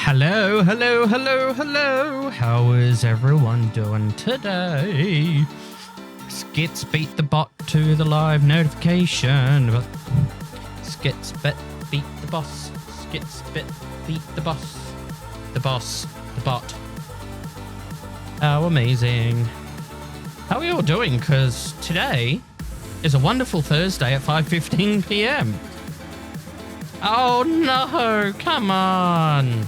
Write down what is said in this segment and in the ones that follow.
Hello, hello, hello, hello. How is everyone doing today? Skits beat the bot to the live notification. But Skits beat the boss. Skits beat the boss. The boss. The bot. How amazing. How are you all doing? Because today is a wonderful Thursday at 5:15 p.m. Oh no, come on.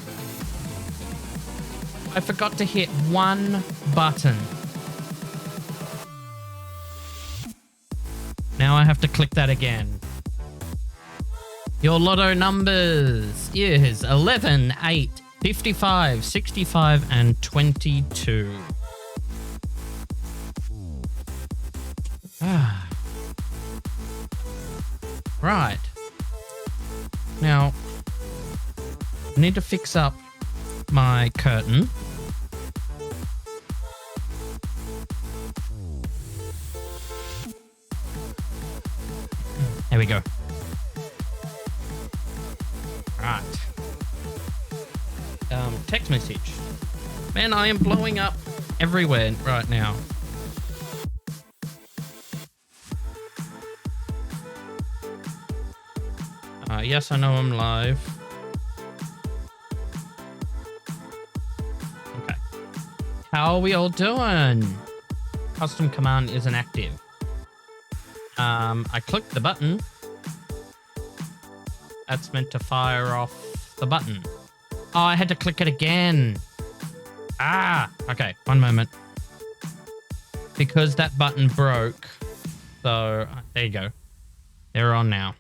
I forgot to hit one button. Now I have to click that again. Your lotto numbers is 11, 8, 55, 65, and 22. Right. Now, I need to fix up my curtain. There we go. Right. Text message. Man, I am blowing up everywhere right now. Yes, I know I'm live. Okay. How are we all doing? Custom command isn't active. I clicked the button. That's meant to fire off the button. Oh, I had to click it again. Okay, one moment. Because that button broke. So, there you go. They're on now.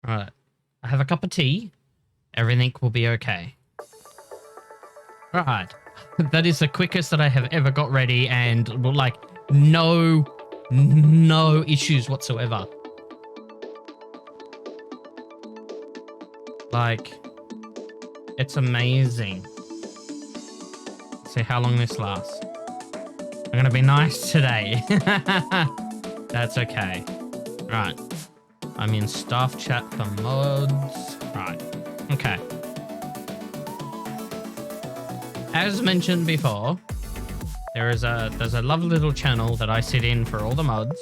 Alright. I have a cup of tea. Everything will be okay. Right. That is the quickest that I have ever got ready and like no issues whatsoever. Like, it's amazing. Let's see how long this lasts. I'm gonna be nice today. That's okay. Right. I'm in staff chat for mods. Right. Okay. As mentioned before, there's a lovely little channel that I sit in for all the mods.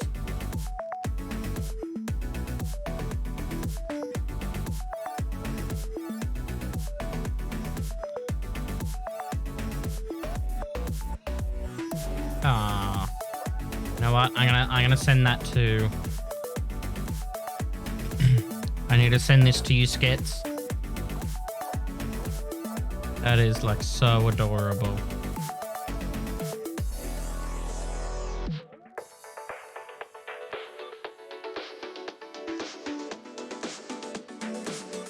You know what? I'm gonna send that to. I need to send this to you, Skits. That is like so adorable.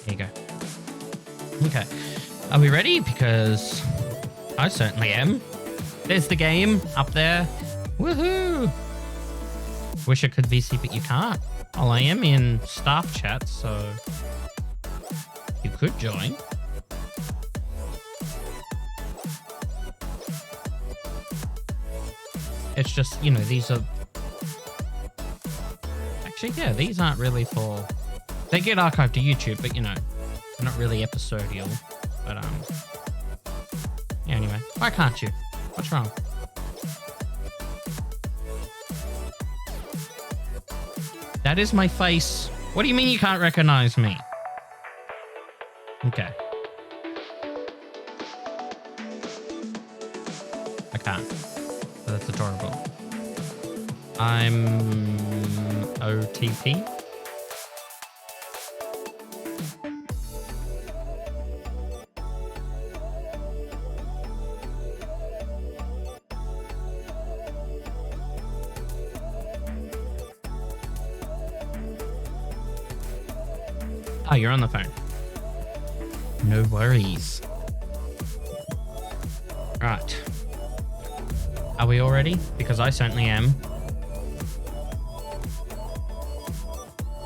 There you go. Okay. Are we ready? Because I certainly am. There's the game up there. Woohoo! Wish I could VC, but you can't. Well, I am in staff chat, so you could join. It's just, you know, these are... Actually, yeah, these aren't really for... They get archived to YouTube, but, you know, they're not really episodial. But, yeah, anyway. Why can't you? What's wrong? That is my face. What do you mean you can't recognize me? Okay. I can't. So that's adorable. I'm OTP. Oh, you're on the phone. No worries. Right. Are we all ready? Because I certainly am.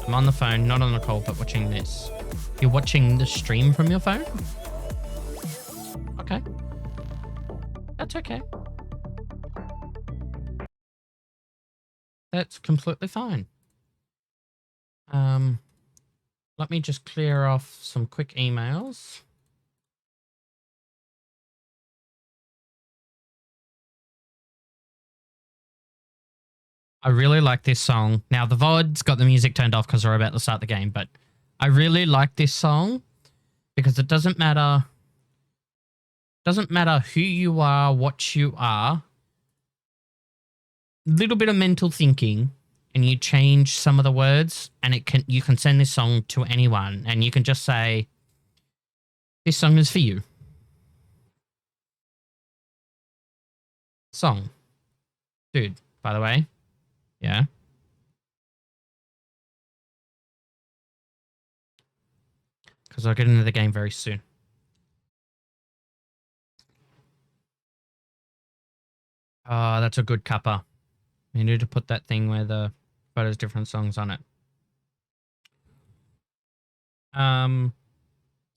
I'm on the phone, not on the call, but watching this. You're watching the stream from your phone? Okay. That's okay. That's completely fine. Let me just clear off some quick emails. I really like this song. Now, the VOD's got the music turned off because we're about to start the game, but I really like this song because it doesn't matter who you are, what you are. Little bit of mental thinking and you change some of the words and you can send this song to anyone and you can just say, this song is for you. Song. Dude, by the way. Yeah. Because I'll get into the game very soon. Oh, that's a good cuppa. You need to put that thing where the photos different songs on it.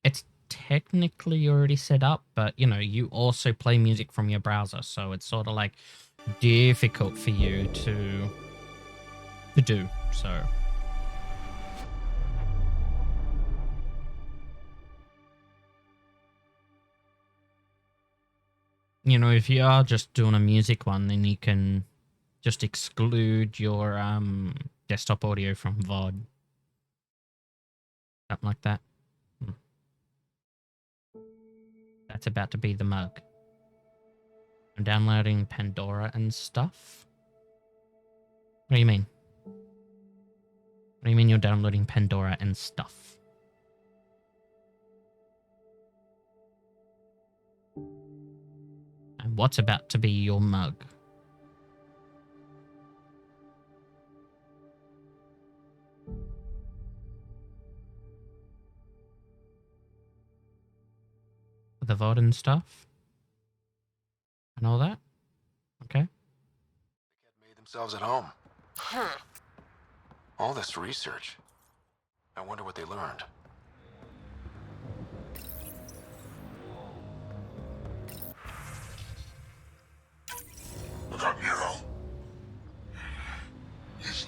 It's technically already set up, but you know, you also play music from your browser, so it's sort of like difficult for you to do. So you know, if you are just doing a music one, then you can just exclude your desktop audio from VOD. Something like that. That's about to be the mug. I'm downloading Pandora and stuff. What do you mean? What do you mean you're downloading Pandora and stuff? And what's about to be your mug? The VOD and stuff? And all that? Okay. They made themselves at home. All this research. I wonder what they learned. Look up, Nero. He's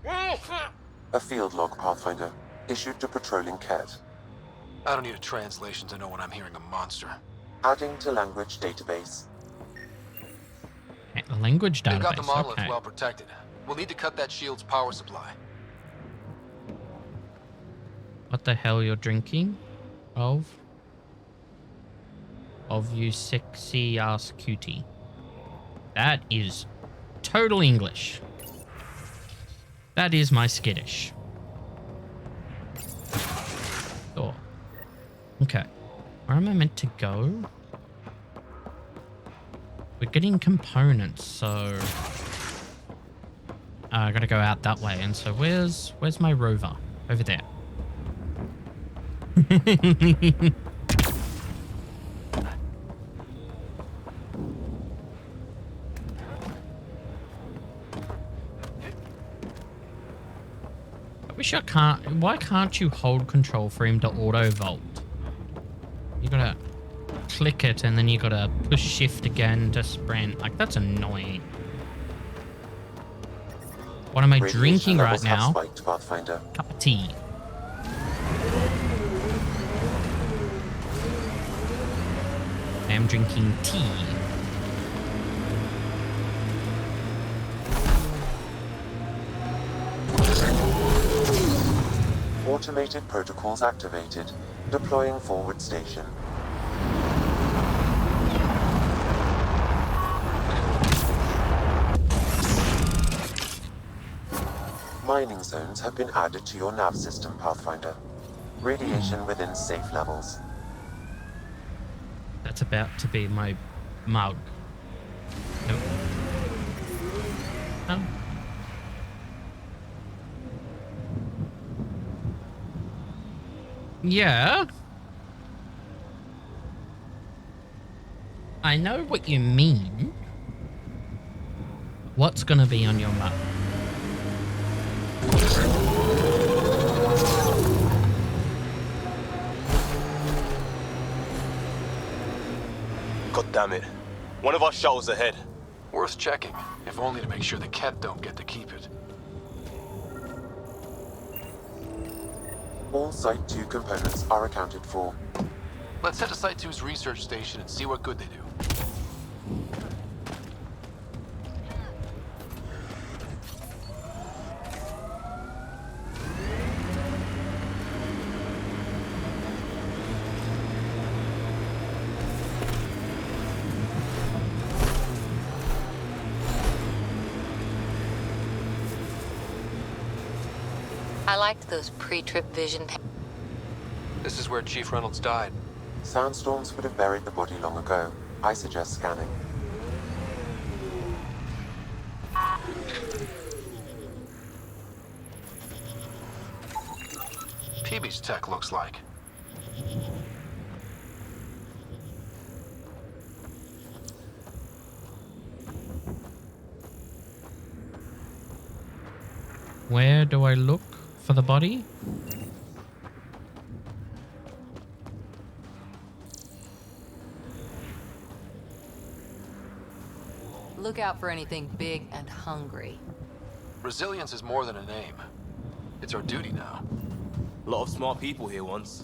Lecoq. A field log, Pathfinder, issued to patrolling Cat. I don't need a translation to know when I'm hearing a monster. Adding to language database. Language database. They've got the monolith okay. well protected. We'll need to cut that shield's power supply. What the hell you're drinking? Of you sexy ass cutie. That is total English. That is my skittish. Oh. Okay. Where am I meant to go? We're getting components, so I gotta go out that way. And so where's my rover? Over there. I wish I can't. Why can't you hold control for him to auto vault? You gotta click it and then you gotta push shift again to sprint. Like, that's annoying. What am I drinking right now? Spiked, Pathfinder. Cup of tea. I am drinking tea. Automated protocols activated. Deploying forward station. Mining zones have been added to your nav system, Pathfinder. Radiation within safe levels. That's about to be my mug. Nope. Oh. Yeah. I know what you mean. What's gonna be on your mug? God damn it. One of our shuttles ahead. Worth checking, if only to make sure the Ket don't get to keep it. All Site 2 components are accounted for. Let's head to Site 2's research station and see what good they do. I liked those pre-trip vision. This is where Chief Reynolds died. Sandstorms would have buried the body long ago. I suggest scanning. PB's tech looks like. Where do I look for the body? Look out for anything big and hungry. Resilience is more than a name. It's our duty now. A lot of smart people here once.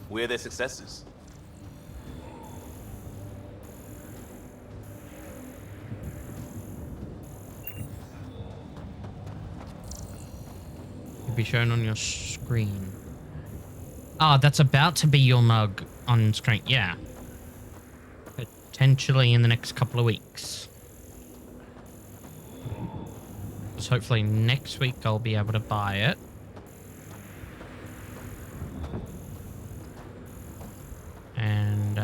We're their successors. It'll be shown on your screen. Ah, that's about to be your mug on screen. Yeah. Potentially in the next couple of weeks. So hopefully next week I'll be able to buy it. And,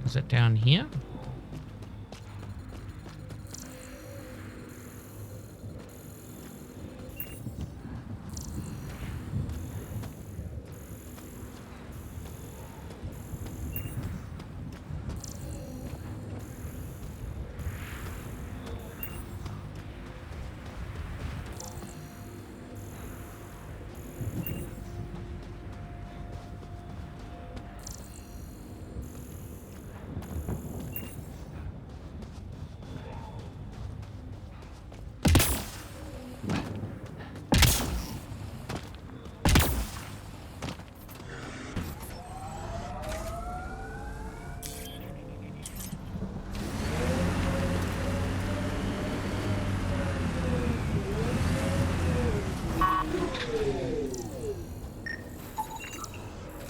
is it down here?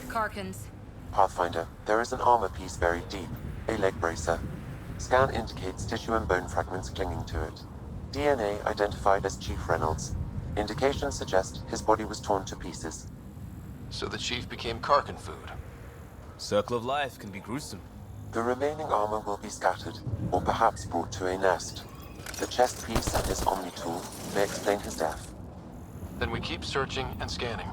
Karkins. Pathfinder, there is an armor piece buried deep. A leg bracer. Scan indicates tissue and bone fragments clinging to it. DNA identified as Chief Reynolds. Indications suggest his body was torn to pieces. So the Chief became Karkin food. Circle of life can be gruesome. The remaining armor will be scattered, or perhaps brought to a nest. The chest piece and his Omni tool may explain his death. Then we keep searching and scanning.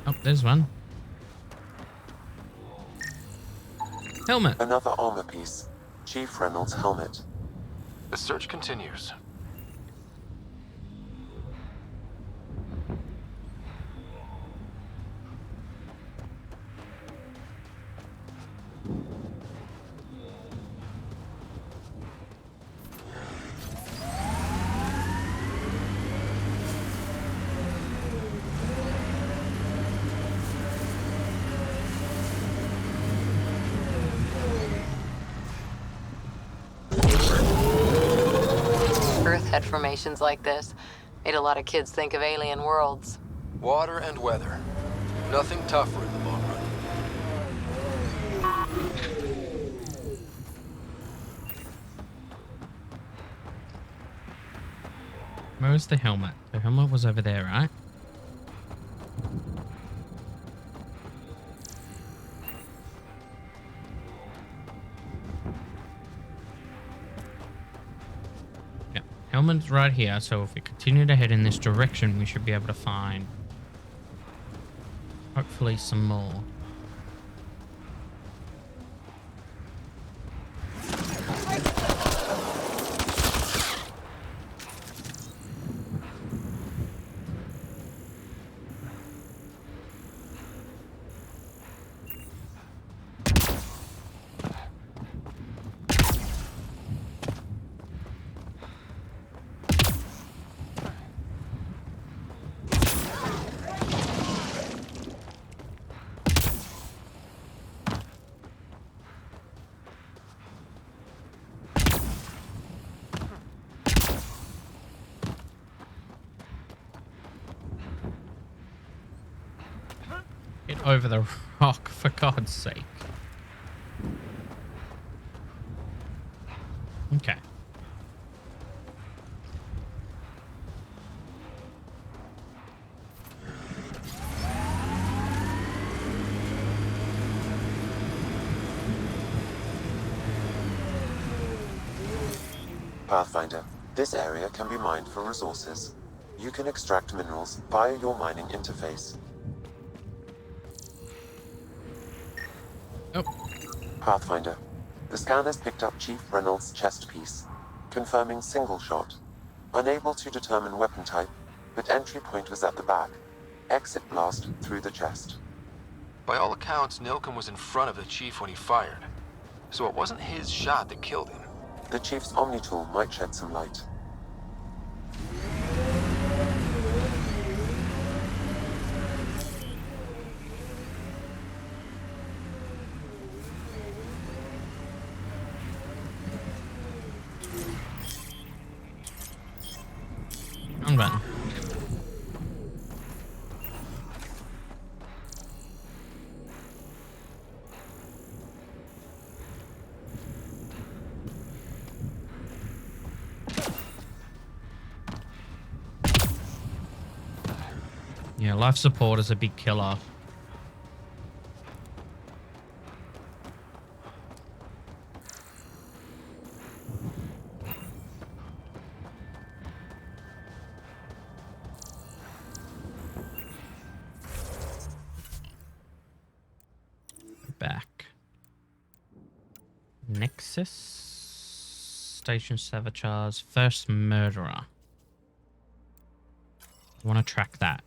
Oh, there's one. Helmet. Another armor piece. Chief Reynolds' helmet. The search continues. Earth had formations like this. Made a lot of kids think of alien worlds. Water and weather. Nothing tougher in the long run. Where was the helmet? The helmet was over there, right? Yeah, helmet's right here. So if we continue to head in this direction, we should be able to find hopefully some more. Get over the rock, for God's sake. Okay. Pathfinder, this area can be mined for resources. You can extract minerals via your mining interface. Oh, Pathfinder, the scan has picked up Chief Reynolds' chest piece, confirming single shot. Unable to determine weapon type, but entry point was at the back. Exit blast through the chest. By all accounts, Nilkin was in front of the chief when he fired. So it wasn't his shot that killed him. The Chief's Omni tool might shed some light. wrong button. Yeah, life support is a big killer. Back. Nexus. Station Savachars. First Murderer. I want to track that.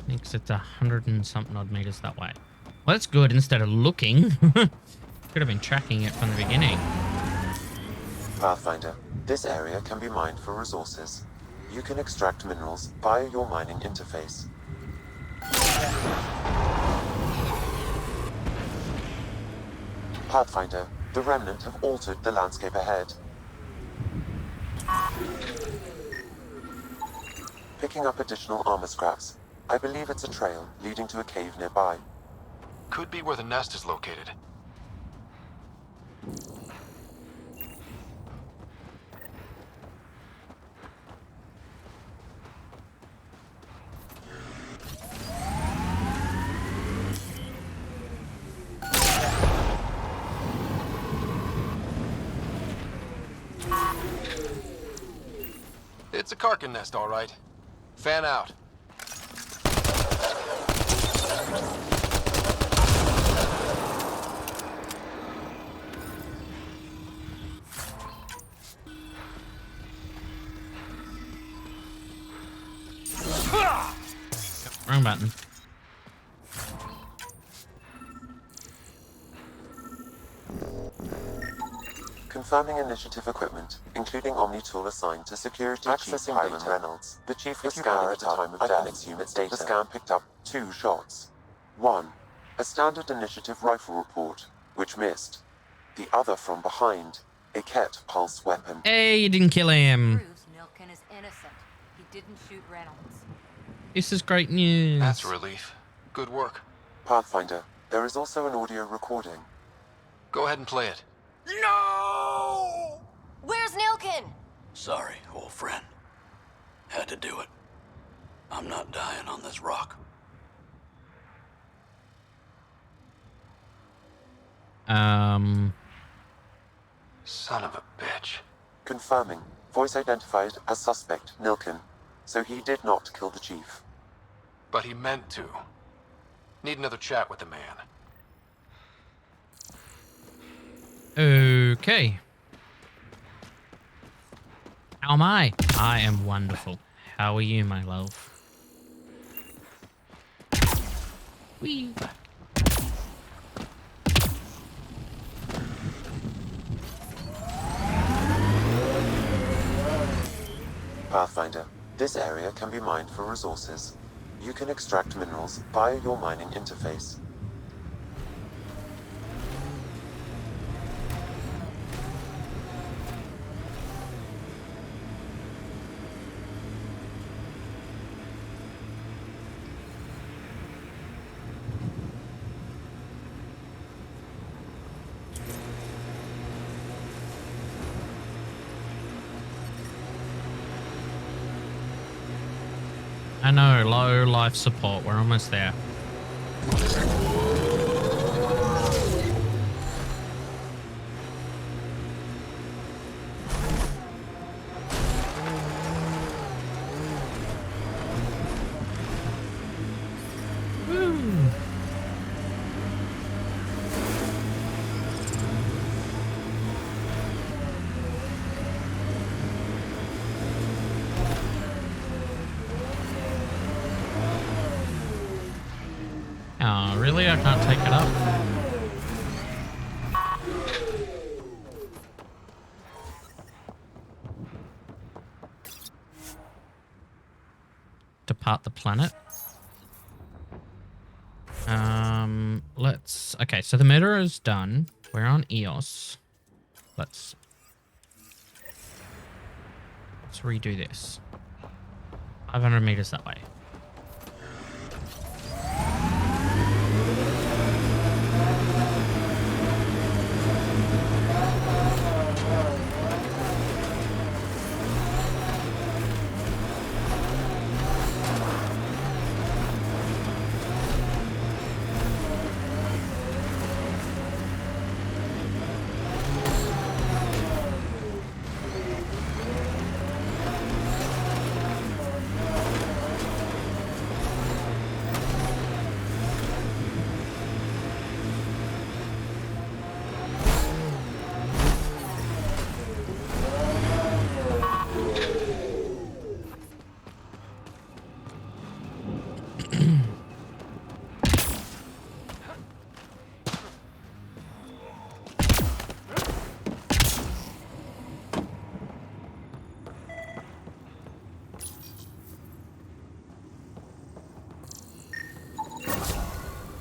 Because it's 100 and something odd meters that way. Well, that's good. Instead of looking, could have been tracking it from the beginning. Pathfinder, this area can be mined for resources. You can extract minerals via your mining interface. Pathfinder, the Remnant have altered the landscape ahead. Picking up additional armor scraps. I believe it's a trail leading to a cave nearby. Could be where the nest is located. It's a Karkin nest, all right. Fan out. Wrong button. Confirming initiative equipment, including Omni tool assigned to security accessing Hiram Reynolds. The chief was scanning at the time of death. Unit's data. The scan picked up 2 shots. 1, a standard initiative rifle report, which missed. The other from behind, a Ket pulse weapon. Hey, you didn't kill him. Proves Nilkin is innocent. He didn't shoot Reynolds. This is great news. That's a relief. Good work. Pathfinder, there is also an audio recording. Go ahead and play it. No! Where's Nilkin? Sorry, old friend. Had to do it. I'm not dying on this rock. Son of a bitch. Confirming. Voice identified as suspect, Nilkin. So he did not kill the chief. But he meant to. Need another chat with the man. Okay. How am I? I am wonderful. How are you, my love? Whee! Pathfinder. This area can be mined for resources. You can extract minerals via your mining interface. I know, low life support. We're almost there. Oh, really? I can't take it up? Depart the planet. Okay, so the murder is done. We're on EOS. Let's redo this. 500 meters that way.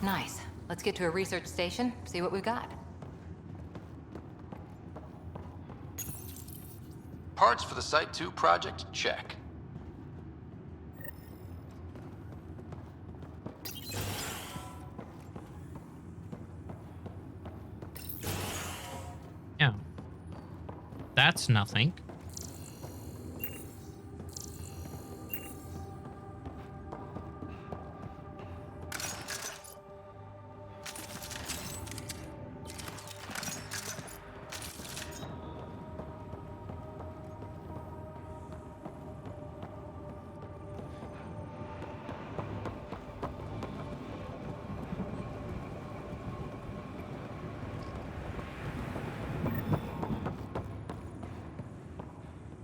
Nice. Let's get to a research station, see what we've got. Parts for the Site 2 project? Check. Yeah. That's nothing.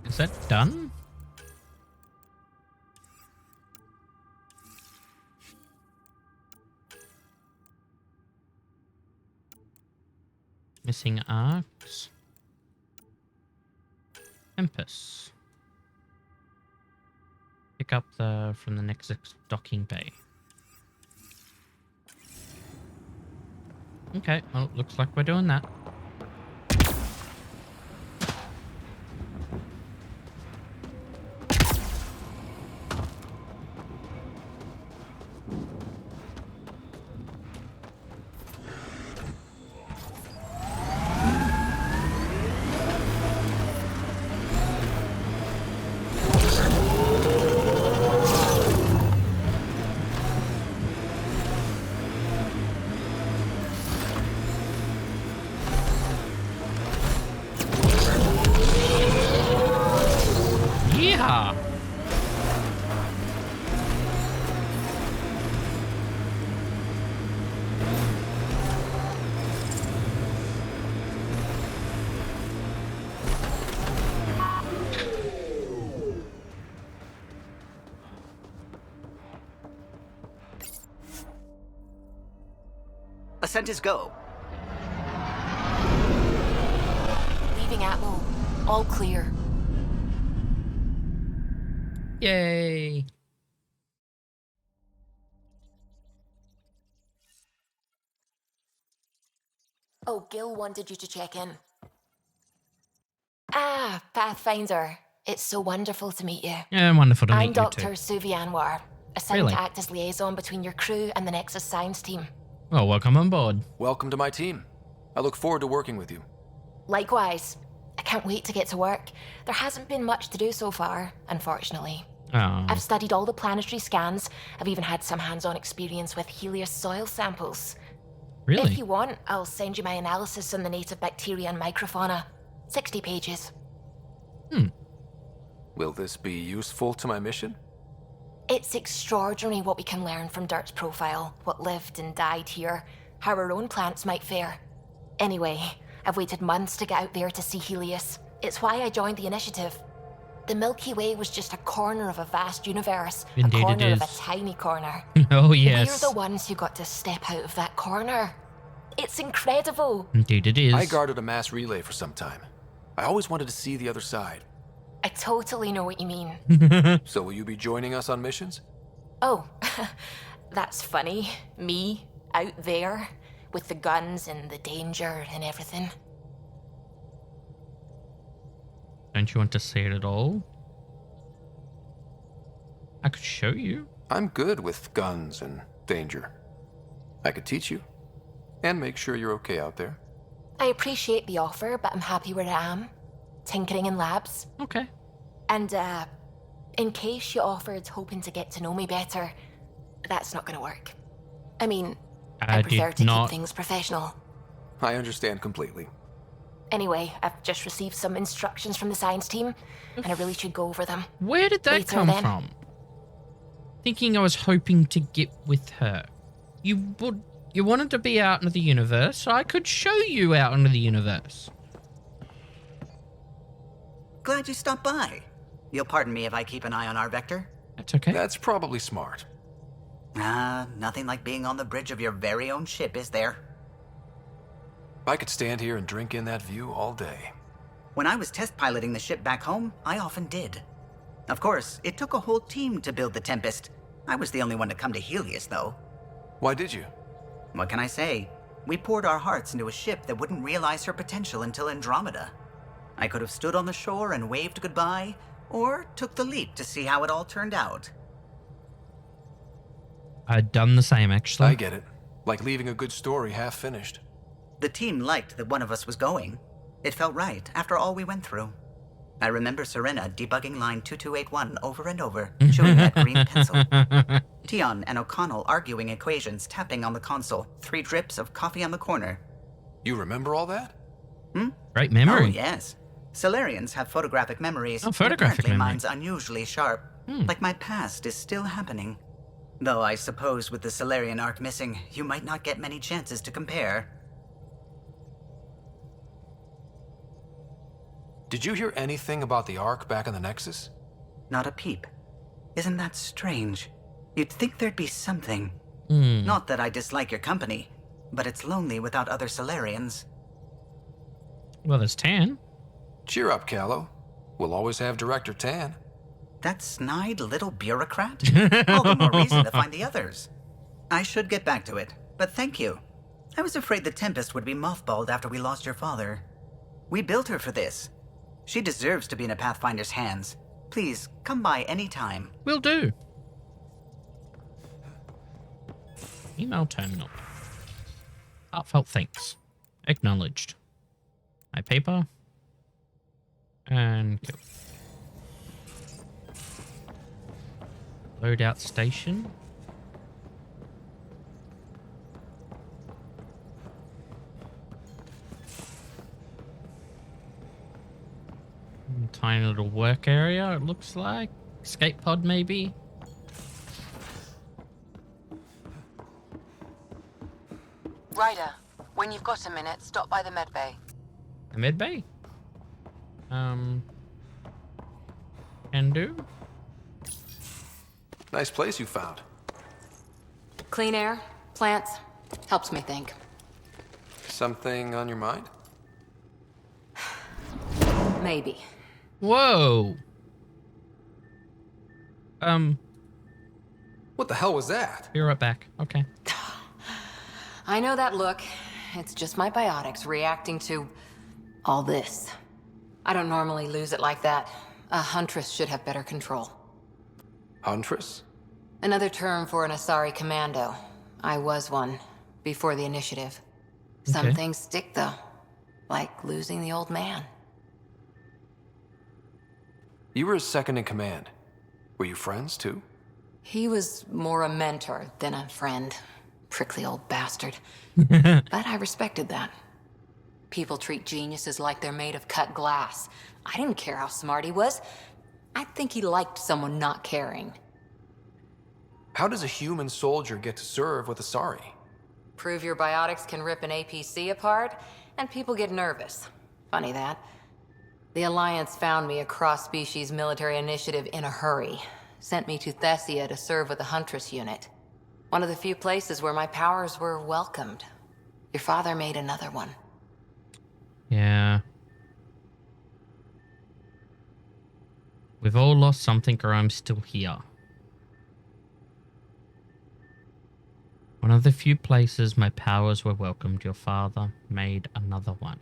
Is that done? Missing arcs. Tempest. Pick up from the next docking bay. Okay, well, looks like we're doing that. Descent is go. Leaving Atmo. All clear. Yay. Oh, Gil wanted you to check in. Ah, Pathfinder. It's so wonderful to meet you. Yeah, wonderful to meet I'm you Dr. too. Suvi Anwar, assigned Really? to act as liaison between your crew and the Nexus Science team. Well, welcome on board. Welcome to my team. I look forward to working with you. Likewise. I can't wait to get to work. There hasn't been much to do so far, unfortunately. Oh, I've studied all the planetary scans. I've even had some hands-on experience with Helios soil samples. really? If you want, I'll send you my analysis on the native bacteria and microfauna. 60 pages. Will this be useful to my mission? It's extraordinary what we can learn from Dirt's profile, what lived and died here, how our own plants might fare. Anyway, I've waited months to get out there to see Helios. It's why I joined the initiative. The Milky Way was just a corner of a vast universe, Indeed a it corner of a is. tiny corner. Oh, yes. We're the ones who got to step out of that corner. It's incredible. Indeed it is. I guarded a mass relay for some time. I always wanted to see the other side. I totally know what you mean. So will you be joining us on missions? Oh, that's funny. Me, out there, with the guns and the danger and everything. Don't you want to see it at all? I could show you. I'm good with guns and danger. I could teach you. And make sure you're okay out there. I appreciate the offer, but I'm happy where I am. Tinkering in labs. Okay. And, in case you offered hoping to get to know me better, that's not gonna work. I mean, I prefer to keep things professional. I understand completely. Anyway, I've just received some instructions from the science team, and I really should go over them. Where did that Later, come then. from? Thinking I was hoping to get with her. You wanted to be out into the universe, so I could show you out into the universe. Glad you stopped by. You'll pardon me if I keep an eye on our vector. That's okay. That's probably smart. Nothing like being on the bridge of your very own ship, is there? I could stand here and drink in that view all day. When I was test piloting the ship back home, I often did. Of course, it took a whole team to build the Tempest. I was the only one to come to Helios, though. Why did you? What can I say? We poured our hearts into a ship that wouldn't realize her potential until Andromeda. I could have stood on the shore and waved goodbye, or took the leap to see how it all turned out. I'd done the same, actually. I get it. Like leaving a good story half finished. The team liked that one of us was going. It felt right after all we went through. I remember Serena debugging line 2281 over and over, chewing that green pencil. Tion and O'Connell arguing equations, tapping on the console, 3 drips of coffee on the corner. You remember all that? Great memory. Oh, yes. Solarians have photographic memories. Oh, photographic Apparently memory. mine's unusually sharp. Like my past is still happening. Though I suppose with the Solarian arc missing, you might not get many chances to compare. Did you hear anything about the Ark back in the Nexus? Not a peep. Isn't that strange? You'd think there'd be something. Hmm. Not that I dislike your company, but it's lonely without other Solarians. Well, there's Tan. Cheer up, Callow. We'll always have Director Tan. That snide little bureaucrat? All the more reason to find the others. I should get back to it, but thank you. I was afraid the Tempest would be mothballed after we lost your father. We built her for this. She deserves to be in a Pathfinder's hands. Please, come by any time. Will do. Email terminal. Heartfelt thanks. Acknowledged. My paper. And go. Loadout station. Tiny little work area, it looks like. Escape pod, maybe. Ryder, when you've got a minute, stop by the medbay. A med bay? Can do. Nice place you found. Clean air, plants, helps me think. Something on your mind? Maybe. Whoa. What the hell was that? Be right back. Okay. I know that look. It's just my biotics reacting to all this. I don't normally lose it like that. A huntress should have better control. Huntress? Another term for an Asari commando. I was one, before the initiative. Some Okay. things stick, though. Like losing the old man. You were his second in command. Were you friends, too? He was more a mentor than a friend. Prickly old bastard. But I respected that. People treat geniuses like they're made of cut glass. I didn't care how smart he was. I think he liked someone not caring. How does a human soldier get to serve with Asari? Prove your biotics can rip an APC apart, and people get nervous. Funny that. The Alliance found me a cross-species military initiative in a hurry. Sent me to Thessia to serve with the Huntress unit. One of the few places where my powers were welcomed. Your father made another one. Yeah. We've all lost something, or I'm still here. One of the few places my powers were welcomed, your father made another one.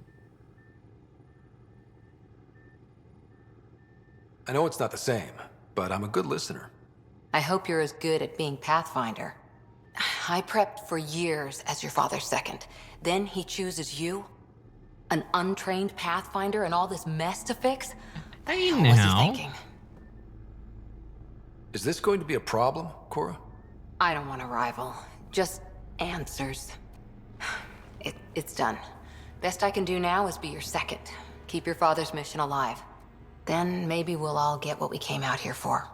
I know it's not the same, but I'm a good listener. I hope you're as good at being Pathfinder. I prepped for years as your father's second. Then he chooses you? An untrained Pathfinder and all this mess to fix? Hey What was he now. thinking? Is this going to be a problem, Cora? I don't want a rival. Just answers. It's done. Best I can do now is be your second. Keep your father's mission alive. Then maybe we'll all get what we came out here for.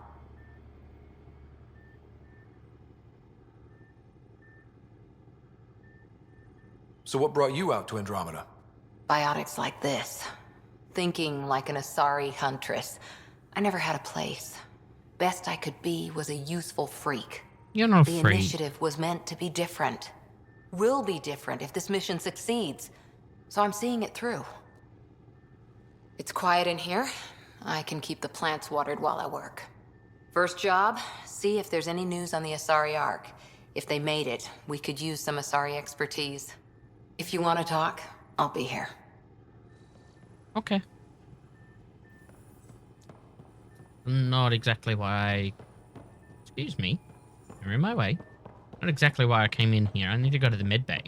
So what brought you out to Andromeda? Biotics like this. Thinking like an Asari huntress. I never had a place. Best I could be was a useful freak. You're not The free. initiative was meant to be different. Will be different if this mission succeeds. So I'm seeing it through. It's quiet in here. I can keep the plants watered while I work. First job, see if there's any news on the Asari Ark. If they made it, we could use some Asari expertise. If you want to talk, I'll be here. Okay. Not exactly why Excuse me. I'm in my way. Not exactly why I came in here. I need to go to the med bay.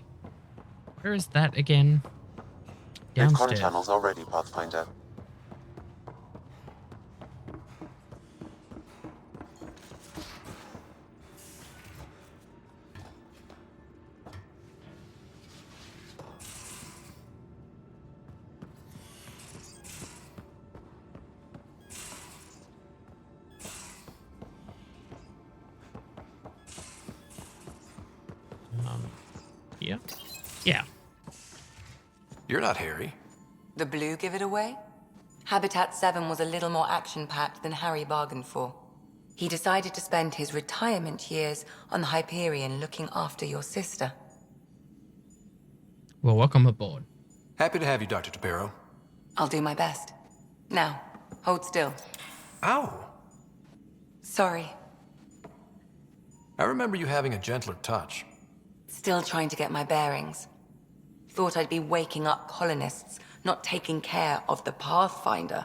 Where is that again? Grid con Downstairs. channels already, Pathfinder. Here? Yeah. You're not Harry. The blue give it away? Habitat 7 was a little more action-packed than Harry bargained for. He decided to spend his retirement years on the Hyperion looking after your sister. Well, welcome aboard. Happy to have you, Dr. Tapero. I'll do my best. Now, hold still. Ow! Sorry. I remember you having a gentler touch. Still trying to get my bearings. Thought I'd be waking up colonists, not taking care of the Pathfinder.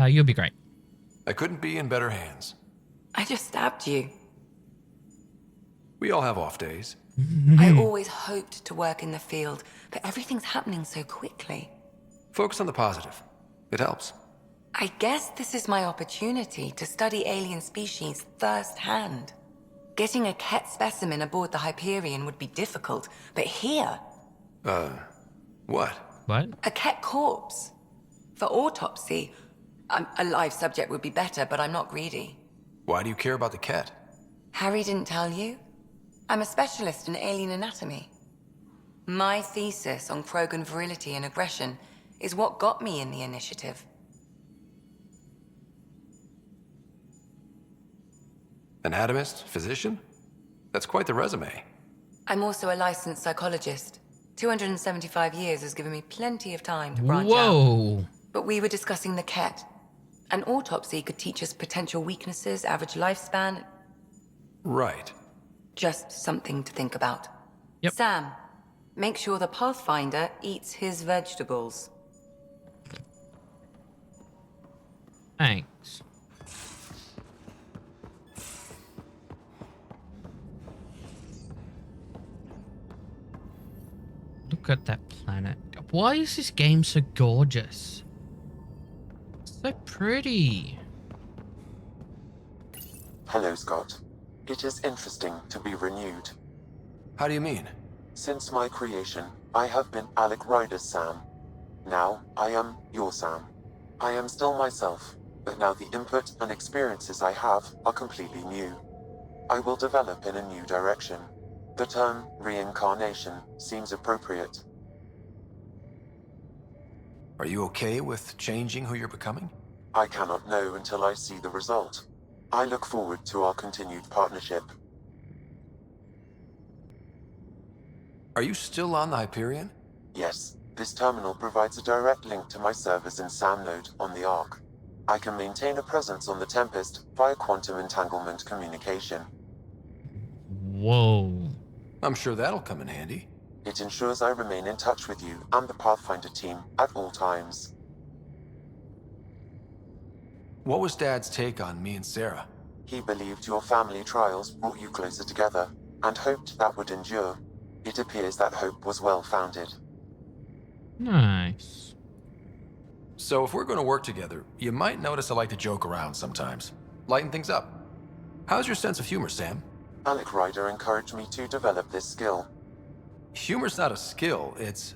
You'll be great. I couldn't be in better hands. I just stabbed you. We all have off days. I always hoped to work in the field, but everything's happening so quickly. Focus on the positive. It helps. I guess this is my opportunity to study alien species firsthand. Getting a Ket specimen aboard the Hyperion would be difficult, but here, What? What? a Ket corpse. For autopsy, a live subject would be better, but I'm not greedy. Why do you care about the cat? Harry didn't tell you? I'm a specialist in alien anatomy. My thesis on Krogan virility and aggression is what got me in the initiative. Anatomist? Physician? That's quite the resume. I'm also a licensed psychologist. 275 years has given me plenty of time to branch out. Whoa. But we were discussing the Ket. An autopsy could teach us potential weaknesses, average lifespan. Right. Just something to think about. Yep. Sam, make sure the Pathfinder eats his vegetables. Thanks. Look at that planet. Why is this game so gorgeous? So pretty. Hello, Scott. It is interesting to be renewed. How do you mean? Since my creation, I have been Alec Ryder's Sam. Now, I am your Sam. I am still myself, but now the input and experiences I have are completely new. I will develop in a new direction. The term reincarnation seems appropriate. Are you okay with changing who you're becoming? I cannot know until I see the result. I look forward to our continued partnership. Are you still on the Hyperion? Yes, this terminal provides a direct link to my servers in Sam Node on the Ark. I can maintain a presence on the Tempest via quantum entanglement communication. Whoa. I'm sure that'll come in handy. It ensures I remain in touch with you and the Pathfinder team at all times. What was Dad's take on me and Sarah? He believed your family trials brought you closer together, and hoped that would endure. It appears that hope was well-founded. Nice. So if we're going to work together, you might notice I like to joke around sometimes. Lighten things up. How's your sense of humor, Sam? Alec Ryder encouraged me to develop this skill. Humor's not a skill, it's...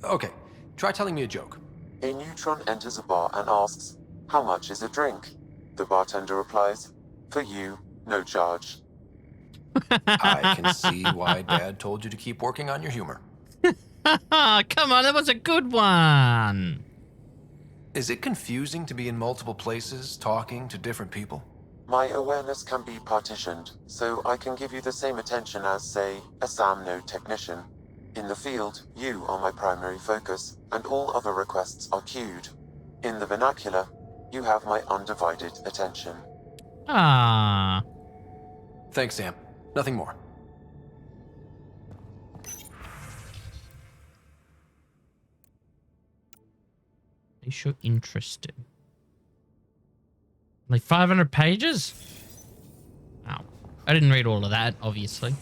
Okay, try telling me a joke. A neutron enters a bar and asks, "How much is a drink?" The bartender replies, "For you, no charge." I can see why Dad told you to keep working on your humor. Come on, that was a good one. Is it confusing to be in multiple places, talking to different people? My awareness can be partitioned, so I can give you the same attention as, say, a SAM node technician. In the field, you are my primary focus, and all other requests are queued. In the vernacular, you have my undivided attention. Ah. Thanks, Sam. Nothing more. They show interested. Like 500 pages? Wow. I didn't read all of that, obviously.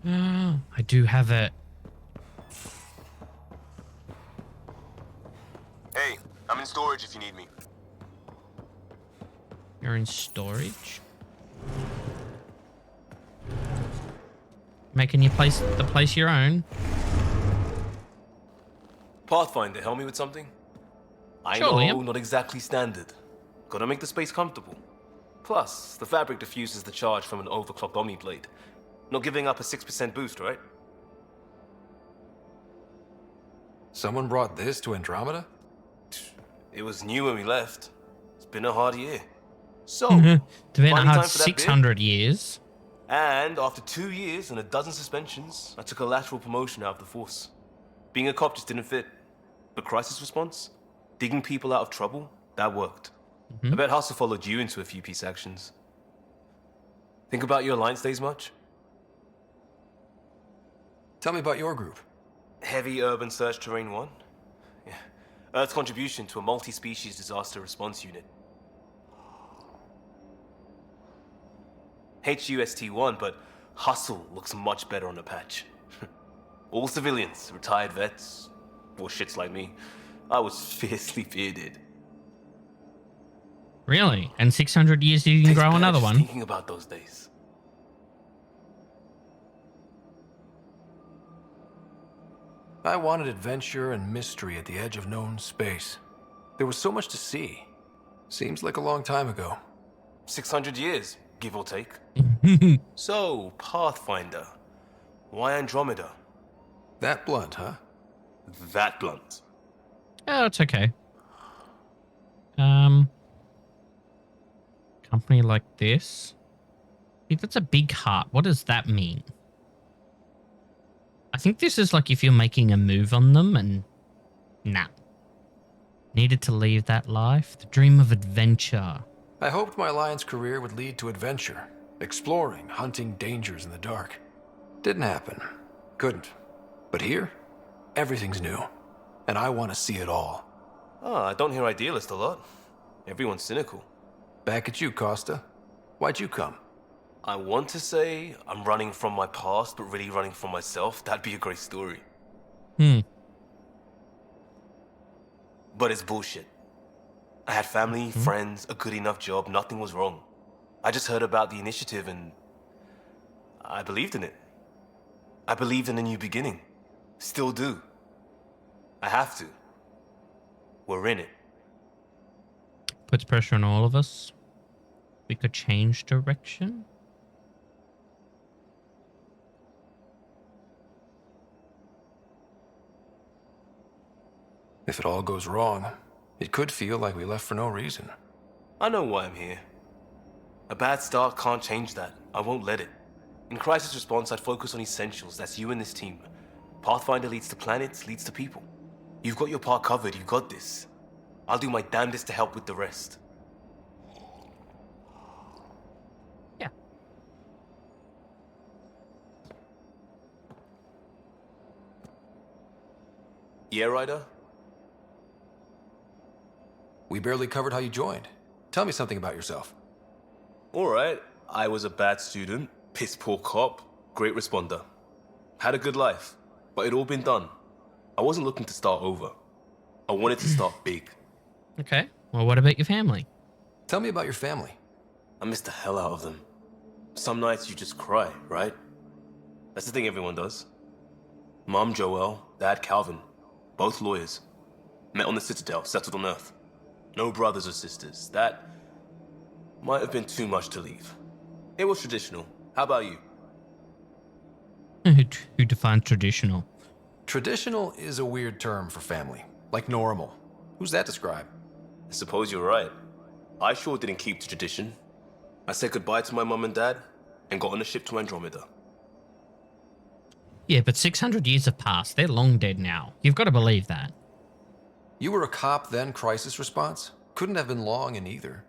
I do have it. Hey, I'm in storage if you need me. You're in storage? Making your place the place your own. Pathfinder, help me with something? I Sure, know, Liam. not exactly standard. Gotta make the space comfortable. Plus, the fabric diffuses the charge from an overclocked Omni blade. Not giving up a 6% boost, right? Someone brought this to Andromeda? It was new when we left. It's been a hard year. So, It's been finally a hard time for that beer? 600 years. And after 2 years and a dozen suspensions, I took a lateral promotion out of the force. Being a cop just didn't fit. But crisis response? Digging people out of trouble? That worked. I bet Hustle followed you into a few peace actions. Think about your Alliance days much? Tell me about your group. Heavy Urban Search Terrain 1? Yeah. Earth's contribution to a multi-species disaster response unit. HUST-1, but Hustle looks much better on the patch. All civilians, retired vets, or shits like me. I was fiercely bearded. Really? And 600 years you can Tastes grow bad another just one? Thinking about those days. I wanted adventure and mystery at the edge of known space. There was so much to see. Seems like a long time ago. 600 years, give or take. So, Pathfinder. Why Andromeda? That blunt, huh? That blunt. Oh, it's okay. Company like this. See, that's a big heart. What does that mean? I think this is like if you're making a move on them and nah. Needed to leave that life. The dream of adventure. I hoped my Alliance career would lead to adventure, exploring, hunting dangers in the dark. Didn't happen. Couldn't. But here, everything's new. And I want to see it all. Oh, I don't hear idealist a lot. Everyone's cynical. Back at you, Costa. Why'd you come? I want to say I'm running from my past, but really running from myself. That'd be a great story. But it's bullshit. I had family, friends, a good enough job, nothing was wrong. I just heard about the initiative and I believed in it. I believed in a new beginning. Still do. I have to. We're in it. Puts pressure on all of us. We could change direction. If it all goes wrong, it could feel like we left for no reason. I know why I'm here. A bad start can't change that. I won't let it. In crisis response, I'd focus on essentials. That's you and this team. Pathfinder leads to planets, leads to people. You've got your part covered. You've got this. I'll do my damnedest to help with the rest. Yeah. Yeah, Ryder? We barely covered how you joined. Tell me something about yourself. Alright, I was a bad student, piss poor cop, great responder. Had a good life, but it'd all been done. I wasn't looking to start over. I wanted to start big. Okay. Well, what about your family? Tell me about your family. I missed the hell out of them. Some nights you just cry, right? That's the thing everyone does. Mom Joelle, Dad Calvin, both lawyers. Met on the Citadel, settled on Earth. No brothers or sisters. That might have been too much to leave. It was traditional. How about you? Who defines traditional? Traditional is a weird term for family. Like normal. Who's that describe? I suppose you're right. I sure didn't keep to tradition. I said goodbye to my mum and dad and got on a ship to Andromeda. Yeah, but 600 years have passed. They're long dead now. You've got to believe that. You were a cop then, crisis response? Couldn't have been long in either.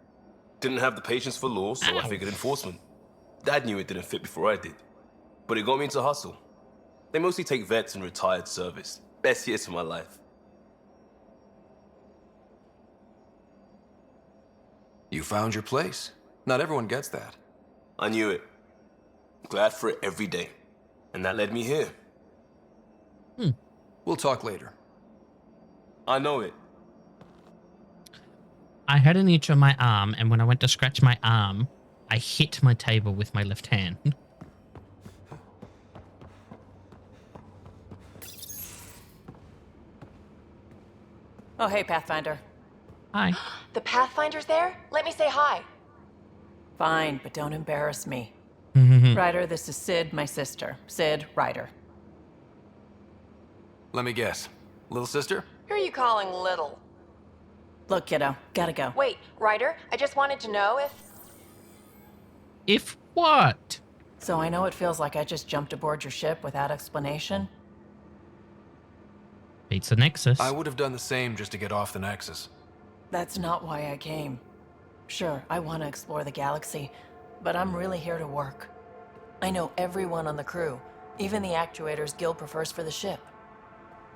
Didn't have the patience for law, so I figured enforcement. Dad knew it didn't fit before I did. But it got me into hustle. They mostly take vets and retired service. Best years of my life. You found your place. Not everyone gets that. I knew it. Glad for it every day. And that led me here. We'll talk later. I know it. I had an itch on my arm, and when I went to scratch my arm, I hit my table with my left hand. Oh, hey, Pathfinder. Hi. The Pathfinder's there? Let me say hi. Fine, but don't embarrass me. Hmm. Ryder, this is Sid, my sister. Sid, Ryder. Let me guess. Little sister? Who are you calling little? Look, kiddo, gotta go. Wait, Ryder, I just wanted to know if... If what? So I know it feels like I just jumped aboard your ship without explanation. Beats the Nexus. I would have done the same just to get off the Nexus. That's not why I came. Sure, I want to explore the galaxy, but I'm really here to work. I know everyone on the crew, even the actuators Gil prefers for the ship.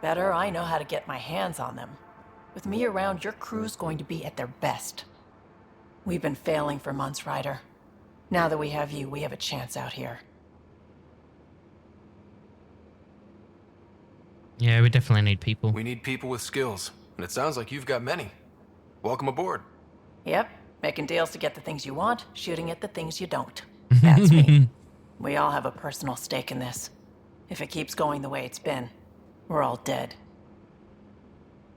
Better, I know how to get my hands on them. With me around, your crew's going to be at their best. We've been failing for months, Ryder. Now that we have you, we have a chance out here. Yeah, we definitely need people. We need people with skills, and it sounds like you've got many. Welcome aboard. Yep, making deals to get the things you want, shooting at the things you don't. That's me. We all have a personal stake in this. If it keeps going the way it's been, we're all dead.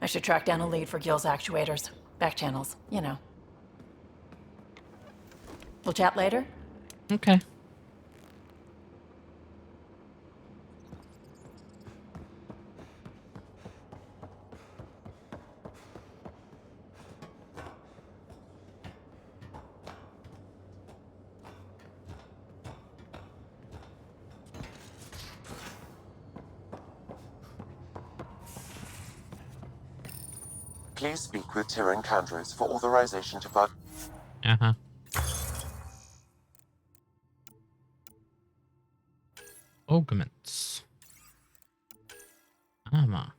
I should track down a lead for Gil's actuators. Back channels, you know. We'll chat later? Okay. Please speak with Tyrion Candros for authorization to bug. Uh-huh. Augments. Armor.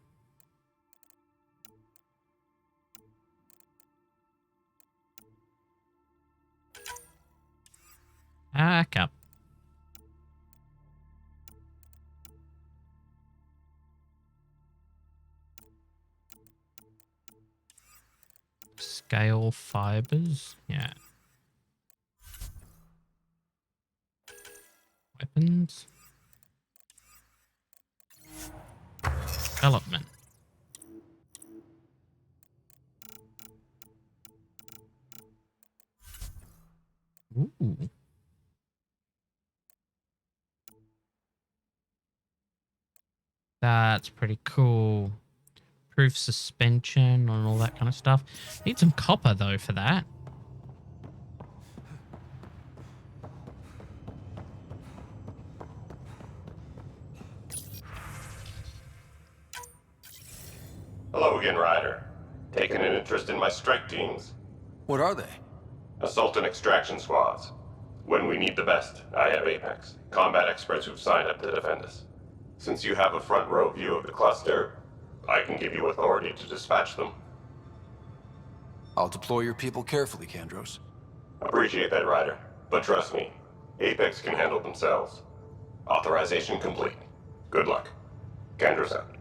Back up. Scale fibers. Yeah. Weapons. Development. Ooh. That's pretty cool. Proof suspension and all that kind of stuff. Need some copper though for that. Hello again, Ryder. Taking an interest in my strike teams? What are they? Assault and extraction squads. When we need the best, I have Apex, combat experts who've signed up to defend us. Since you have a front row view of the cluster, I can give you authority to dispatch them. I'll deploy your people carefully, Candros. Appreciate that, Ryder. But trust me, Apex can handle themselves. Authorization complete. Good luck. Candros out.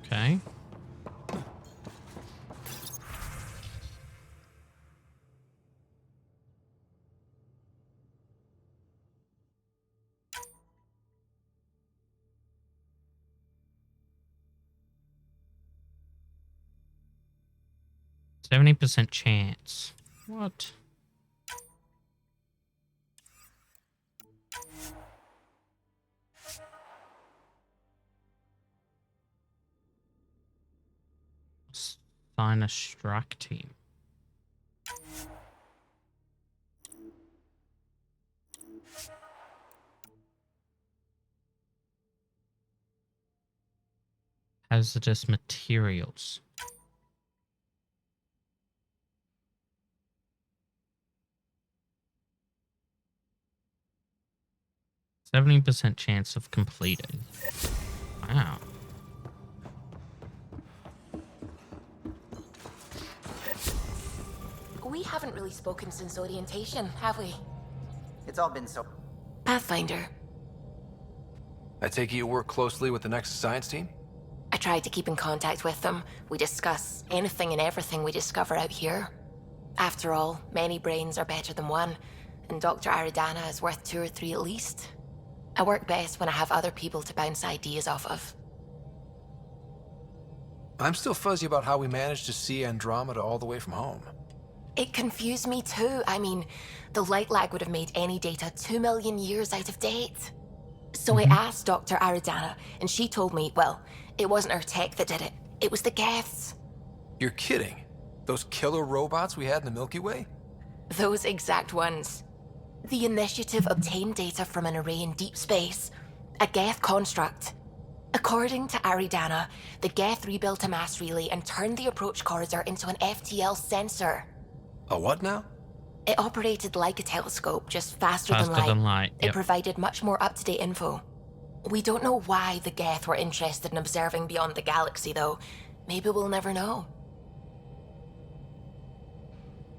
Okay. %70 chance. What? Sign a strike team. Hazardous materials. %70 chance of completing. Wow. We haven't really spoken since orientation, have we? It's all been so... Pathfinder. I take it you work closely with the Nexus Science team? I try to keep in contact with them. We discuss anything and everything we discover out here. After all, many brains are better than one, and Dr. Aridana is worth 2 or 3 at least. I work best when I have other people to bounce ideas off of. I'm still fuzzy about how we managed to see Andromeda all the way from home. It confused me too. I mean, the light lag would have made any data 2 million years out of date. So I asked Dr. Aridana, and she told me, well, it wasn't her tech that did it. It was the Geths. You're kidding. Those killer robots we had in the Milky Way? Those exact ones. The initiative obtained data from an array in deep space, a Geth construct. According to Aridana, the Geth rebuilt a mass relay and turned the approach corridor into an FTL sensor. A what now? It operated like a telescope, just faster Faster than light, It yep. provided much more up-to-date info. We don't know why the Geth were interested in observing beyond the galaxy, though. Maybe we'll never know.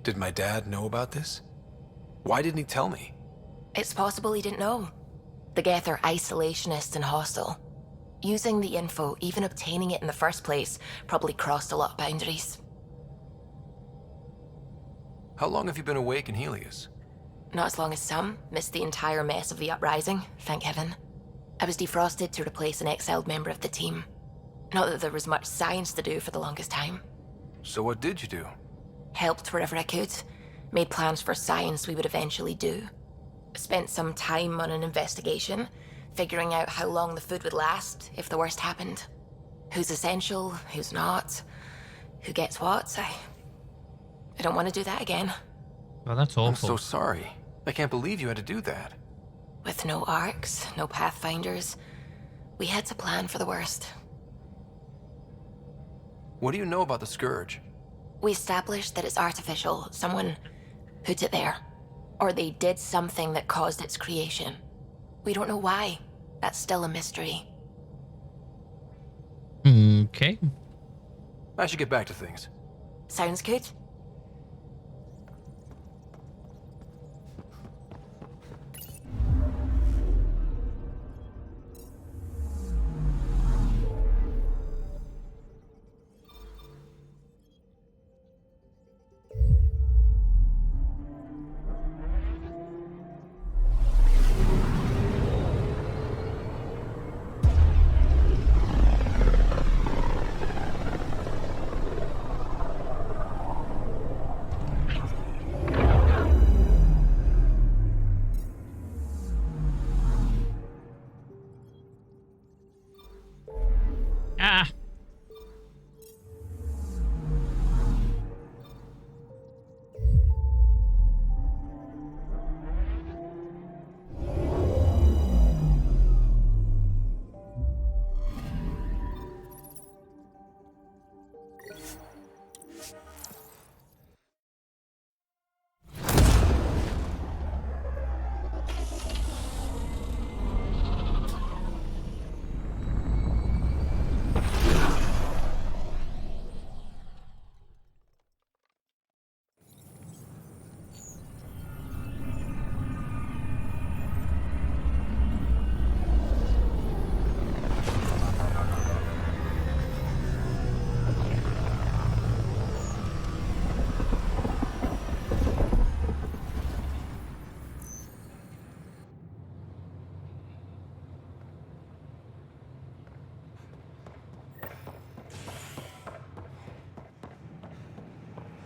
Did my dad know about this? Why didn't he tell me? It's possible he didn't know. The Geth are isolationist and hostile. Using the info, even obtaining it in the first place, probably crossed a lot of boundaries. How long have you been awake in Helios? Not as long as some. Missed the entire mess of the uprising, thank heaven. I was defrosted to replace an exiled member of the team. Not that there was much science to do for the longest time. So what did you do? Helped wherever I could. Made plans for science we would eventually do. Spent some time on an investigation, figuring out how long the food would last if the worst happened. Who's essential, who's not, who gets what. I don't want to do that again. Well, that's awful. I'm so sorry. I can't believe you had to do that. With no arcs, no pathfinders, we had to plan for the worst. What do you know about the Scourge? We established that it's artificial. Someone put it there. Or they did something that caused its creation. We don't know why. That's still a mystery. Okay. I should get back to things. Sounds good. Ah.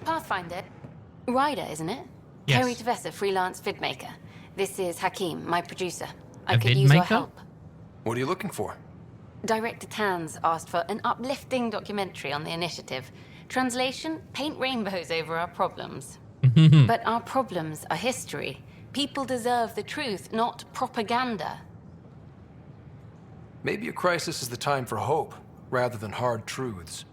Pathfinder. Ryder, isn't it? Yes. Kerry Tavessa, freelance vidmaker. This is Hakim, my producer. I A could use your vidmaker? help. What are you looking for? Director Tans asked for an uplifting documentary on the initiative. Translation, paint rainbows over our problems. But our problems are history. People deserve the truth, not propaganda. Maybe a crisis is the time for hope, rather than hard truths.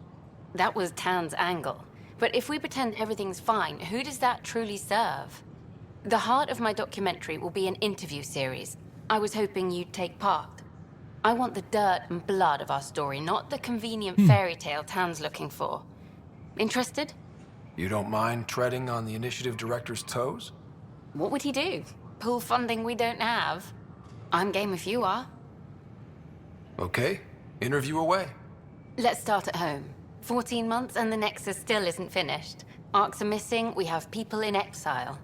That was Tan's angle. But if we pretend everything's fine, who does that truly serve? The heart of my documentary will be an interview series. I was hoping you'd take part. I want the dirt and blood of our story, not the convenient fairy tale Tan's looking for. Interested? You don't mind treading on the initiative director's toes? What would he do? Pull funding we don't have? I'm game if you are. Okay, interview away. Let's start at home. 14 months and the Nexus still isn't finished. Arcs are missing, we have people in exile.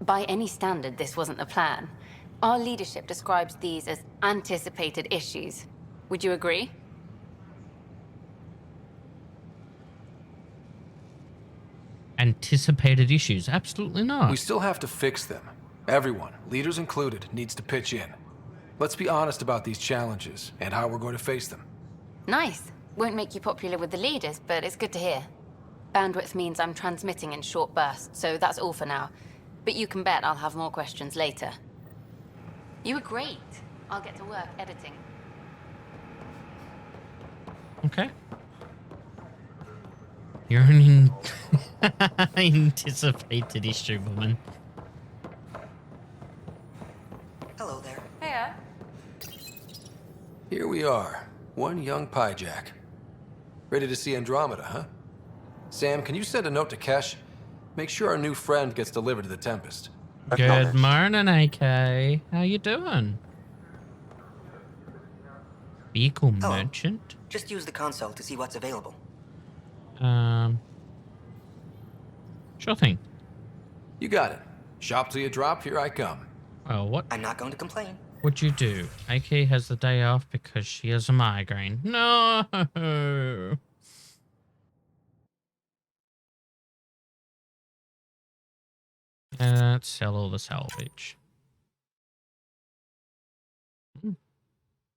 By any standard, this wasn't the plan. Our leadership describes these as anticipated issues. Would you agree? Anticipated issues? Absolutely not. We still have to fix them. Everyone, leaders included, needs to pitch in. Let's be honest about these challenges and how we're going to face them. Nice. Won't make you popular with the leaders, but it's good to hear. Bandwidth means I'm transmitting in short bursts, so that's all for now. But you can bet I'll have more questions later. You were great. I'll get to work editing. Okay. You're an anticipated issue, woman. Hello there. Hiya. Here we are, one young piejack. Ready to see Andromeda, huh? Sam, can you send a note to Kesh? Make sure our new friend gets delivered to the Tempest. Good morning, AK. How you doing? Vehicle Hello. merchant? Just use the console to see what's available. Sure thing. You got it. Shop till you drop, here I come. Well, what I'm not going to complain. would you do? AK has the day off because she has a migraine. No! Let's sell all the salvage.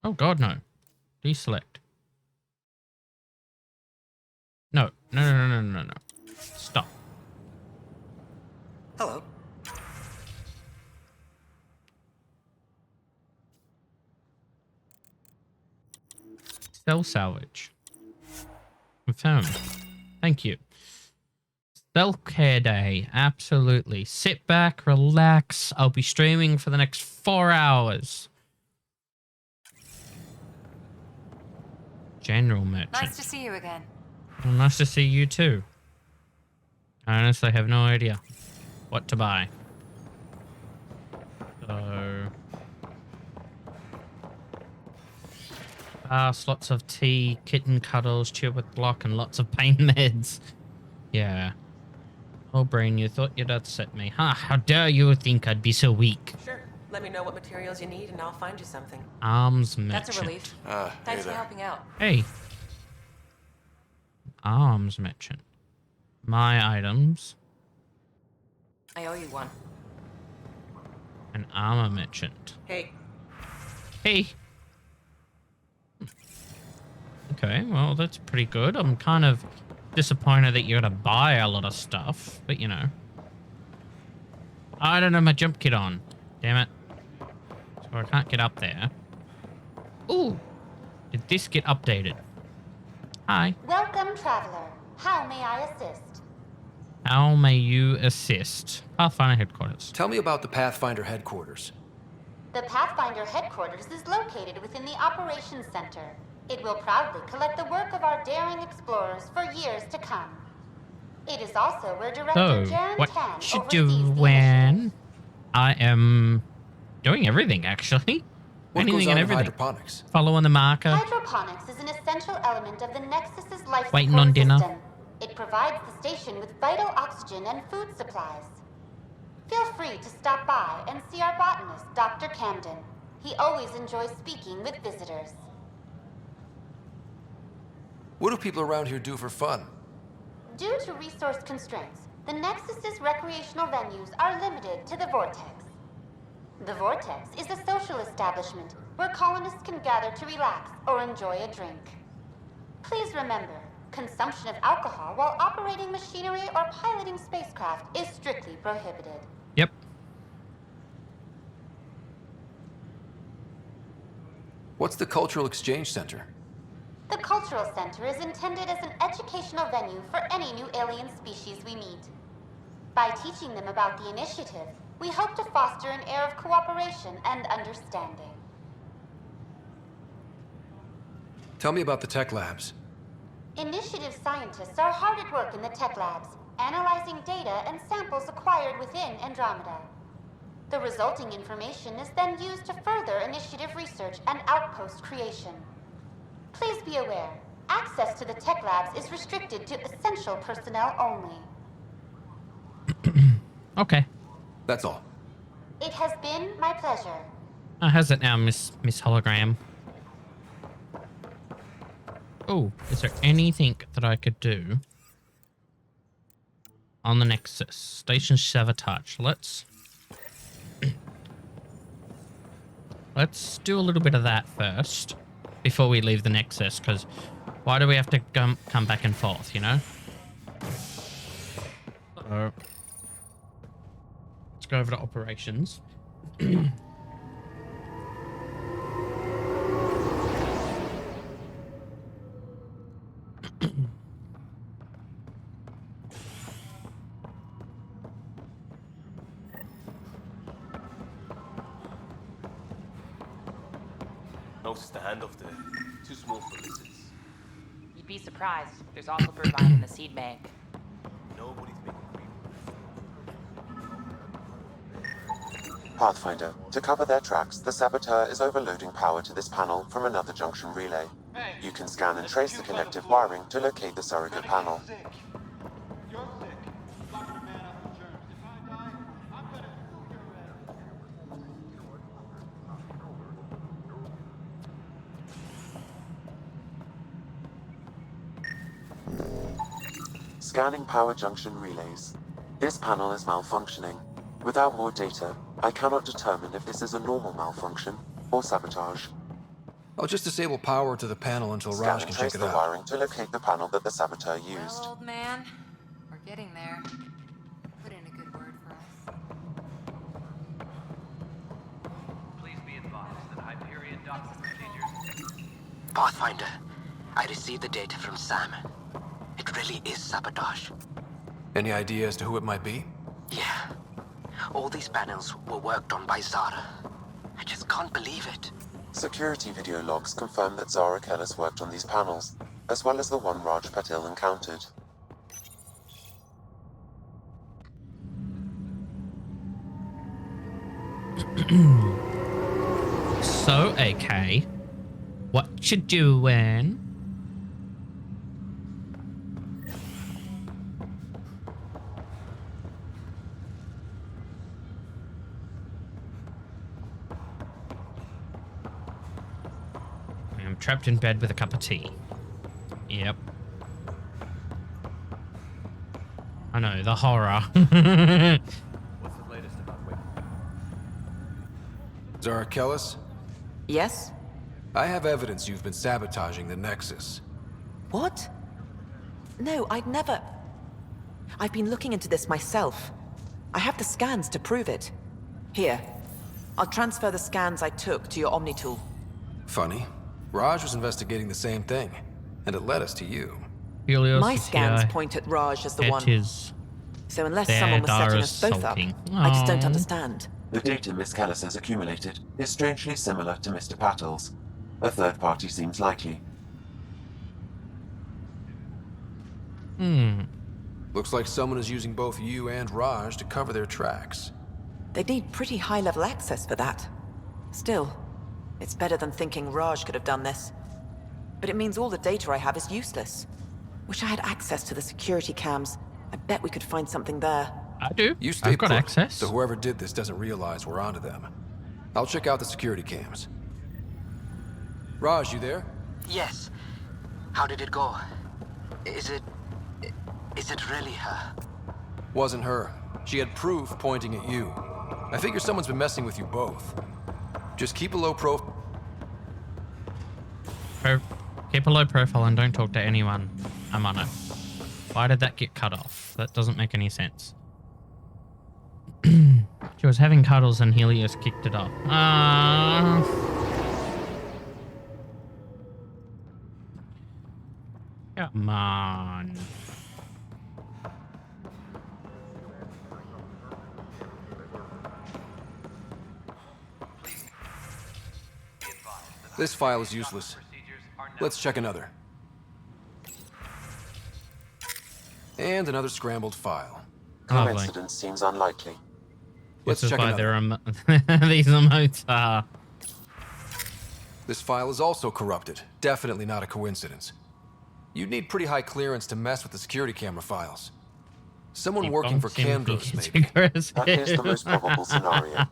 Oh god, no. Deselect. No. No. Stop. Hello. Cell salvage. Confirmed. Thank you. Self-care day. Absolutely. Sit back, relax. I'll be streaming for the next 4 hours. General merchant. Nice to see you again. Well, nice to see you too. I honestly have no idea what to buy. So... lots of tea, kitten cuddles, chew with block, and lots of pain meds. Yeah. Oh, Brain, you thought you'd upset me. Huh, how dare you think I'd be so weak? Sure. Let me know what materials you need and I'll find you something. Arms merchant. That's a relief. Thanks for helping out. Hey. Arms merchant. My items. I owe you one. An armor merchant. Hey. Hey. Okay, well, that's pretty good. I'm kind of disappointed that you're gonna buy a lot of stuff, but you know. I don't have my jump kit on. Damn it. So I can't get up there. Ooh. Did this get updated? Hi. Welcome, traveler. How may I assist? How may you assist? Pathfinder headquarters. Tell me about the Pathfinder headquarters. The Pathfinder headquarters is located within the Operations Center. It will proudly collect the work of our daring explorers for years to come. It is also where Director So, Jaren what Tan should oversees do the when I am doing everything, actually. What Anything goes and on in everything. hydroponics? Following the marker. Hydroponics is an essential element of the Nexus's life Waiting support on dinner. system. It provides the station with vital oxygen and food supplies. Feel free to stop by and see our botanist, Dr. Camden. He always enjoys speaking with visitors. What do people around here do for fun? Due to resource constraints, the Nexus's recreational venues are limited to the Vortex. The Vortex is a social establishment where colonists can gather to relax or enjoy a drink. Please remember, consumption of alcohol while operating machinery or piloting spacecraft is strictly prohibited. Yep. What's the Cultural Exchange Center? The Cultural Center is intended as an educational venue for any new alien species we meet. By teaching them about the initiative, we hope to foster an air of cooperation and understanding. Tell me about the tech labs. Initiative scientists are hard at work in the tech labs, analyzing data and samples acquired within Andromeda. The resulting information is then used to further initiative research and outpost creation. Please be aware, access to the tech labs is restricted to essential personnel only. Okay. That's all. It has been my pleasure. How's it now, Miss Hologram? Oh, is there anything that I could do on the Nexus? Station sabotage. Let's do a little bit of that first before we leave the Nexus, because why do we have to come back and forth, you know? So, let's go over to operations. Noticed the handoff there. Too small for lizards. You'd be surprised. There's also birdline in the seed bank. Nobody's making Pathfinder, to cover their tracks, the saboteur is overloading power to this panel from another junction relay. You can scan and trace the connective wiring to locate the surrogate panel. Scanning power junction relays. This panel is malfunctioning. Without more data, I cannot determine if this is a normal malfunction or sabotage. I'll just disable power to the panel until Scan Raj and can trace check it the out. wiring to locate the panel that the saboteur used. Well, old man, we're getting there. Put in a good word for us. Please be advised that Hyperion docking procedures. Pathfinder, I received the data from Sam. It really is sabotage. Any idea as to who it might be? Yeah. All these panels were worked on by Zara. I just can't believe it. Security video logs confirm that Zara Kellis worked on these panels, as well as the one Raj Patil encountered. So, AK, what you doing? I'm trapped in bed with a cup of tea. Yep. I know, the horror. What's the latest about Zara Kellis? Yes? I have evidence you've been sabotaging the Nexus. What? No, I'd never... I've been looking into this myself. I have the scans to prove it. Here. I'll transfer the scans I took to your Omni tool. Funny. Raj was investigating the same thing, and it led us to you. My scans point at Raj as the one. So unless someone was setting us both up, I just don't understand. The data Miss Kellis has accumulated is strangely similar to Mr. Patil's. A third party seems likely. Looks like someone is using both you and Raj to cover their tracks. They'd need pretty high-level access for that. Still, it's better than thinking Raj could have done this. But it means all the data I have is useless. Wish I had access to the security cams. I bet we could find something there. I do. You stay I've got put, access. so whoever did this doesn't realize we're onto them. I'll check out the security cams. Raj, you there? Yes. How did it go? Is it really her? Wasn't her. She had proof pointing at you. I figure someone's been messing with you both. Just keep a low profile. Keep a low profile and don't talk to anyone. I'm on it. Why did that get cut off? That doesn't make any sense. She was having cuddles and Helios kicked it off. Come on. This file is useless. Let's check another. And another scrambled file. Coincidence seems unlikely. Let's This is check why another. these emotes are. This file is also corrupted. Definitely not a coincidence. You'd need pretty high clearance to mess with the security camera files. Someone working for Canvas, maybe. That is the most probable scenario.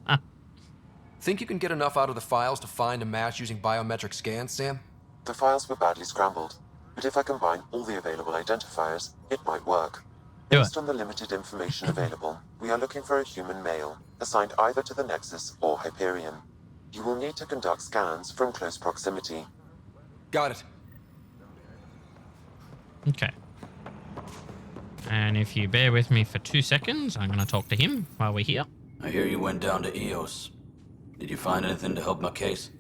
Think you can get enough out of the files to find a match using biometric scans, Sam? The files were badly scrambled, but if I combine all the available identifiers, it might work. Based on the limited information available, we are looking for a human male, assigned either to the Nexus or Hyperion. You will need to conduct scans from close proximity. Got it. Okay. And if you bear with me for 2 seconds, I'm going to talk to him while we're here. I hear you went down to EOS. Did you find anything to help my case?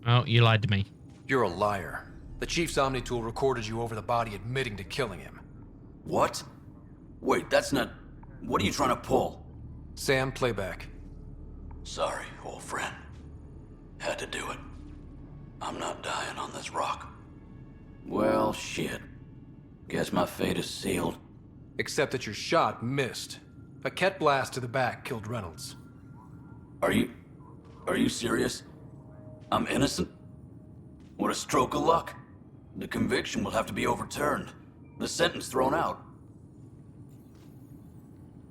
Oh, you lied to me. You're a liar. The Chief's Omni tool recorded you over the body admitting to killing him. What? Wait, that's not... What are you trying to pull? Sam, playback. Sorry, old friend. Had to do it. I'm not dying on this rock. Well, shit. Guess my fate is sealed. Except that your shot missed. A Ket blast to the back killed Reynolds. Are you serious? I'm innocent? What a stroke of luck. The conviction will have to be overturned. The sentence thrown out.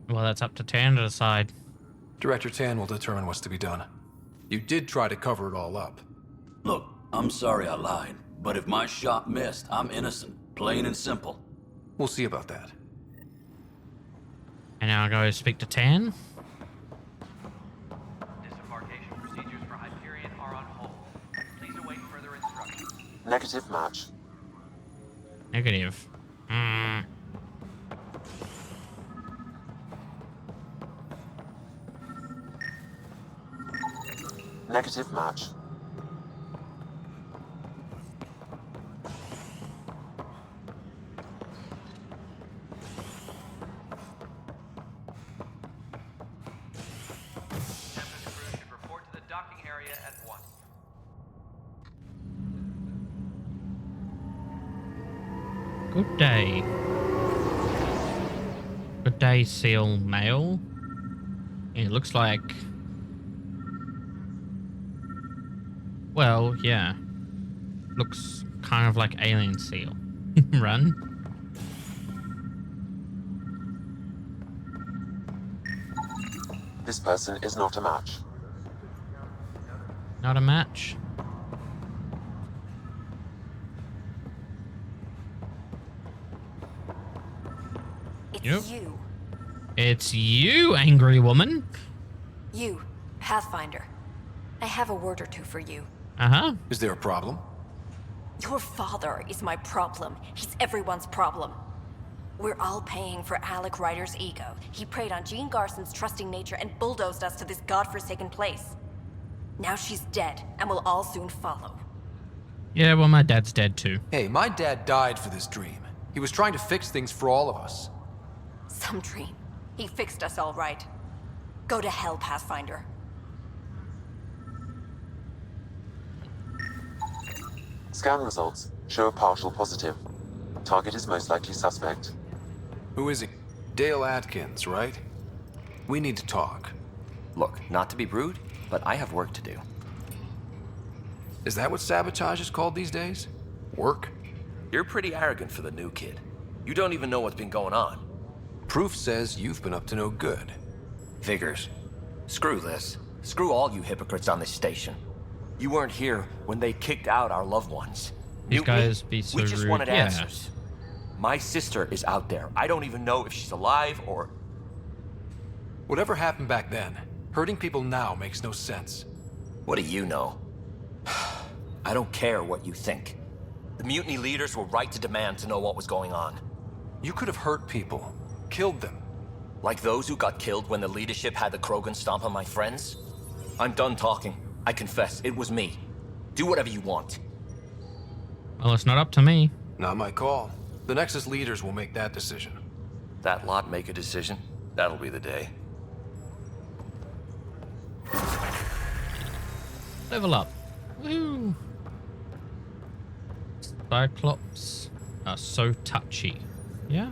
Well, that's up to Tan to decide. Director Tan will determine what's to be done. You did try to cover it all up. Look, I'm sorry I lied, but if my shot missed, I'm innocent. Plain and simple. We'll see about that. And now I'll go speak to Tan. Disembarkation procedures for Hyperion are on hold. Please await further instructions. Negative match. Negative. Negative match. Good day. Good day, seal male. It looks like... Well, yeah. Looks kind of like alien seal. Run. This person is not a match. Not a match. It's you. It's you, angry woman. You, Pathfinder. I have a word or two for you. Uh-huh. Is there a problem? Your father is my problem. He's everyone's problem. We're all paying for Alec Ryder's ego. He preyed on Jean Garson's trusting nature and bulldozed us to this godforsaken place. Now she's dead, and we'll all soon follow. Yeah, well, my dad's dead too. Hey, my dad died for this dream. He was trying to fix things for all of us. Some dream. He fixed us all right. Go to hell, Pathfinder. Scan results show a partial positive. Target is most likely suspect. Who is he? Dale Atkins, right? We need to talk. Look, not to be rude, but I have work to do. Is that what sabotage is called these days? Work? You're pretty arrogant for the new kid. You don't even know what's been going on. Proof says you've been up to no good. Figures. Screw this. Screw all you hypocrites on this station. You weren't here when they kicked out our loved ones. These guys be so we just rude. wanted Yeah. answers. My sister is out there. I don't even know if she's alive or... Whatever happened back then, hurting people now makes no sense. What do you know? I don't care what you think. The mutiny leaders were right to demand to know what was going on. You could have hurt people, killed them. Like those who got killed when the leadership had the Krogan stomp on my friends? I'm done talking. I confess, it was me. Do whatever you want. Well, it's not up to me. Not my call. The Nexus leaders will make that decision. That lot make a decision? That'll be the day. Level up. Woo! Cyclops are so touchy. Yeah?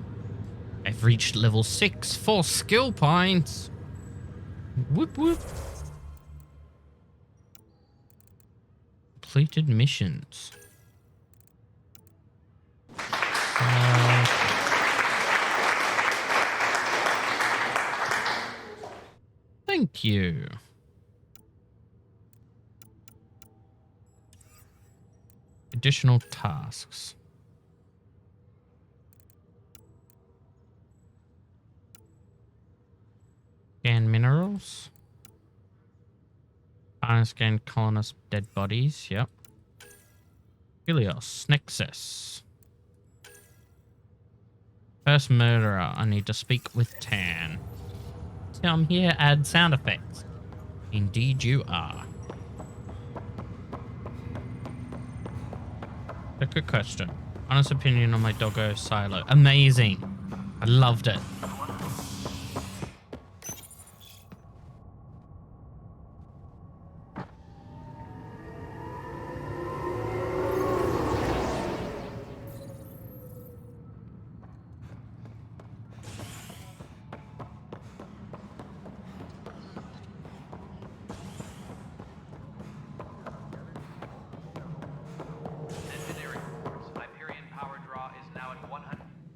I've reached level 6 for skill points. Whoop whoop. Completed missions. Thank you. Additional tasks. Scan minerals. Scan colonist dead bodies. Yep. Helios Nexus. First murderer. I need to speak with Tan. Come here, add sound effects. Indeed you are. A good question. Honest opinion on my doggo silo. Amazing. I loved it.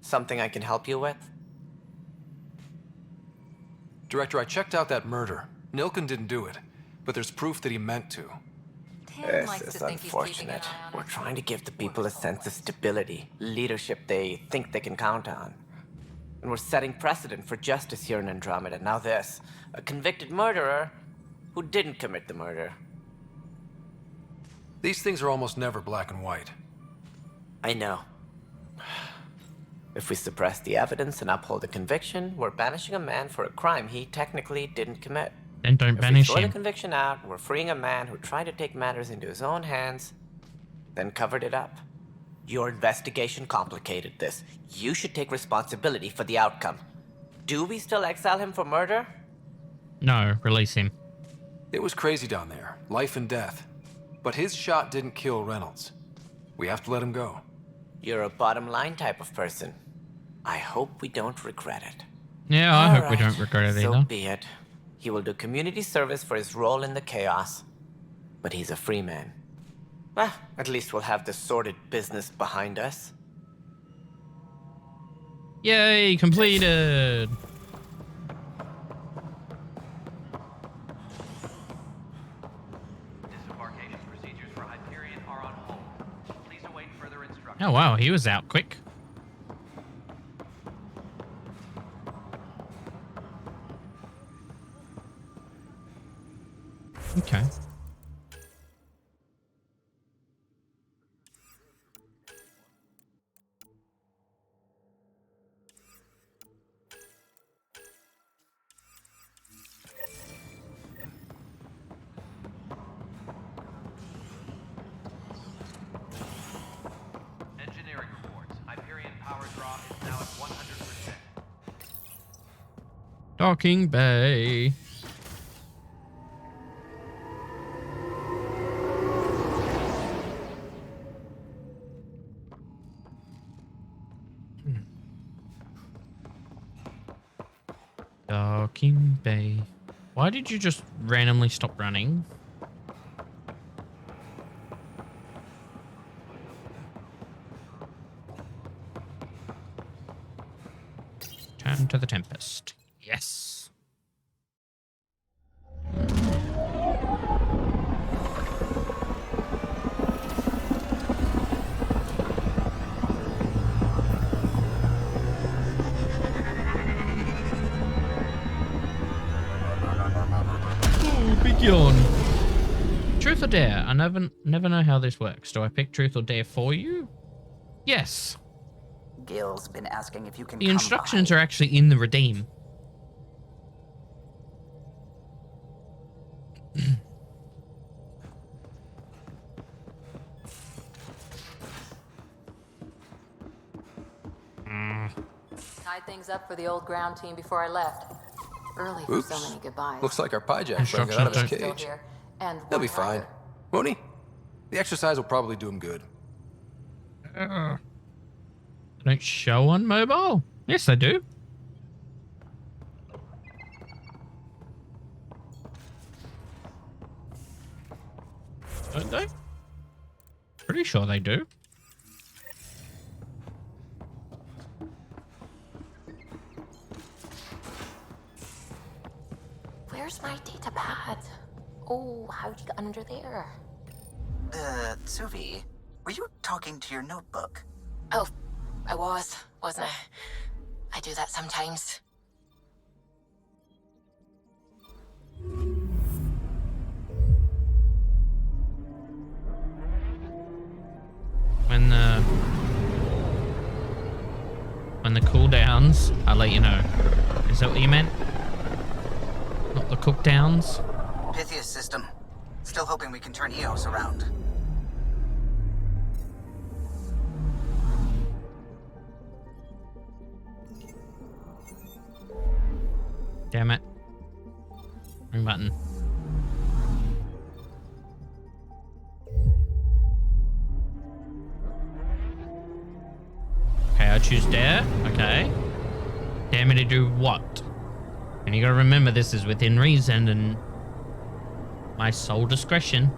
Something I can help you with? Director, I checked out that murder. Nilkin didn't do it, but there's proof that he meant to. This is unfortunate. We're trying to give the people a sense of stability, leadership they think they can count on. And we're setting precedent for justice here in Andromeda. Now this, a convicted murderer who didn't commit the murder. These things are almost never black and white. I know. If we suppress the evidence and uphold the conviction, we're banishing a man for a crime he technically didn't commit. Then don't banish If we throw him. the conviction out, we're freeing a man who tried to take matters into his own hands, then covered it up. Your investigation complicated this. You should take responsibility for the outcome. Do we still exile him for murder? No, release him. It was crazy down there, life and death. But his shot didn't kill Reynolds. We have to let him go. You're a bottom line type of person. I hope we don't regret it. Yeah, I hope we don't regret it So either. be it. He will do community service for his role in the chaos. But he's a free man. Well, at least we'll have the sordid business behind us. Yay, completed! Disembarkation procedures for Hyperion are on hold. Please await further instructions. Oh wow, he was out quick. Okay. Engineering reports. Hyperion power draw is now at 100%. Docking bay. Docking bay. Why did you just randomly stop running? Turn to the Tempest. Yes. Oh, big yawn. Truth or dare? I never know how this works. Do I pick truth or dare for you? Yes. Gil's been asking if you can The instructions are actually in the redeem. Tied things up for the old ground team before I left. Early for so many goodbyes. Looks like our Pyjack friend got out of his Still cage. here, and He'll be one fine. rider. Won't he? The exercise will probably do him good. They don't show on mobile? Yes, they do. Don't they? Pretty sure they do. Where's my data pad? Oh, how'd you get under there? Suvi, were you talking to your notebook? Oh, I wasn't I? I do that sometimes. When the cooldowns, I'll let you know. Is that what you meant? Not the cookdowns? Pythias system. Still hoping we can turn Eos around. Damn it. Wrong button. Okay, I choose dare. Okay. Dare me to do what? And you gotta remember this is within reason and my sole discretion.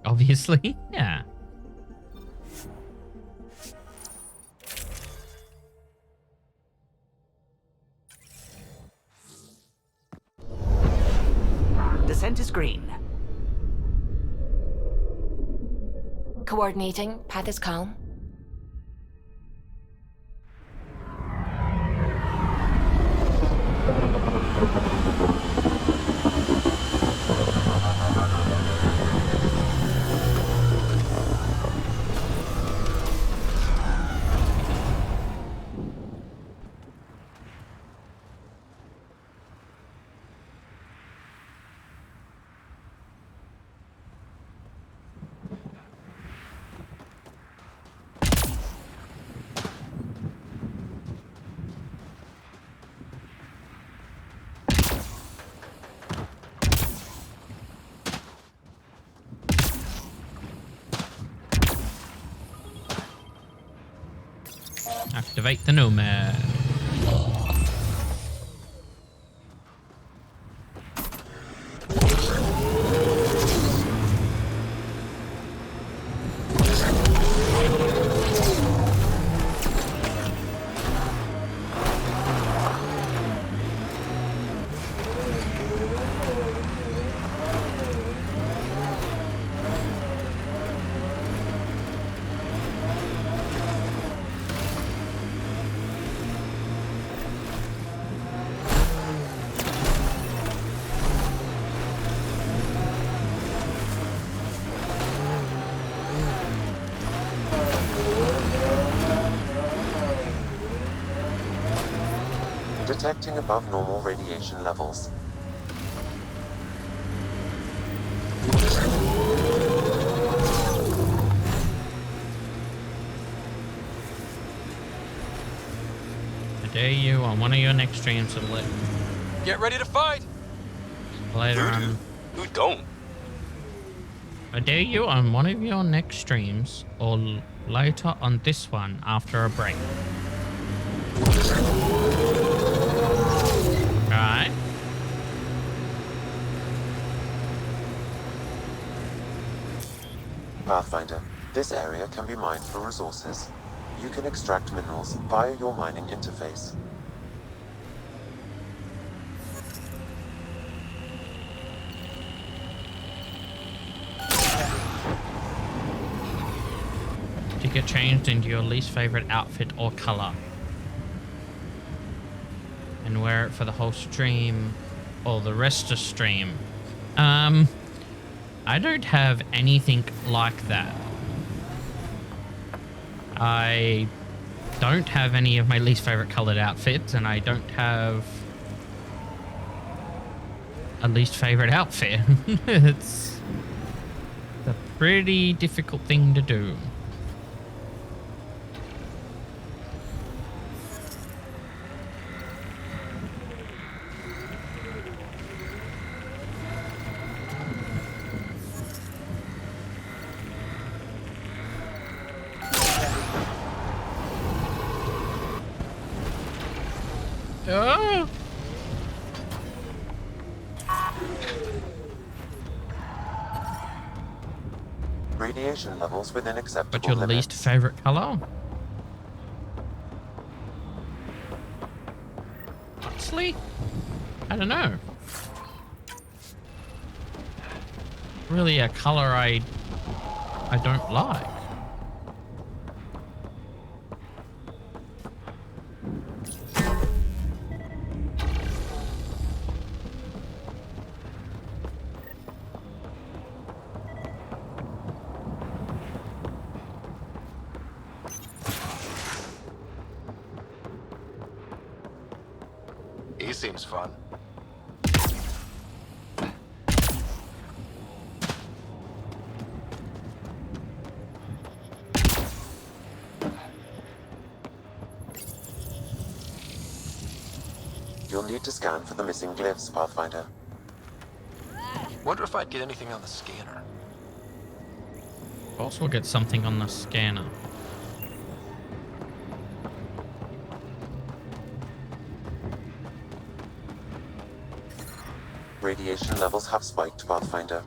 Obviously, yeah. Descent is green. Coordinating. Path is calm. Activate the Nomad. Detecting above normal radiation levels. I dare you on one of your next streams to let Get ready to fight! later on. Who don't? I dare you on one of your next streams or later on this one after a break. Alright? Pathfinder, this area can be mined for resources. You can extract minerals via your mining interface. To get changed into your least favorite outfit or color. And wear it for the whole stream or the rest of stream. I don't have anything like that. I don't have any of my least favorite colored outfits, and I don't have a least favorite outfit. It's a pretty difficult thing to do. Oh. Radiation levels within acceptable What's your limits. least favorite color? Honestly, I don't know. Really a color I don't like. He seems fun. You'll need to scan for the missing glyphs, Pathfinder. Wonder if I'd get anything on the scanner. Of course we'll get something on the scanner. Radiation levels have spiked, Pathfinder.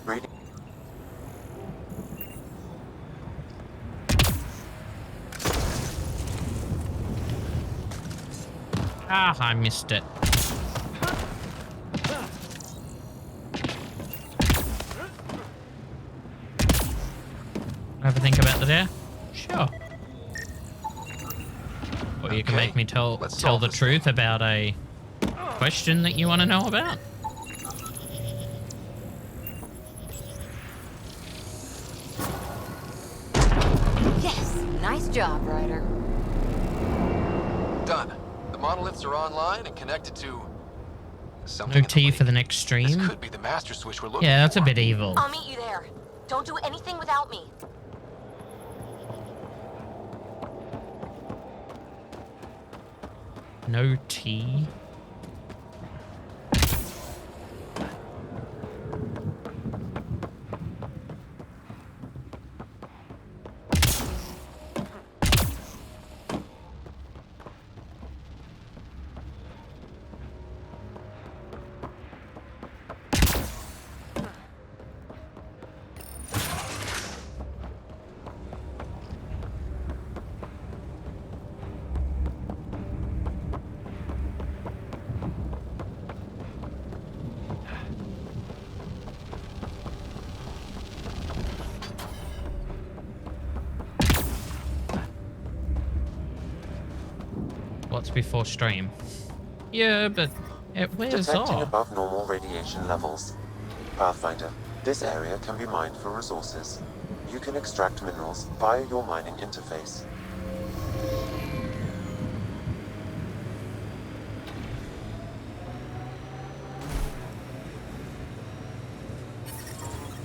Radi- Ah, I missed it. Have a think about the dare? Sure. Or you can make me tell the truth about a question that you want to know about. Yes, nice job, Ryder. Done. The monoliths are online and connected to something. No tea for the next stream. This could be the master switch we're looking Yeah, that's for. a bit evil. I'll meet you there. Don't do anything without me. No tea. What's before stream? Yeah, but it wears Detecting off. above normal radiation levels. Pathfinder, this area can be mined for resources. You can extract minerals via your mining interface.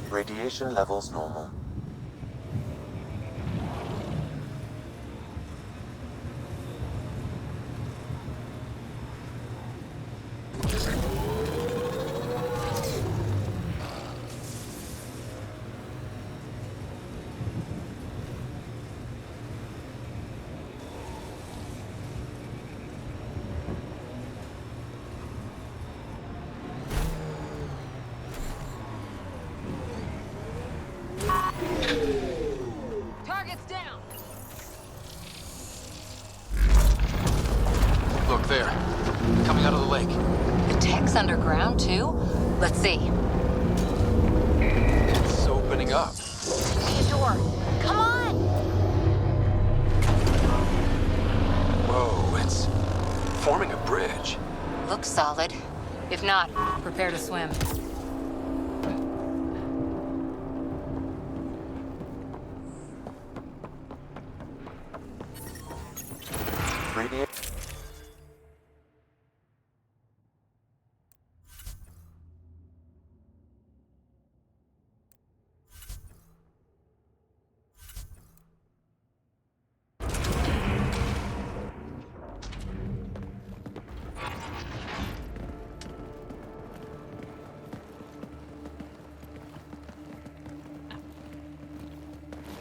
Radiation levels normal. Target's down. Look there. Coming out of the lake. The tech's underground, too? Let's see. It's opening up. See a door. Come on! Whoa, it's forming a bridge. Looks solid. If not, prepare to swim.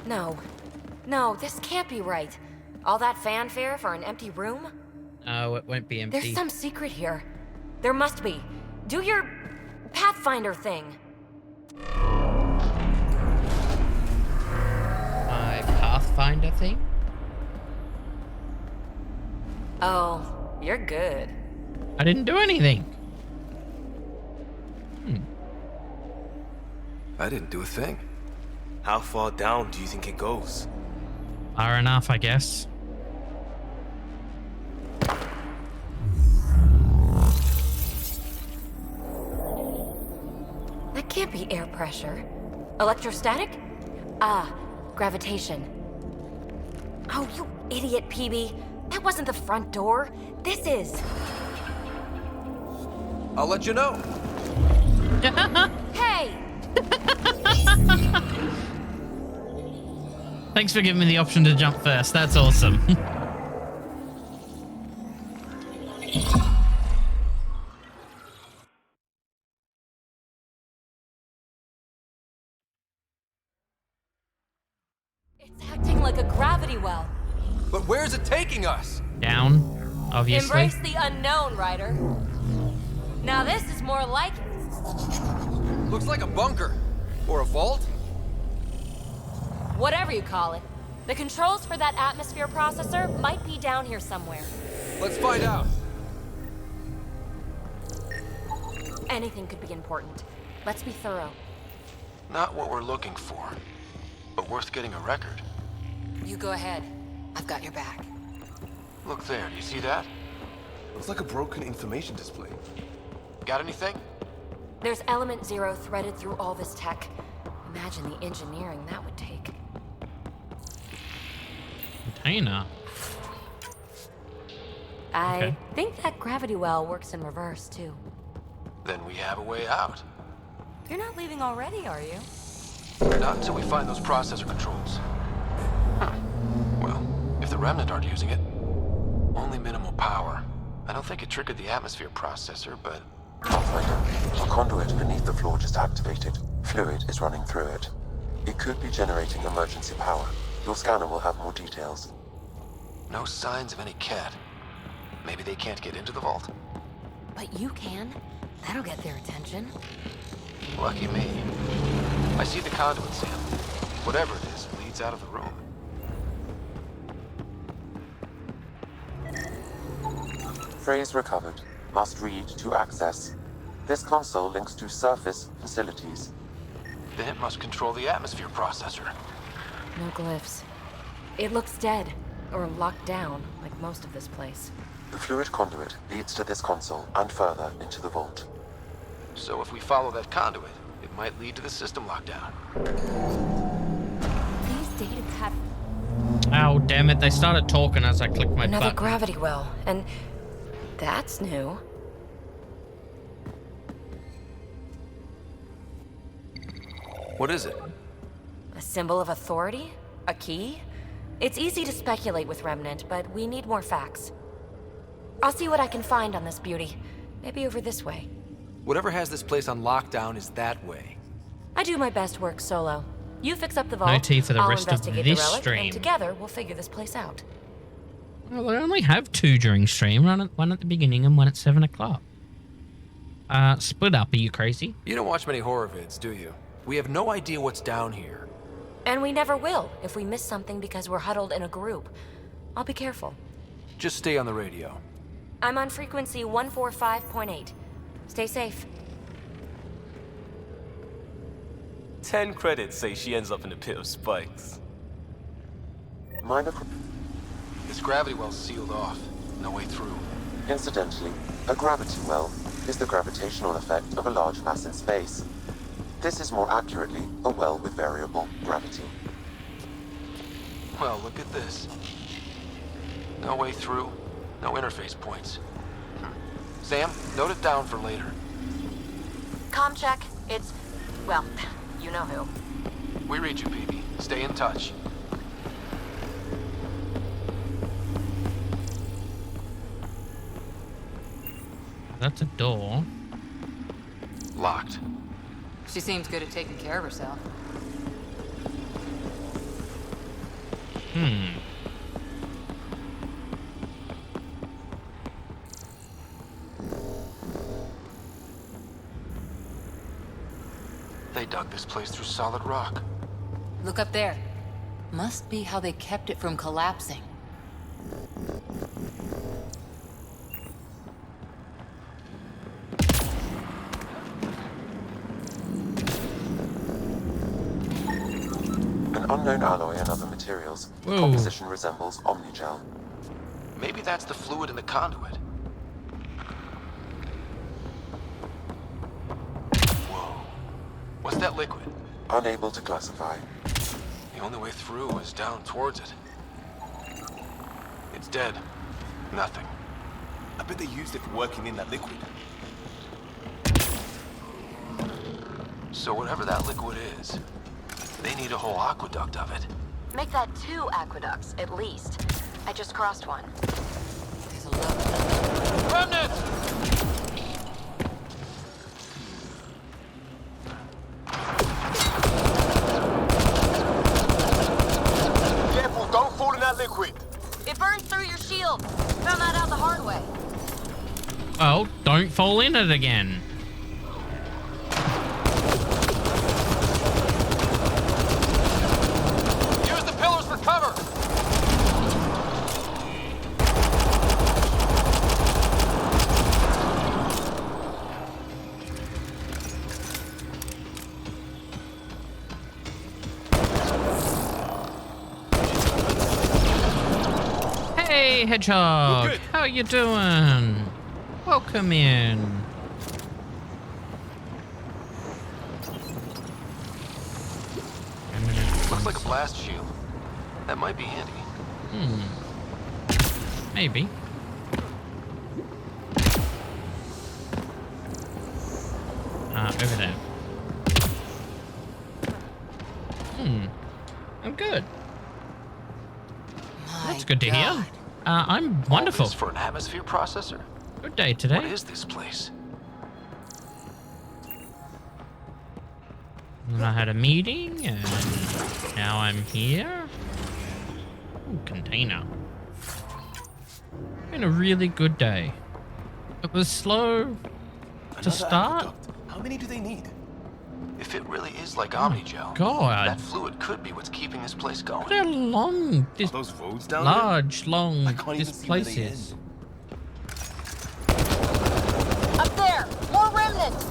No. No, this can't be right. All that fanfare for an empty room? Oh, it won't be empty. There's some secret here. There must be. Do your Pathfinder thing. My Pathfinder thing? Oh, you're good. I didn't do anything. I didn't do a thing. How far down do you think it goes? Far enough, I guess. That can't be air pressure. Electrostatic? Ah, gravitation. Oh, you idiot, PB. That wasn't the front door. This is. I'll let you know. Hey! Thanks for giving me the option to jump first. That's awesome. It's acting like a gravity well. But where's it taking us? Down, obviously. Embrace the unknown, Ryder. Now this is more like it. Looks like a bunker. Or a vault? Whatever you call it. The controls for that atmosphere processor might be down here somewhere. Let's find out. Anything could be important. Let's be thorough. Not what we're looking for, but worth getting a record. You go ahead. I've got your back. Look there, do you see that? Looks like a broken information display. Got anything? There's element 0 threaded through all this tech. Imagine the engineering that would take. Container. I think that gravity well works in reverse, too. Then we have a way out. You're not leaving already, are you? Not until we find those processor controls. Well, if the Remnant aren't using it, only minimal power. I don't think it triggered the atmosphere processor, but... Pathfinder, a conduit beneath the floor just activated. Fluid is running through it. It could be generating emergency power. Your scanner will have more details. No signs of any cat. Maybe they can't get into the vault. But you can. That'll get their attention. Lucky me. I see the conduit, Sam. Whatever it is, leads out of the room. Phrase recovered. Must read to access. This console links to surface facilities. Then it must control the atmosphere processor. No glyphs. It looks dead, or locked down, like most of this place. The fluid conduit leads to this console and further into the vault. So if we follow that conduit, it might lead to the system lockdown. These data have Oh, damn it. They started talking as I clicked my another button. gravity well, and that's new. What is it? A symbol of authority? A key? It's easy to speculate with Remnant, but we need more facts. I'll see what I can find on this beauty. Maybe over this way. Whatever has this place on lockdown is that way. I do my best work solo. You fix up the vault. No tea for the I'll rest of investigate this the relic, stream. and together we'll figure this place out. Well, I only have 2 during stream. One at the beginning and one at 7 o'clock. Split up. Are you crazy? You don't watch many horror vids, do you? We have no idea what's down here. And we never will if we miss something because we're huddled in a group. I'll be careful. Just stay on the radio. I'm on frequency 145.8. Stay safe. 10 credits say she ends up in a pit of spikes. This gravity well's sealed off. No way through. Incidentally, a gravity well is the gravitational effect of a large mass in space. This is more accurately a well with variable gravity. Well, look at this. No way through. No interface points. Sam, note it down for later. Comm check. It's, well, you know who. We read you, baby. Stay in touch. That's a door. Locked. She seems good at taking care of herself. They dug this place through solid rock. Look up there. Must be how they kept it from collapsing. An unknown alloy and other materials. Whoa. Composition resembles omnigel. Maybe that's the fluid in the conduit. Whoa. What's that liquid? Unable to classify. The only way through is down towards it. It's dead. Nothing. I bet they used it for working in that liquid. So whatever that liquid is, they need a whole aqueduct of it. Make that 2 aqueducts, at least. I just crossed one. Remnant! Careful, don't fall in that liquid. It burns through your shield. Found that out the hard way. Well, don't fall in it again. Use the pillars for cover! Hey, Hedgehog. Good. How you doing? Welcome in. Looks like a blast shield. That might be handy. Maybe. Over there. I'm good. That's good to hear. I'm wonderful. All this for an atmosphere processor? Good day today. What is this place? And I had a meeting, and now I'm here. Ooh, container. Been a really good day. It was slow to start. Aqueduct. How many do they need? If it really is like Omnigel, God. that fluid could be what's keeping this place going. Look how long this Those roads down large, long there? I can't this even see place where they is. end. Up there! More remnants!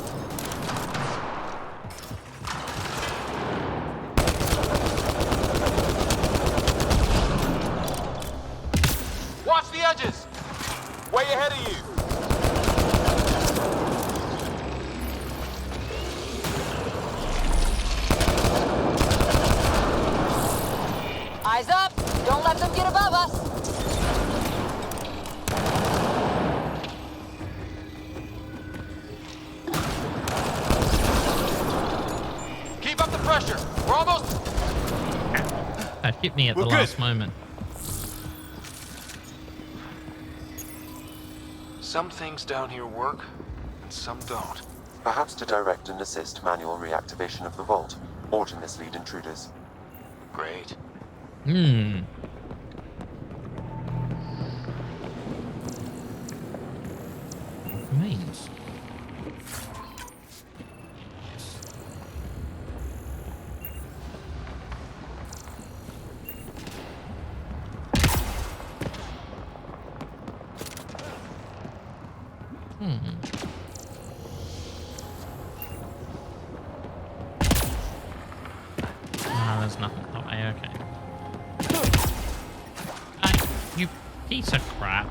Watch the edges! Way ahead of you. Eyes up! Don't let them get above us! Keep up the pressure. We're almost... That hit me at the last moment. Some things down here work, and some don't. Perhaps to direct and assist manual reactivation of the vault, or to mislead intruders. Great. Hmm. Means. There's nothing. Oh, okay. You piece of crap.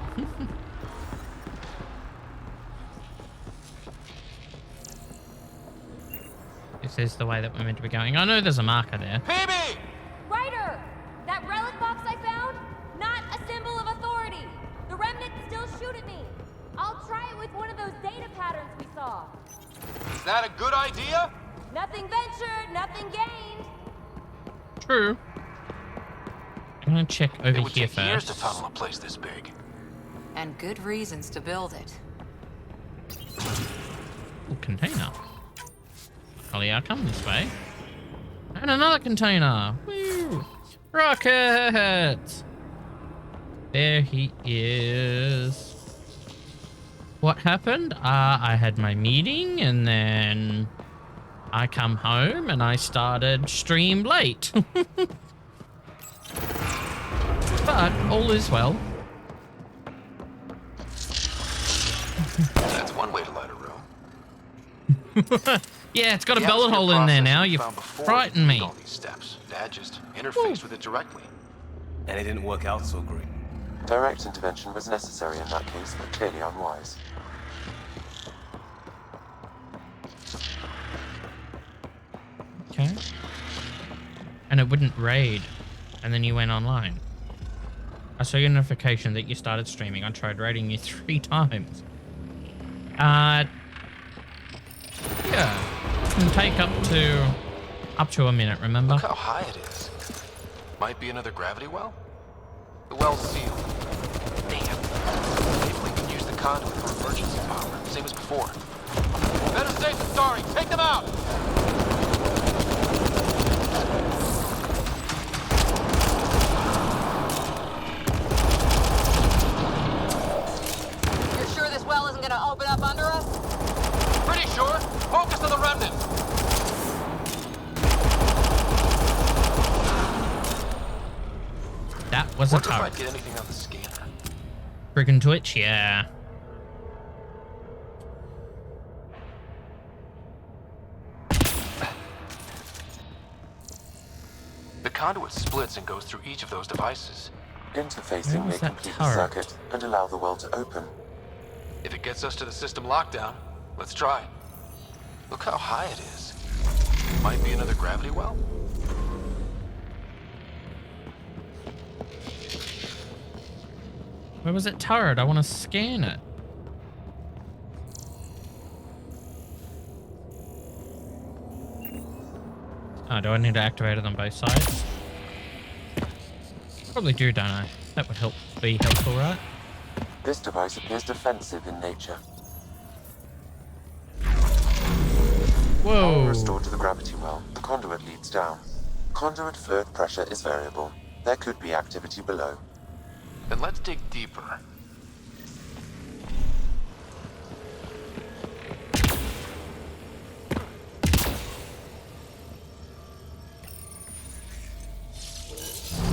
This is the way that we're meant to be going. I know there's a marker there. PB! Ryder! That relic box I found? Not a symbol of authority. The remnants still shoot at me. I'll try it with one of those data patterns we saw. Is that a good idea? Nothing ventured, nothing gained. True. I'm gonna check over It would here take years first. to tunnel a place this big. And good reasons to build it. Ooh, container. Luckily, I come this way. And another container. Woo! Rocket! There he is. What happened? I had my meeting and then I come home and I started stream late. But all is well. That's one way to light a room. Yeah, it's got a The bullet atmosphere hole in there processor now. we You found before frightened me. all these steps. Dad just interfaced with it directly. And it didn't work out so great. Direct intervention was necessary in that case, but clearly unwise. Okay. And it wouldn't raid. And then you went online. I saw your notification that you started streaming. I tried raiding you 3 times. Yeah. Can take up to a minute, remember? Look how high it is. Might be another gravity well? The well's sealed. Damn. Maybe we can use the conduit for emergency power, same as before. Better safe than sorry. Take them out! You're sure this well isn't gonna open up under us? Pretty sure. Focus on the remnant. That was a Wonder if turret. I'd get anything on the scanner. Friggin' Twitch, yeah. The conduit splits and goes through each of those devices. Interfacing may was that complete the turret? circuit and allow the well to open. If it gets us to the system lockdown, let's try it. Look how high it is. Might be another gravity well? Where was it turret? I want to scan it. Oh, do I need to activate it on both sides? Probably do, don't I? That would be helpful, right? This device appears defensive in nature. Whoa. Power restored to the gravity well. The conduit leads down. Conduit fluid pressure is variable. There could be activity below. Then let's dig deeper.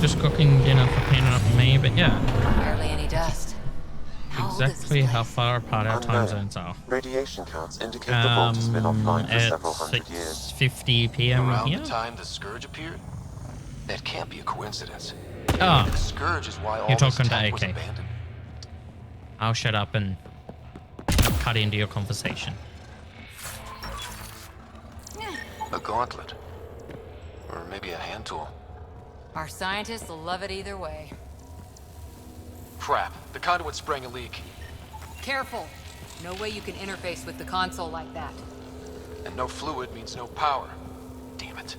Just cooking dinner for Ken and me, but yeah. Hardly any dust. Exactly how far apart our time zones are. Radiation counts indicate the vault has been offline for several At hundred years. 6:50 p.m. Around here. the time the Scourge appeared? That can't be a coincidence. Ah, The Scourge is why all you're this talking to tech was AK. abandoned. I'll shut up and cut into your conversation. A gauntlet. Or maybe a hand tool. Our scientists will love it either way. Crap, the conduit's spraying a leak. Careful. No way you can interface with the console like that. And no fluid means no power. Damn it.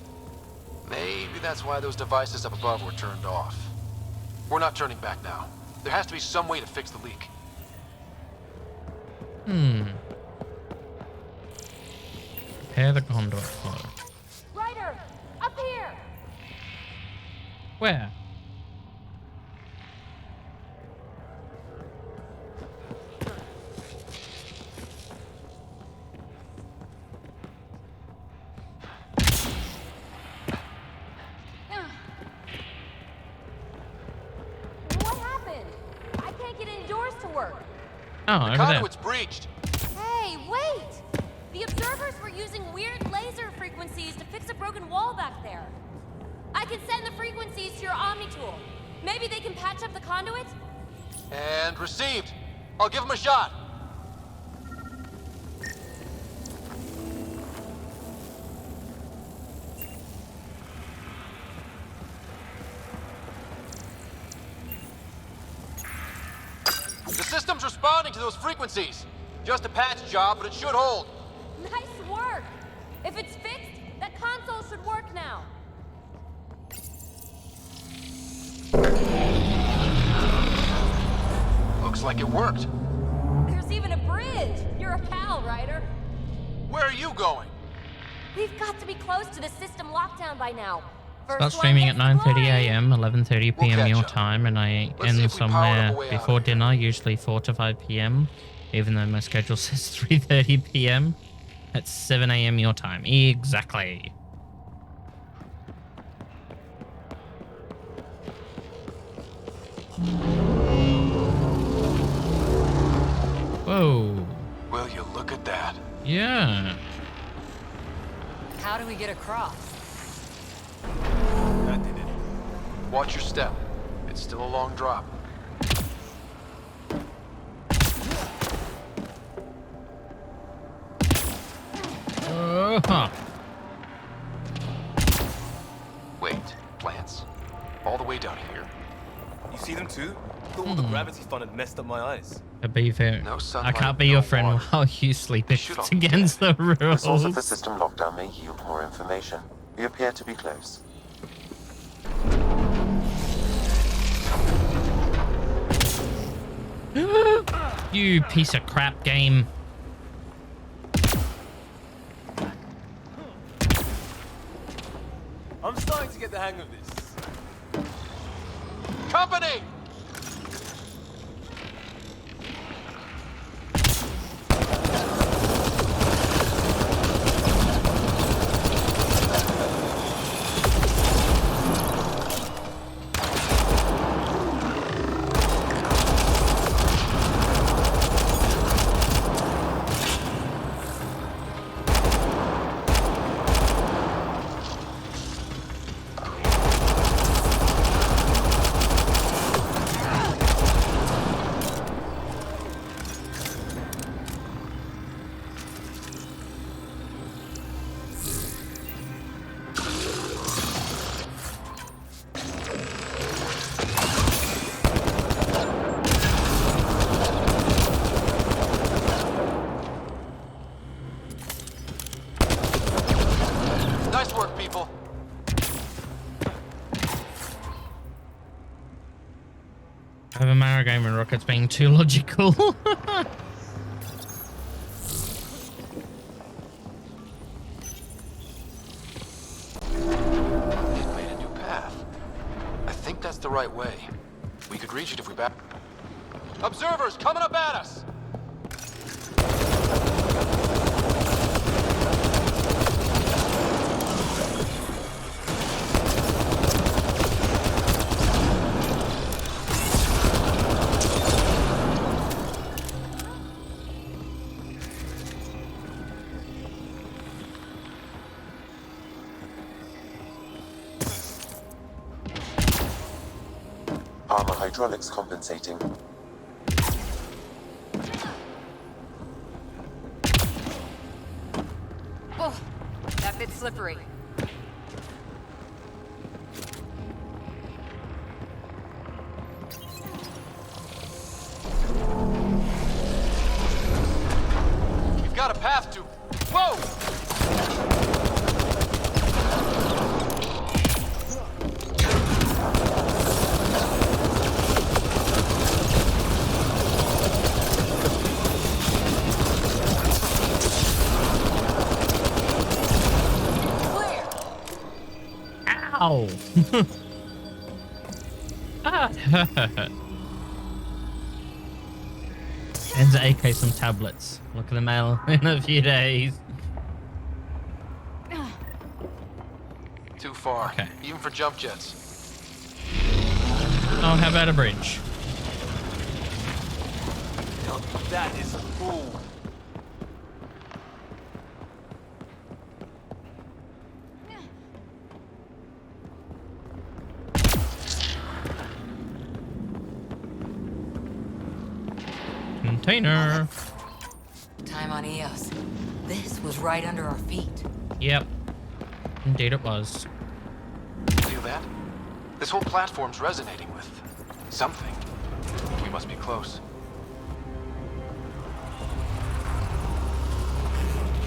Maybe that's why those devices up above were turned off. We're not turning back now. There has to be some way to fix the leak. Repair the conduit flow. Ryder, up here! Where? What happened? I can't get any doors to work. Oh, the over there. conduit's breached. Hey, wait! The observers were using weird laser frequencies to fix a broken wall back there. I can send the frequencies to your Omni tool. Maybe they can patch up the conduit? And received. I'll give him a shot. The system's responding to those frequencies. Just a patch job, but it should hold. Nice work! If it's fixed, that console should work now. Looks like it worked. There's even a bridge! You're a pal, Ryder. Where are you going? We've got to be close to the system lockdown by now. Start First streaming one at gets the 9:30 glory. a.m., 11:30 p.m. catch your up. time, and I Let's see end if we power up somewhere a way out before of here. dinner, usually 4 to 5 p.m., even though my schedule says 3:30 p.m. At 7 a.m. your time. Exactly. Whoa. Will you look at that? Yeah. How do we get across? That did it. Watch your step. It's still a long drop. Huh. Wait, plants? All the way down here? You see them too? Thought all the gravity fun had messed up my eyes. To be fair, No I sunlight, can't be no your friend water. while you sleep. It's Should all against the The source of the rules. system lockdown may yield more information. We appear to be close. You piece of crap game. I'm starting to get the hang of this. Company! Nice work, people. I have a Mara game and Rocket's being too logical. It made a new path. I think that's the right way. We could reach it if we back. Observers coming up at us! Armor hydraulics compensating. slippery. We've got a path to... Whoa! Ow! Ah, and to AK some tablets. Look at the mail in a few days. Too far. Okay. Even for jump jets. Oh, how about a bridge? Now that is a fool. Container. Time on Eos. This was right under our feet. Yep. Indeed it was. Feel that? This whole platform's resonating with something. We must be close.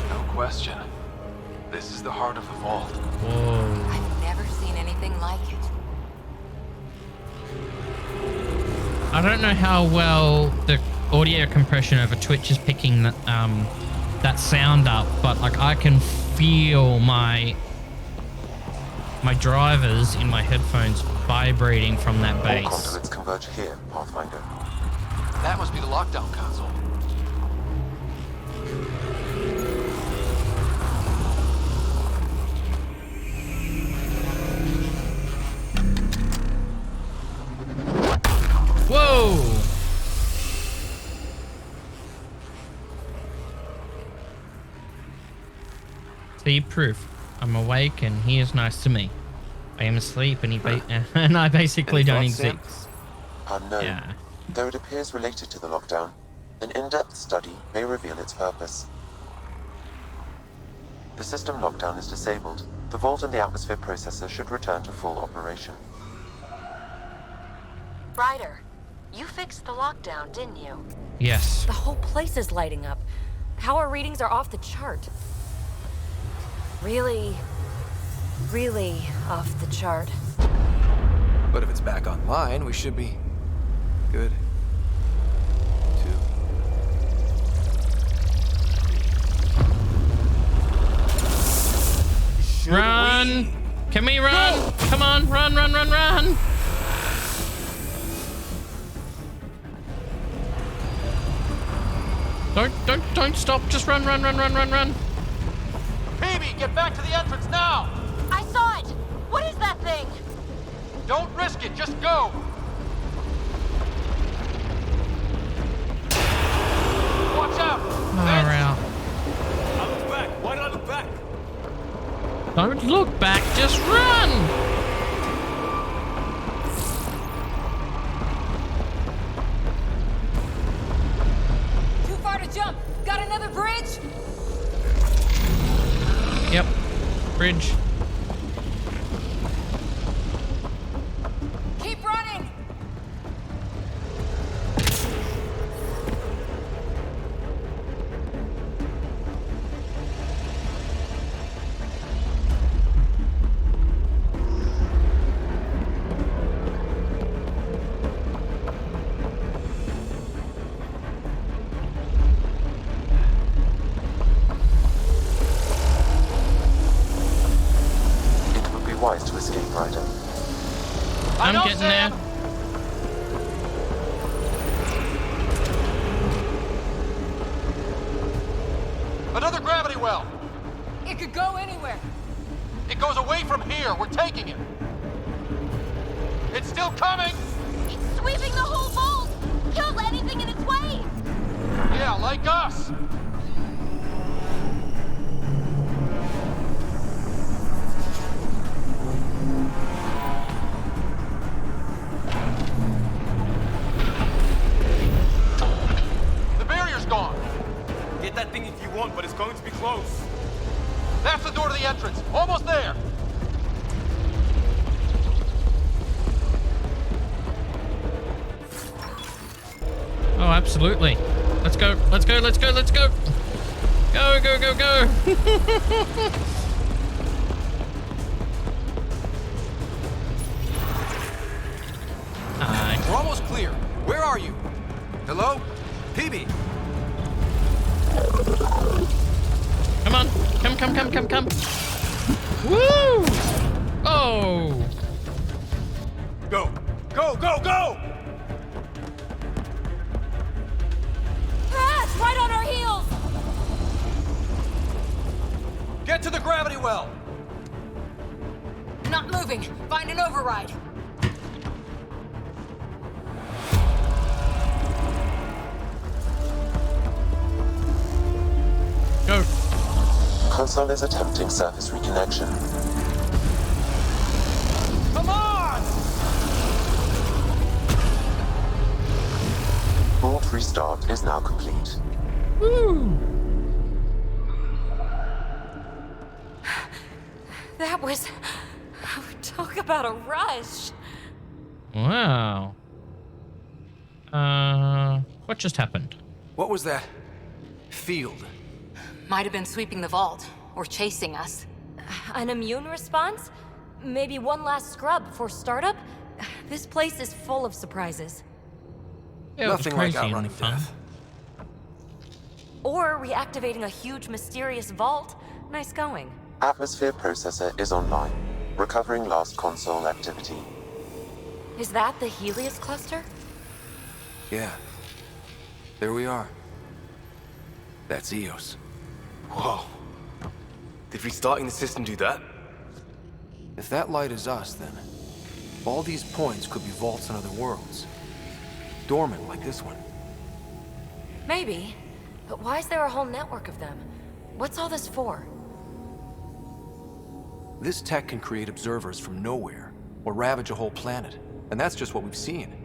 No question. This is the heart of the vault. Whoa. I've never seen anything like it. I don't know how well the audio compression over Twitch is picking that sound up, but like I can feel my drivers in my headphones vibrating from that All bass. conduits converge here, Pathfinder. That must be the lockdown console. Whoa! See proof. I'm awake and he is nice to me. I am asleep and and I basically don't exist. Unknown. Yeah. Though it appears related to the lockdown, an in-depth study may reveal its purpose. The system lockdown is disabled. The vault and the atmosphere processor should return to full operation. Ryder, you fixed the lockdown, didn't you? Yes. The whole place is lighting up. Power readings are off the chart. Really off the chart. But if it's back online, we should be good. Run! Can we run? Go! Come on, run, run, run, run! Don't stop. Just run, run, run, run, run, run. Peavy, get back to the entrance now! I saw it! What is that thing? Don't risk it, just go! Watch out! Far out. I look back. Why did I look back? Don't look back, just run! Too far to jump. Got another bridge? Yep. Bridge. Keep running! Wise to escape, Ryder. I'm getting there. Another gravity well! It could go anywhere. It goes away from here. We're taking it. It's still coming! It's sweeping the whole vault! Kills anything in its way! Yeah, like us! The barrier's gone! Get that thing if you want, but it's going to be close. That's the door to the entrance. Almost there. Oh, absolutely. Let's go. Let's go. Let's go. Let's go. Go, go, go, go. We're almost clear. Where are you? Hello? PB. Come on. Come. Woo! Oh! Go. Go, go, go! Crash! Right on our heels! Get to the gravity well. Not moving. Find an override. Go. Console is attempting surface reconnection. Come on! Board restart is now complete. Woo! That was... Talk about a rush. Wow. What just happened? What was that? Field. Might have been sweeping the vault, or chasing us. An immune response? Maybe one last scrub before startup? This place is full of surprises. Yeah, Nothing like outrunning death. Or reactivating a huge mysterious vault. Nice going. Atmosphere processor is online, recovering last console activity. Is that the Helios cluster? Yeah. There we are. That's Eos. Whoa. Did restarting the system do that? If that light is us, then all these points could be vaults on other worlds. Dormant like this one. Maybe. But why is there a whole network of them? What's all this for? This tech can create observers from nowhere, or ravage a whole planet. And that's just what we've seen.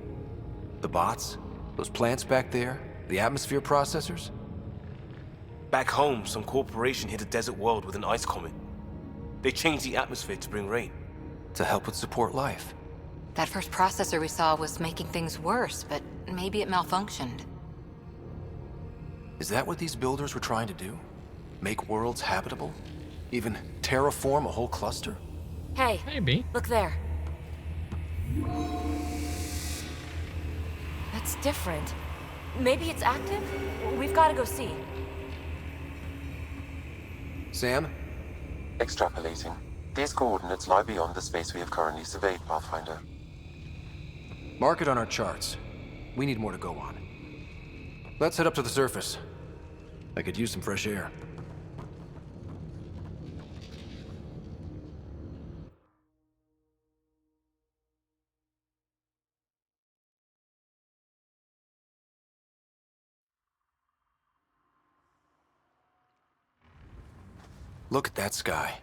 The bots, those plants back there, the atmosphere processors. Back home, some corporation hit a desert world with an ice comet. They changed the atmosphere to bring rain. To help it support life. That first processor we saw was making things worse, but maybe it malfunctioned. Is that what these builders were trying to do? Make worlds habitable? Even terraform a whole cluster? Hey, maybe. Look there. That's different. Maybe it's active? We've got to go see. Sam? Extrapolating. These coordinates lie beyond the space we have currently surveyed, Pathfinder. Mark it on our charts. We need more to go on. Let's head up to the surface. I could use some fresh air. Look at that sky.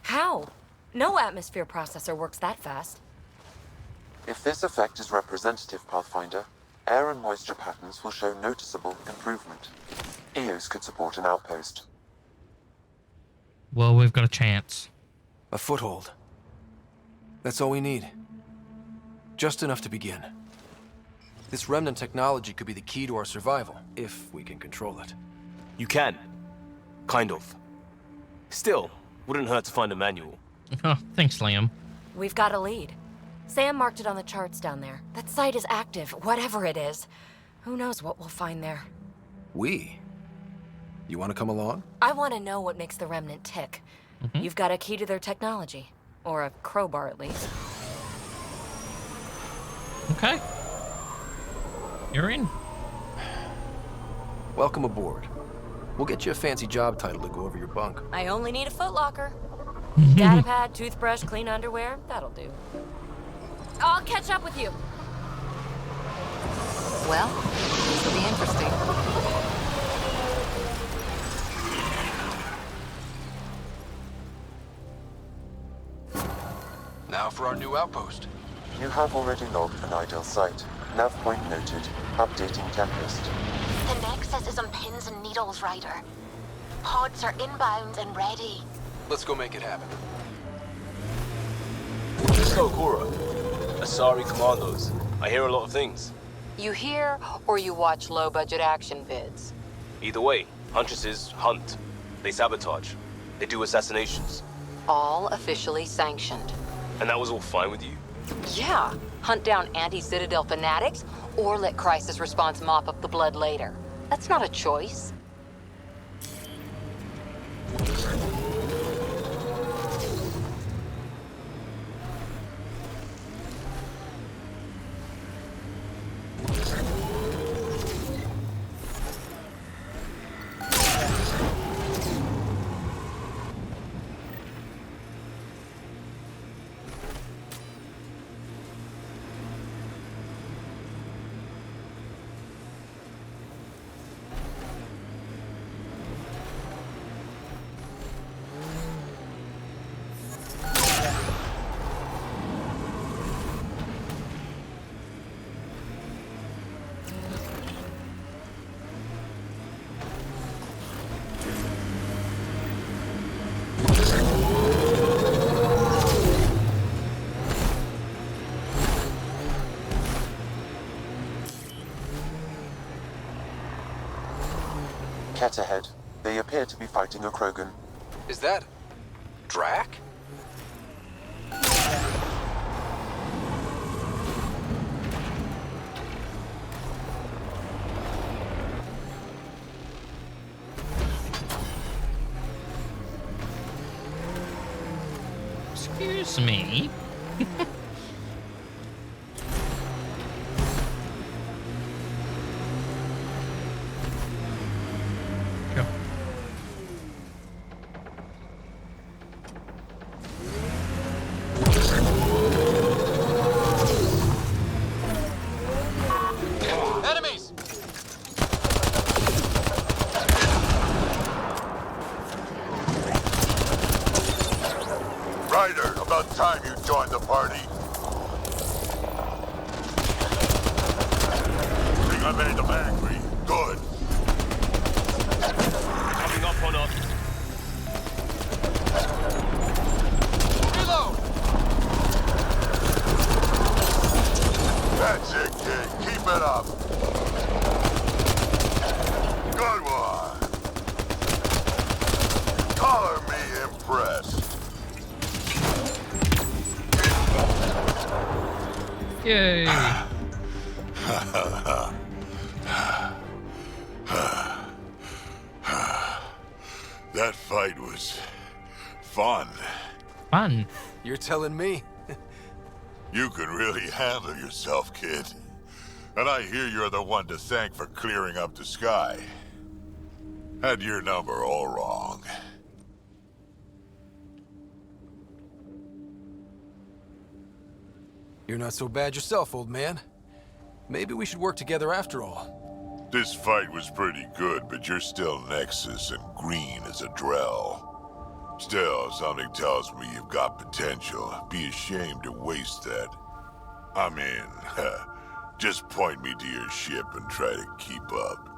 How? No atmosphere processor works that fast. If this effect is representative, Pathfinder, air and moisture patterns will show noticeable improvement. Eos could support an outpost. Well, we've got a chance. A foothold. That's all we need. Just enough to begin. This remnant technology could be the key to our survival, if we can control it. You can. Kind of. Still, wouldn't hurt to find a manual. Oh, thanks, Liam. We've got a lead. Sam marked it on the charts down there. That site is active, whatever it is. Who knows what we'll find there. We? You want to come along? I want to know what makes the Remnant tick. You've got a key to their technology. Or a crowbar, at least. Okay. You're in. Welcome aboard. We'll get you a fancy job title to go over your bunk. I only need a footlocker. Data pad, toothbrush, clean underwear. That'll do. I'll catch up with you. Well, this will be interesting. Now for our new outpost. You have already logged an ideal site. Nav point noted. Updating checklist. The Nexus is on pins and needles, Ryder. Pods are inbound and ready. Let's go make it happen. So, Cora, Asari Commandos. I hear a lot of things. You hear or you watch low-budget action vids? Either way, Huntresses hunt. They sabotage. They do assassinations. All officially sanctioned. And that was all fine with you? Yeah. Hunt down anti-Citadel fanatics, or let Crisis Response mop up the blood later. That's not a choice. Ket ahead. They appear to be fighting a Krogan. Is that... Drac? Excuse me. Enemies! Ryder, about time you joined the party. Think I made them angry. Good. Coming up on us. Reload! That's it, kid. Keep it up. Good one. Color me impressed. Yay. That fight was fun. Fun? You're telling me? You can really handle yourself, kid. And I hear you're the one to thank for clearing up the sky. Had your number all wrong. You're not so bad yourself, old man. Maybe we should work together after all. This fight was pretty good, but you're still Nexus and green as a Drell. Still, something tells me you've got potential. Be ashamed to waste that. I mean, just point me to your ship and try to keep up.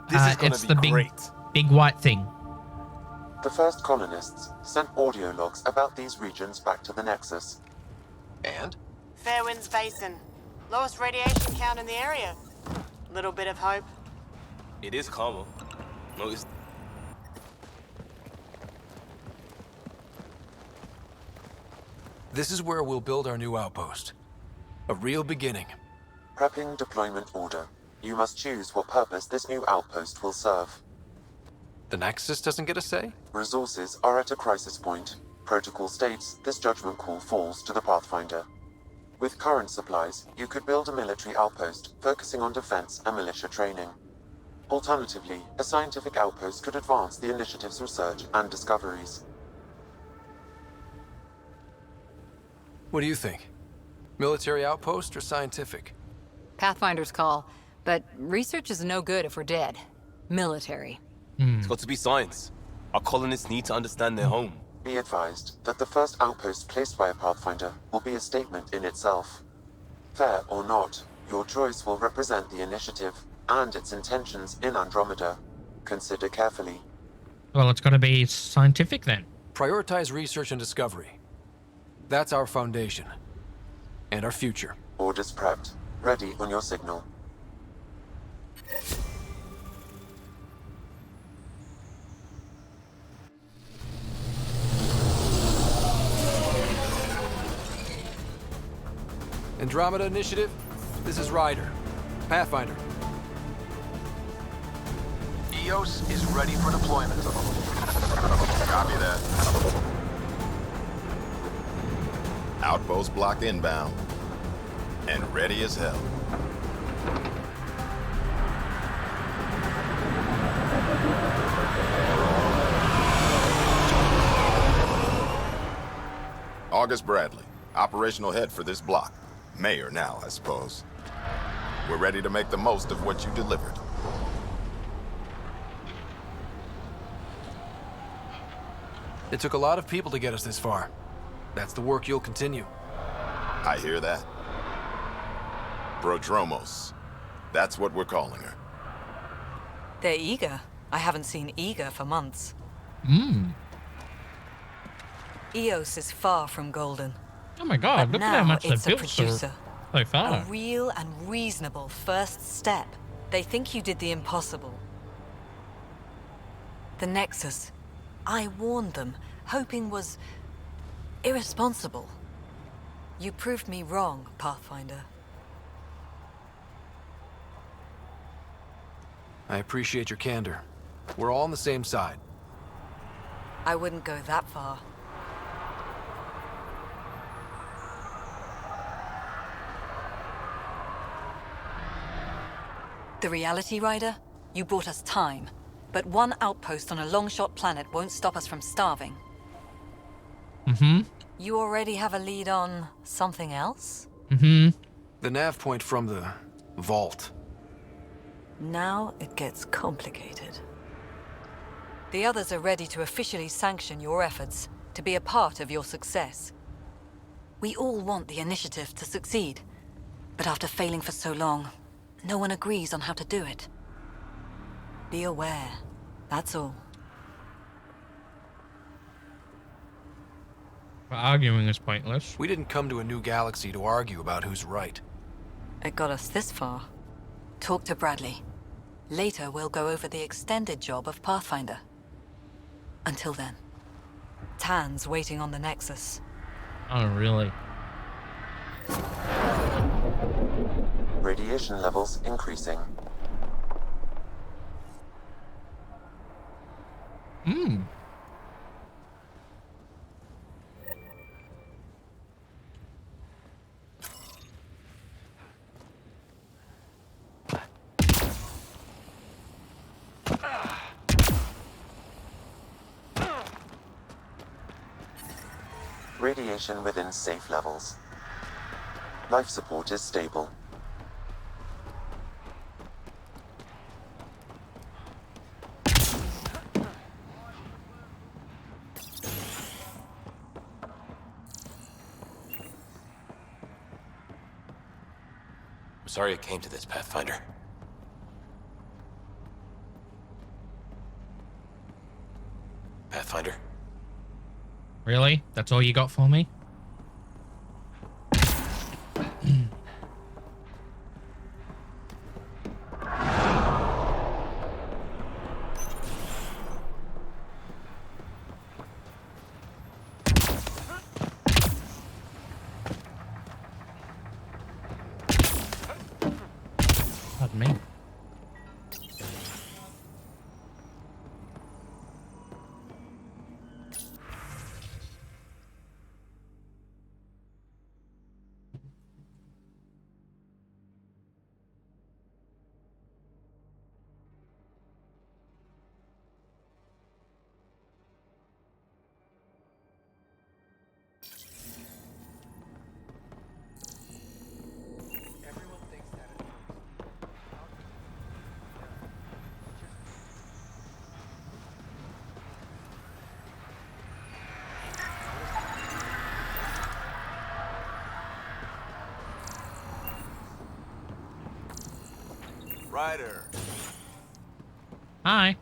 This is gonna it's be the big, great. big white thing. The first colonists sent audio logs about these regions back to the Nexus. And? Fairwinds Basin. Lowest radiation count in the area. Little bit of hope. It is calmer. Notice. This is where we'll build our new outpost. A real beginning. Prepping deployment order. You must choose what purpose this new outpost will serve. The Nexus doesn't get a say? Resources are at a crisis point. Protocol states this judgment call falls to the Pathfinder. With current supplies, you could build a military outpost focusing on defense and militia training. Alternatively, a scientific outpost could advance the initiative's research and discoveries. What do you think? Military outpost or scientific? Pathfinder's call, but research is no good if we're dead. Military. It's got to be science. Our colonists need to understand their home. Be advised that the first outpost placed by a Pathfinder will be a statement in itself. Fair or not, your choice will represent the initiative and its intentions in Andromeda. Consider carefully. Well, it's got to be scientific then. Prioritize research and discovery. That's our foundation. And our future. Orders prepped. Ready on your signal. Andromeda Initiative, this is Ryder. Pathfinder. EOS is ready for deployment. Copy that. Outpost block inbound. And ready as hell. August Bradley, operational head for this block. Mayor now, I suppose. We're ready to make the most of what you delivered. It took a lot of people to get us this far. That's the work you'll continue. I hear that. Prodromos. That's what we're calling her. They're eager. I haven't seen eager for months. EOS is far from golden. Oh my god, but look at how much it's they've a built producer. so far. A real and reasonable first step. They think you did the impossible. The Nexus. I warned them, hoping was irresponsible. You proved me wrong, Pathfinder. I appreciate your candor. We're all on the same side. I wouldn't go that far. The Reality Rider? You brought us time. But one outpost on a long-shot planet won't stop us from starving. You already have a lead on something else? The nav point from the vault. Now it gets complicated. The others are ready to officially sanction your efforts, to be a part of your success. We all want the initiative to succeed. But after failing for so long, no one agrees on how to do it. Be aware, that's all. But arguing is pointless. We didn't come to a new galaxy to argue about who's right. It got us this far. Talk to Bradley. Later, we'll go over the extended job of Pathfinder. Until then, Tan's waiting on the Nexus. Oh, really? Radiation levels increasing. Radiation within safe levels. Life support is stable. I'm sorry it came to this, Pathfinder. Pathfinder? Really? That's all you got for me? Pardon me. Ryder. Hi.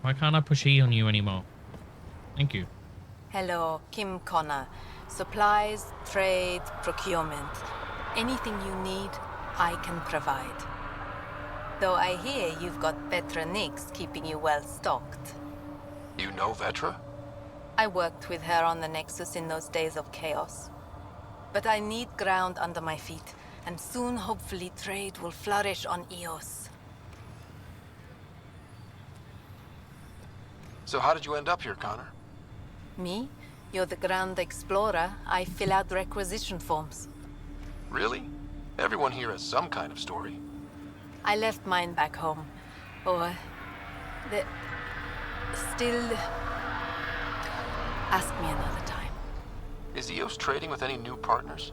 Why can't I push E on you anymore? Thank you. Hello, Kim Connor. Supplies, trade, procurement. Anything you need, I can provide. Though I hear you've got Vetra Nix keeping you well stocked. You know Vetra? I worked with her on the Nexus in those days of chaos. But I need ground under my feet, and soon hopefully trade will flourish on Eos. So how did you end up here, Connor? Me? You're the Grand Explorer. I fill out requisition forms. Really? Everyone here has some kind of story. I left mine back home. Or... Still... Ask me another time. Is Eos trading with any new partners?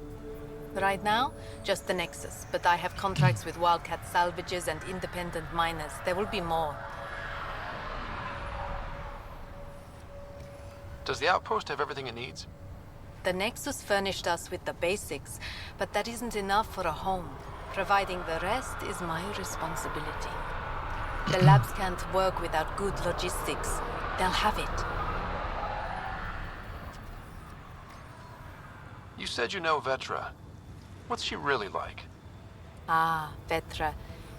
Right now, just the Nexus. But I have contracts with Wildcat salvages and independent miners. There will be more. Does the outpost have everything it needs? The Nexus furnished us with the basics, but that isn't enough for a home. Providing the rest is my responsibility. The labs can't work without good logistics. They'll have it. You said you know Vetra. What's she really like? Ah, Vetra.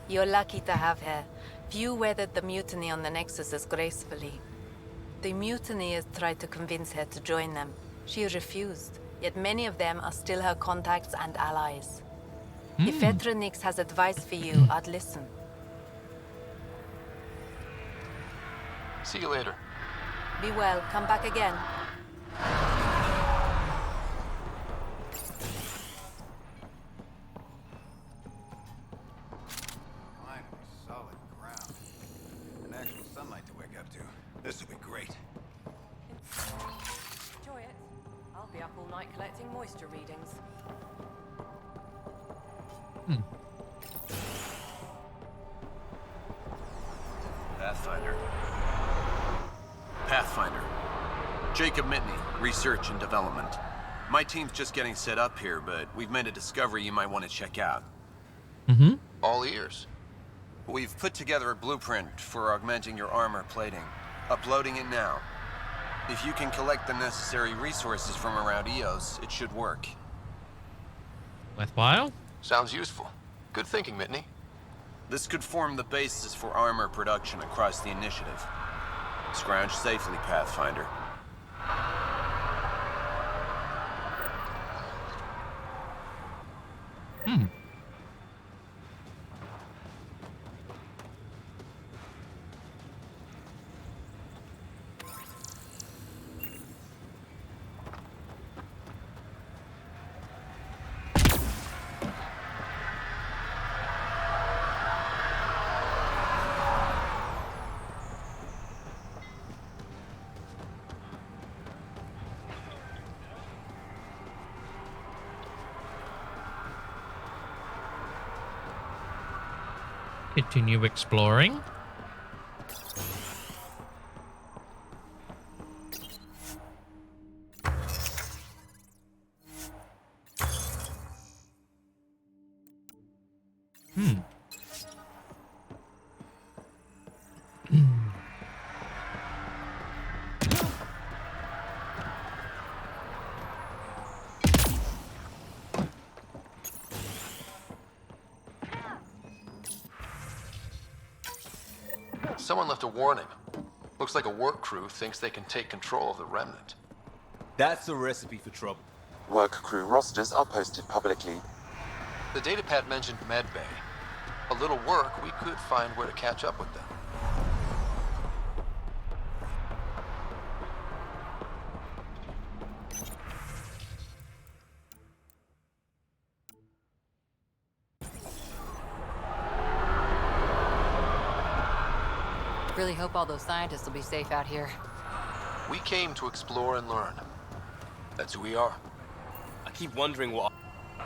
You're lucky to have her. Few weathered the mutiny on the Nexus as gracefully. The mutineers tried to convince her to join them. She refused, yet many of them are still her contacts and allies. If Vetra Nix has advice for you, I'd listen. See you later. Be well. Come back again. Finally, solid ground. And actual sunlight to wake up to. This will be great. Enjoy it. I'll be up all night collecting moisture readings. Pathfinder. Pathfinder. Jacob Mitney, Research and Development. My team's just getting set up here, but we've made a discovery you might want to check out. All ears. We've put together a blueprint for augmenting your armor plating. Uploading it now. If you can collect the necessary resources from around Eos, it should work. Worthwhile? Sounds useful. Good thinking, Mitney. This could form the basis for armor production across the initiative. Scrounge safely, Pathfinder. Continue exploring. Someone left a warning. Looks like a work crew thinks they can take control of the remnant. That's a recipe for trouble. Work crew rosters are posted publicly. The datapad mentioned Medbay. A little work, we could find where to catch up with them. Really hope all those scientists will be safe out here. We came to explore and learn. That's who we are. I keep wondering what...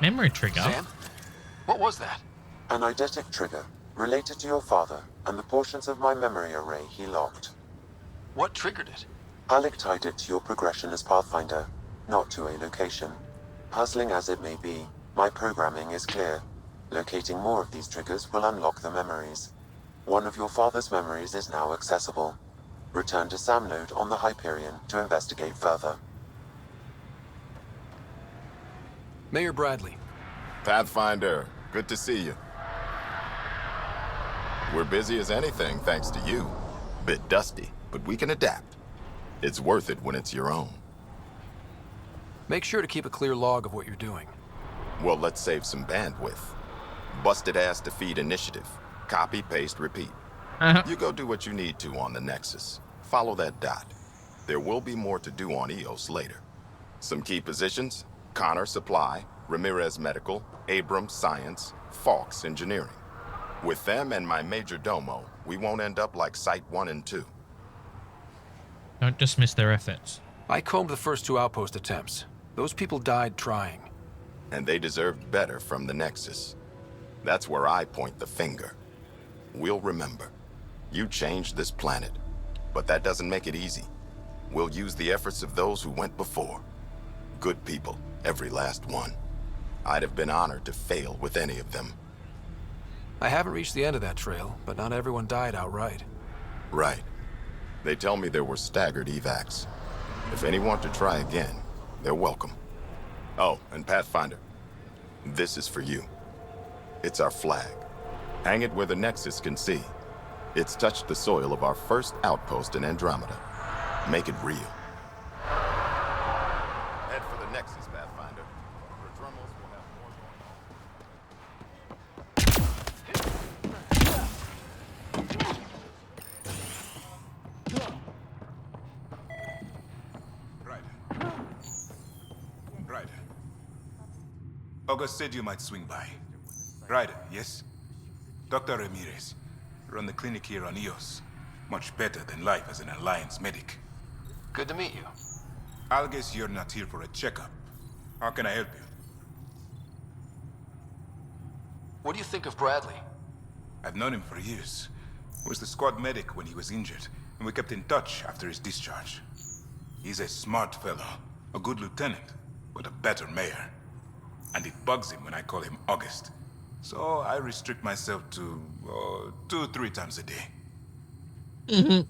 Memory trigger? Sam? What was that? An eidetic trigger, related to your father, and the portions of my memory array he locked. What triggered it? Alec tied it to your progression as Pathfinder, not to a location. Puzzling as it may be, my programming is clear. Locating more of these triggers will unlock the memories. One of your father's memories is now accessible. Return to Sam Node on the Hyperion to investigate further. Mayor Bradley. Pathfinder, good to see you. We're busy as anything, thanks to you. Bit dusty, but we can adapt. It's worth it when it's your own. Make sure to keep a clear log of what you're doing. Well, let's save some bandwidth. Busted ass defeat initiative. Copy, paste, repeat. You go do what you need to on the Nexus. Follow that dot. There will be more to do on EOS later. Some key positions: Connor Supply, Ramirez Medical, Abrams Science, Fawkes Engineering. With them and my major domo, we won't end up like Site 1 and 2. Don't dismiss their efforts. I combed the first 2 outpost attempts. Those people died trying. And they deserved better from the Nexus. That's where I point the finger. We'll remember. You changed this planet, but that doesn't make it easy. We'll use the efforts of those who went before. Good people, every last one. I'd have been honored to fail with any of them. I haven't reached the end of that trail, but not everyone died outright. Right. They tell me there were staggered evacs. If any want to try again, they're welcome. Oh, and Pathfinder, this is for you. It's our flag. Hang it where the Nexus can see. It's touched the soil of our first outpost in Andromeda. Make it real. Head for the Nexus, Pathfinder. Prodromos will have more Ryder. August said you might swing by. Ryder, yes? Dr. Ramirez. Run the clinic here on EOS. Much better than life as an Alliance medic. Good to meet you. I'll guess you're not here for a checkup. How can I help you? What do you think of Bradley? I've known him for years. He was the squad medic when he was injured, and we kept in touch after his discharge. He's a smart fellow, a good lieutenant, but a better mayor. And it bugs him when I call him August. So I restrict myself to 2-3 times a day.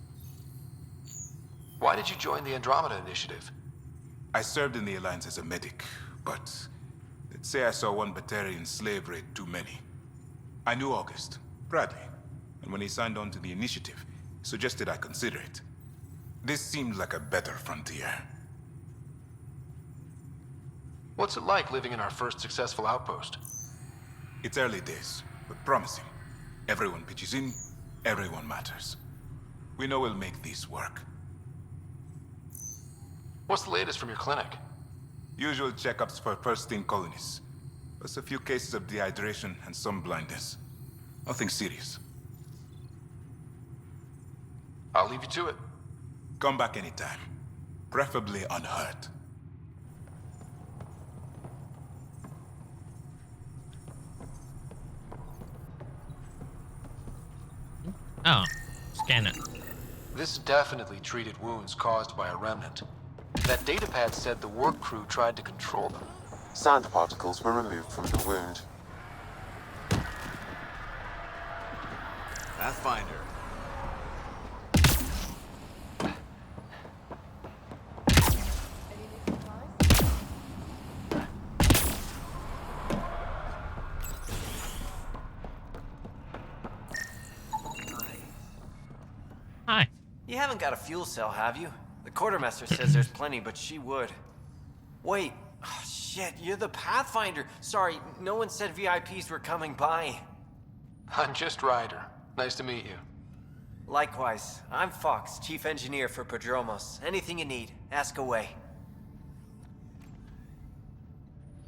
Why did you join the Andromeda Initiative? I served in the Alliance as a medic, but let's say I saw one Batarian slave raid too many. I knew August, Bradley, and when he signed on to the initiative, he suggested I consider it. This seems like a better frontier. What's it like living in our first successful outpost? It's early days, but promising. Everyone pitches in, everyone matters. We know we'll make this work. What's the latest from your clinic? Usual checkups for first-in colonists. Plus a few cases of dehydration and some blindness. Nothing serious. I'll leave you to it. Come back anytime. Preferably unhurt. Oh, scan it. This definitely treated wounds caused by a remnant. That datapad said the work crew tried to control them. Sand particles were removed from the wound. Pathfinder. Hi. You haven't got a fuel cell, have you? The quartermaster says there's plenty, but she would. Wait. Oh, shit, you're the Pathfinder. Sorry, no one said VIPs were coming by. I'm just Ryder. Nice to meet you. Likewise. I'm Fawkes, chief engineer for Prodromos. Anything you need, ask away.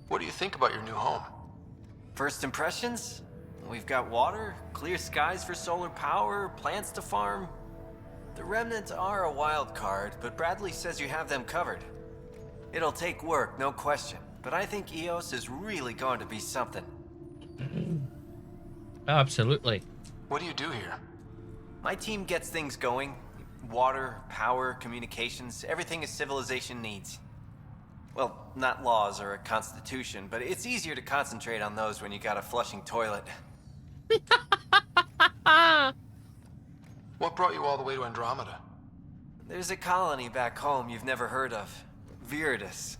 What do you think about your new home? First impressions? We've got water, clear skies for solar power, plants to farm. The remnants are a wild card, but Bradley says you have them covered. It'll take work, no question, but I think EOS is really going to be something. Absolutely. What do you do here? My team gets things going. Water, power, communications, everything a civilization needs. Well, not laws or a constitution, but it's easier to concentrate on those when you got a flushing toilet. What brought you all the way to Andromeda? There's a colony back home you've never heard of. Viridis.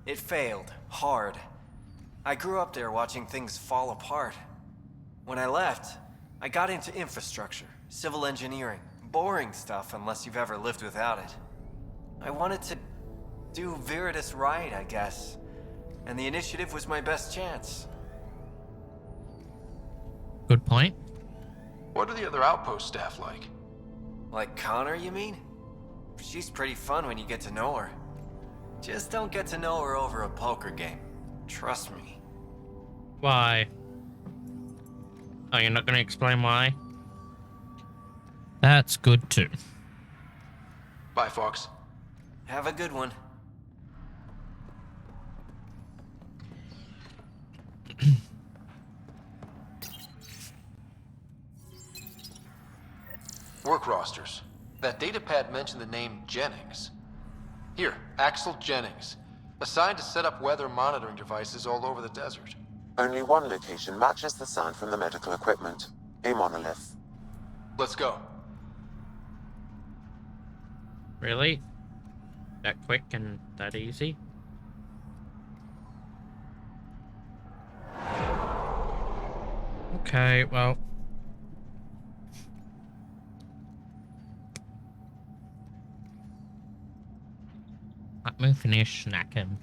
It failed. Hard. I grew up there watching things fall apart. When I left, I got into infrastructure, civil engineering. Boring stuff unless you've ever lived without it. I wanted to do Viridis right, I guess. And the initiative was my best chance. Good point. What are the other outpost staff like? Like Connor, you mean? She's pretty fun when you get to know her. Just don't get to know her over a poker game. Trust me. Why? Oh, you're not going to explain why? That's good too. Bye, Fox. Have a good one. Work rosters. That datapad mentioned the name Jennings. Here, Axel Jennings. Assigned to set up weather monitoring devices all over the desert. Only one location matches the sound from the medical equipment. A monolith. Let's go. Really? That quick and that easy? Okay, well. Let me finish snacking.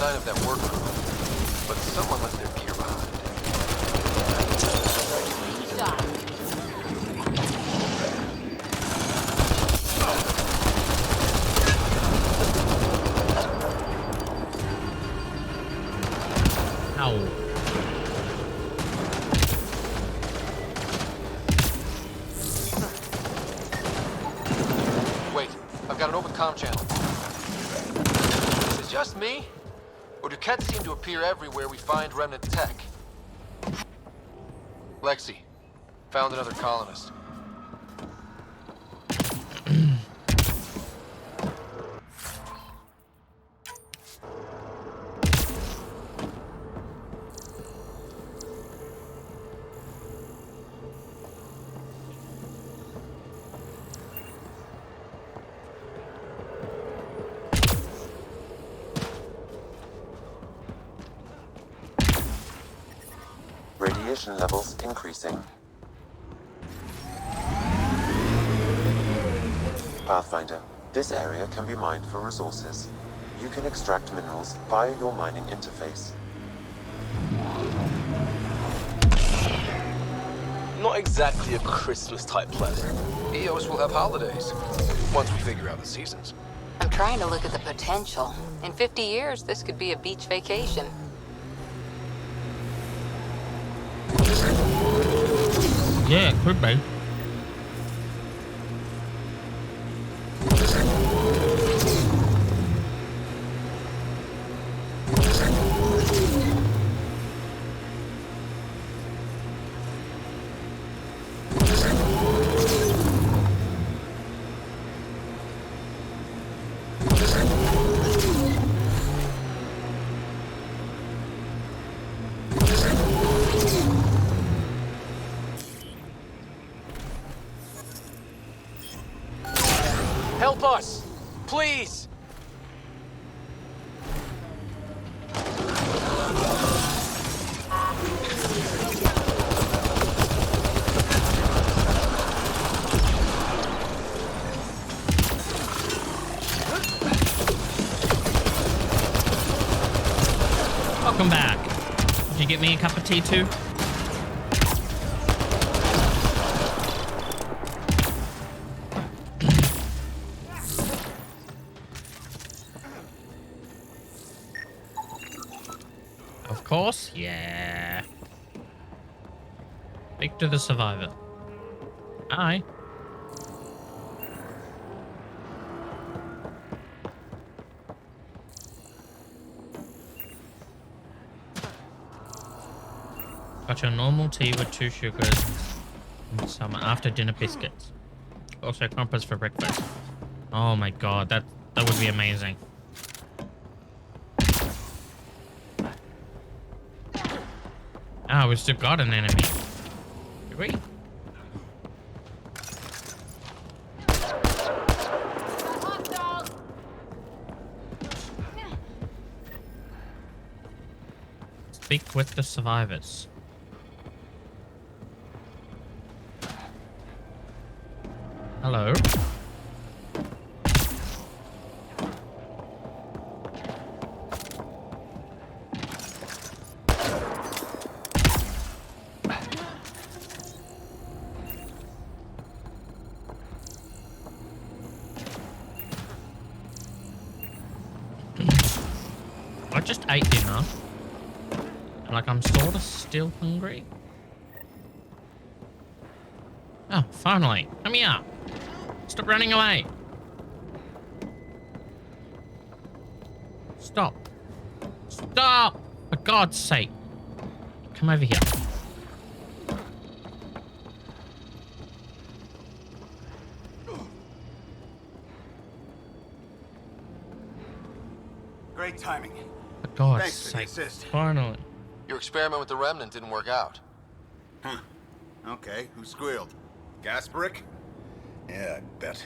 Sign of that work crew, but someone left their gear behind. Ow. Wait, I've got an open comm channel. Is it just me? Or do Kets seem to appear everywhere we find remnant tech? Lexi, found another colonist. Radiation levels increasing. Pathfinder, this area can be mined for resources. You can extract minerals via your mining interface. Not exactly a Christmas-type planet. EOS will have holidays, once we figure out the seasons. I'm trying to look at the potential. In 50 years, this could be a beach vacation. Yeah, it could be. Help us! Please! Welcome back. Did you get me a cup of tea too? Of course, yeah. Speak to the survivor. Hi. Got your normal tea with 2 sugars and some after dinner biscuits. Also crumpets for breakfast. Oh my god, that would be amazing. Ah, we still got an enemy. Do we? Speak with the survivors. Hello? I just ate dinner. Like, I'm sort of still hungry. Oh, finally. Come here. Stop running away. Stop. Stop! For God's sake. Come over here. Great timing. For God's Thanks for the sake. assist. Finally. Your experiment with the Remnant didn't work out. Huh. Okay, who squealed? Gasbrick? Yeah, I bet.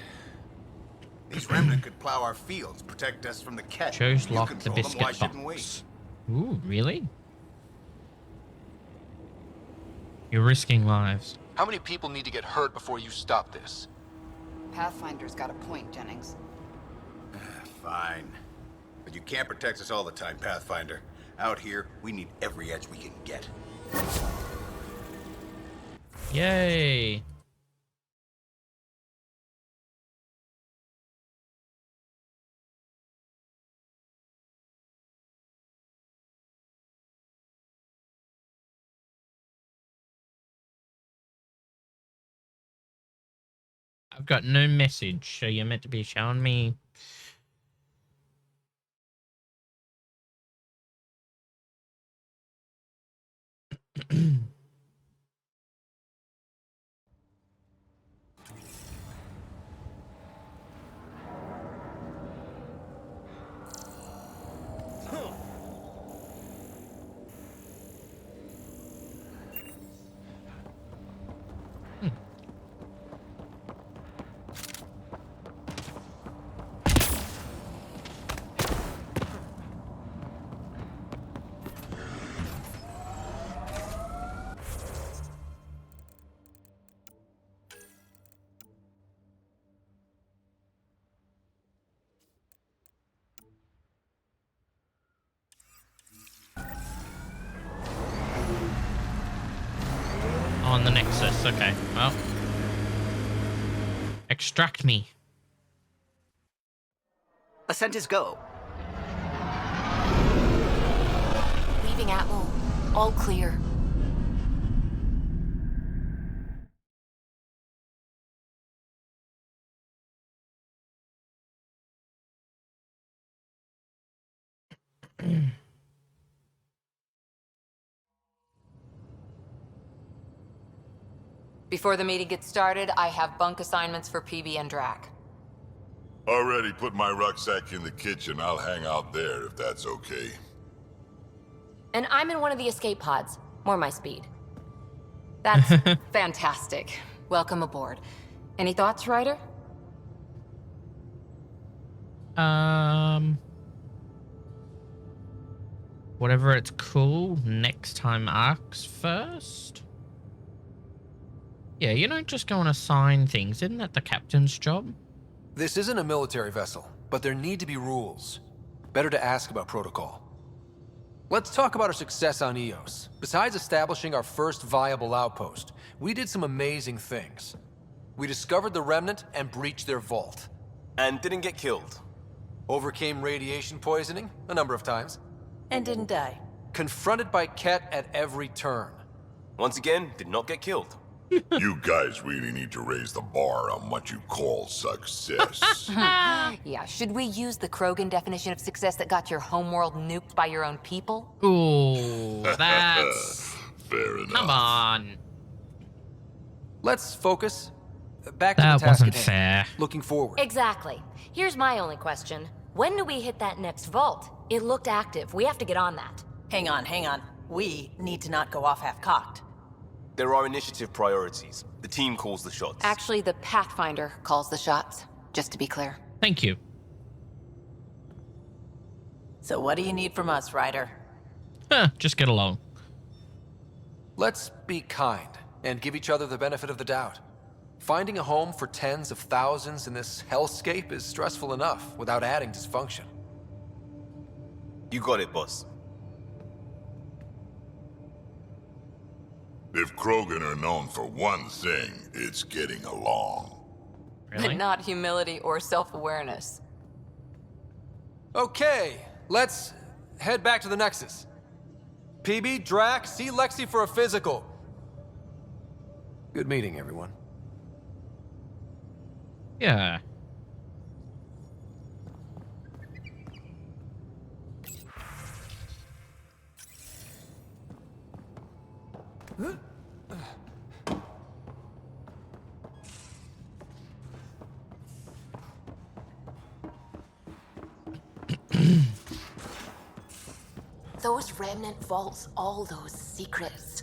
These Remnant could plow our fields, protect us from the Ket. Chose You lock the control them, why biscuit shouldn't we? box. Ooh, really? You're risking lives. How many people need to get hurt before you stop this? Pathfinder's got a point, Jennings. Fine. But you can't protect us all the time, Pathfinder. Out here, we need every edge we can get. Yay. I've got no message, so you're meant to be showing me. On the Nexus, okay. Well. Extract me. Ascent is go. Leaving Atmo. All clear. Before the meeting gets started, I have bunk assignments for PB and Drac. Already put my rucksack in the kitchen. I'll hang out there if that's okay. And I'm in one of the escape pods. More my speed. That's fantastic. Welcome aboard. Any thoughts, Ryder? Whatever it's called, next time arcs first. Yeah, you don't just go and assign things. Isn't that the captain's job? This isn't a military vessel, but there need to be rules. Better to ask about protocol. Let's talk about our success on Eos. Besides establishing our first viable outpost, we did some amazing things. We discovered the Remnant and breached their vault. And didn't get killed. Overcame radiation poisoning a number of times. And didn't die. Confronted by Ket at every turn. Once again, did not get killed. You guys really need to raise the bar on what you call success. Yeah, should we use the Krogan definition of success that got your homeworld nuked by your own people? Ooh, that's... Fair enough. Come on. Let's focus. Back to That the task wasn't at hand. fair. Looking forward. Exactly. Here's my only question. When do we hit that next vault? It looked active. We have to get on that. Hang on. We need to not go off half-cocked. There are initiative priorities. The team calls the shots. Actually, the Pathfinder calls the shots, just to be clear. Thank you. So what do you need from us, Ryder? Just get along. Let's be kind and give each other the benefit of the doubt. Finding a home for tens of thousands in this hellscape is stressful enough without adding dysfunction. You got it, boss. If Krogan are known for one thing, it's getting along. Really? Not humility or self-awareness. Okay, let's head back to the Nexus. PB, Drac, see Lexi for a physical. Good meeting, everyone. Yeah. Those remnant vaults, all those secrets.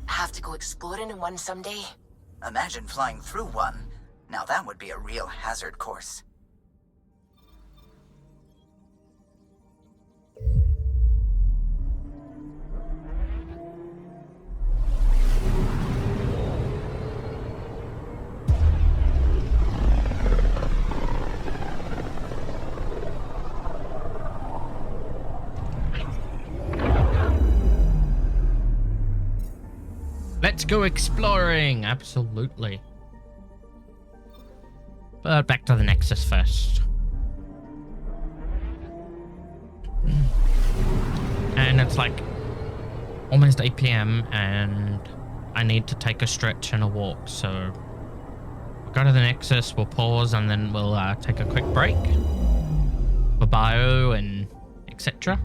Have to go exploring in one someday. Imagine flying through one. Now that would be a real hazard course. Let's go exploring. Absolutely. But back to the Nexus first. And it's like almost 8 p.m. and I need to take a stretch and a walk. So we'll go to the Nexus, we'll pause, and then we'll take a quick break for bio and etc.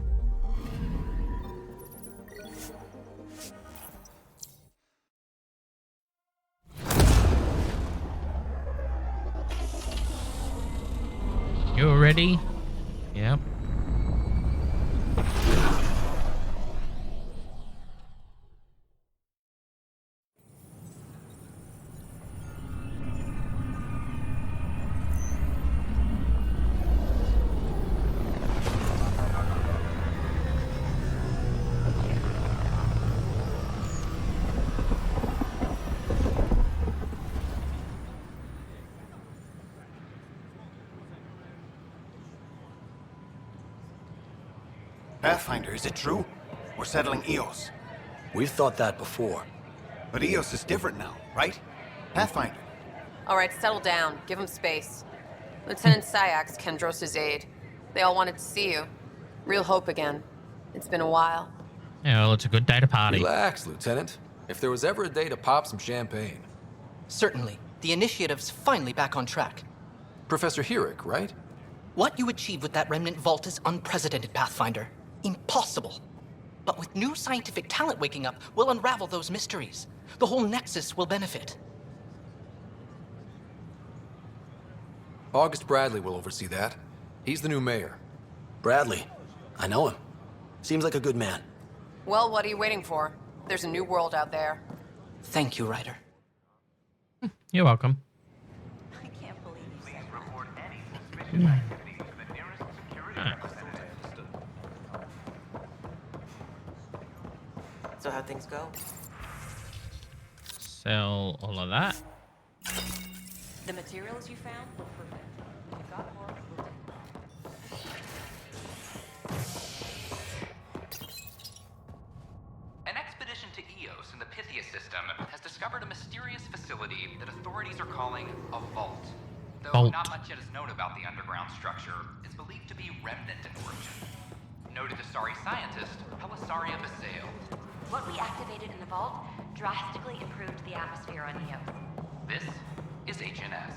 You ready? Yep. Pathfinder, is it true? We're settling Eos. We've thought that before. But Eos is different now, right? Pathfinder. All right, settle down. Give him space. Lieutenant Syax, Kendros' aide. They all wanted to see you. Real hope again. It's been a while. Yeah, well, it's a good day to party. Relax, Lieutenant. If there was ever a day to pop some champagne. Certainly. The initiative's finally back on track. Professor Herrick, right? What you achieved with that remnant vault is unprecedented, Pathfinder. Impossible. But with new scientific talent waking up, we'll unravel those mysteries. The whole Nexus will benefit. August Bradley will oversee that. He's the new mayor. Bradley. I know him. Seems like a good man. Well, what are you waiting for? There's a new world out there. Thank you, Ryder. You're welcome. I can't believe you said that. how things go. Sell all of that. The materials you found look perfect. You've got more. We'll take them. An expedition to Eos in the Pythia system has discovered a mysterious facility that authorities are calling a vault. Though not much yet is known about the underground structure, it's believed to be remnant in origin. Noted Asari scientist Pelisaria Basale. What we activated in the vault drastically improved the atmosphere on Eos. This is HNS.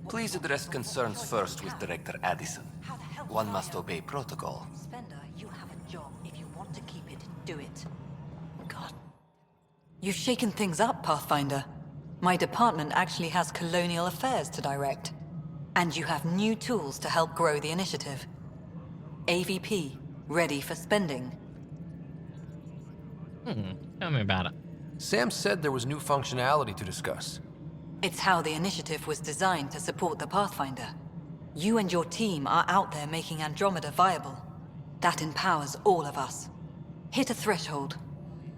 Please address concerns first with Director Addison. One must obey protocol. Spender, you have a job. If you want to keep it, do it. God. You've shaken things up, Pathfinder. My department actually has colonial affairs to direct. And you have new tools to help grow the initiative. AVP, ready for spending. Tell me about it. Sam said there was new functionality to discuss. It's how the initiative was designed to support the Pathfinder. You and your team are out there making Andromeda viable. That empowers all of us. Hit a threshold.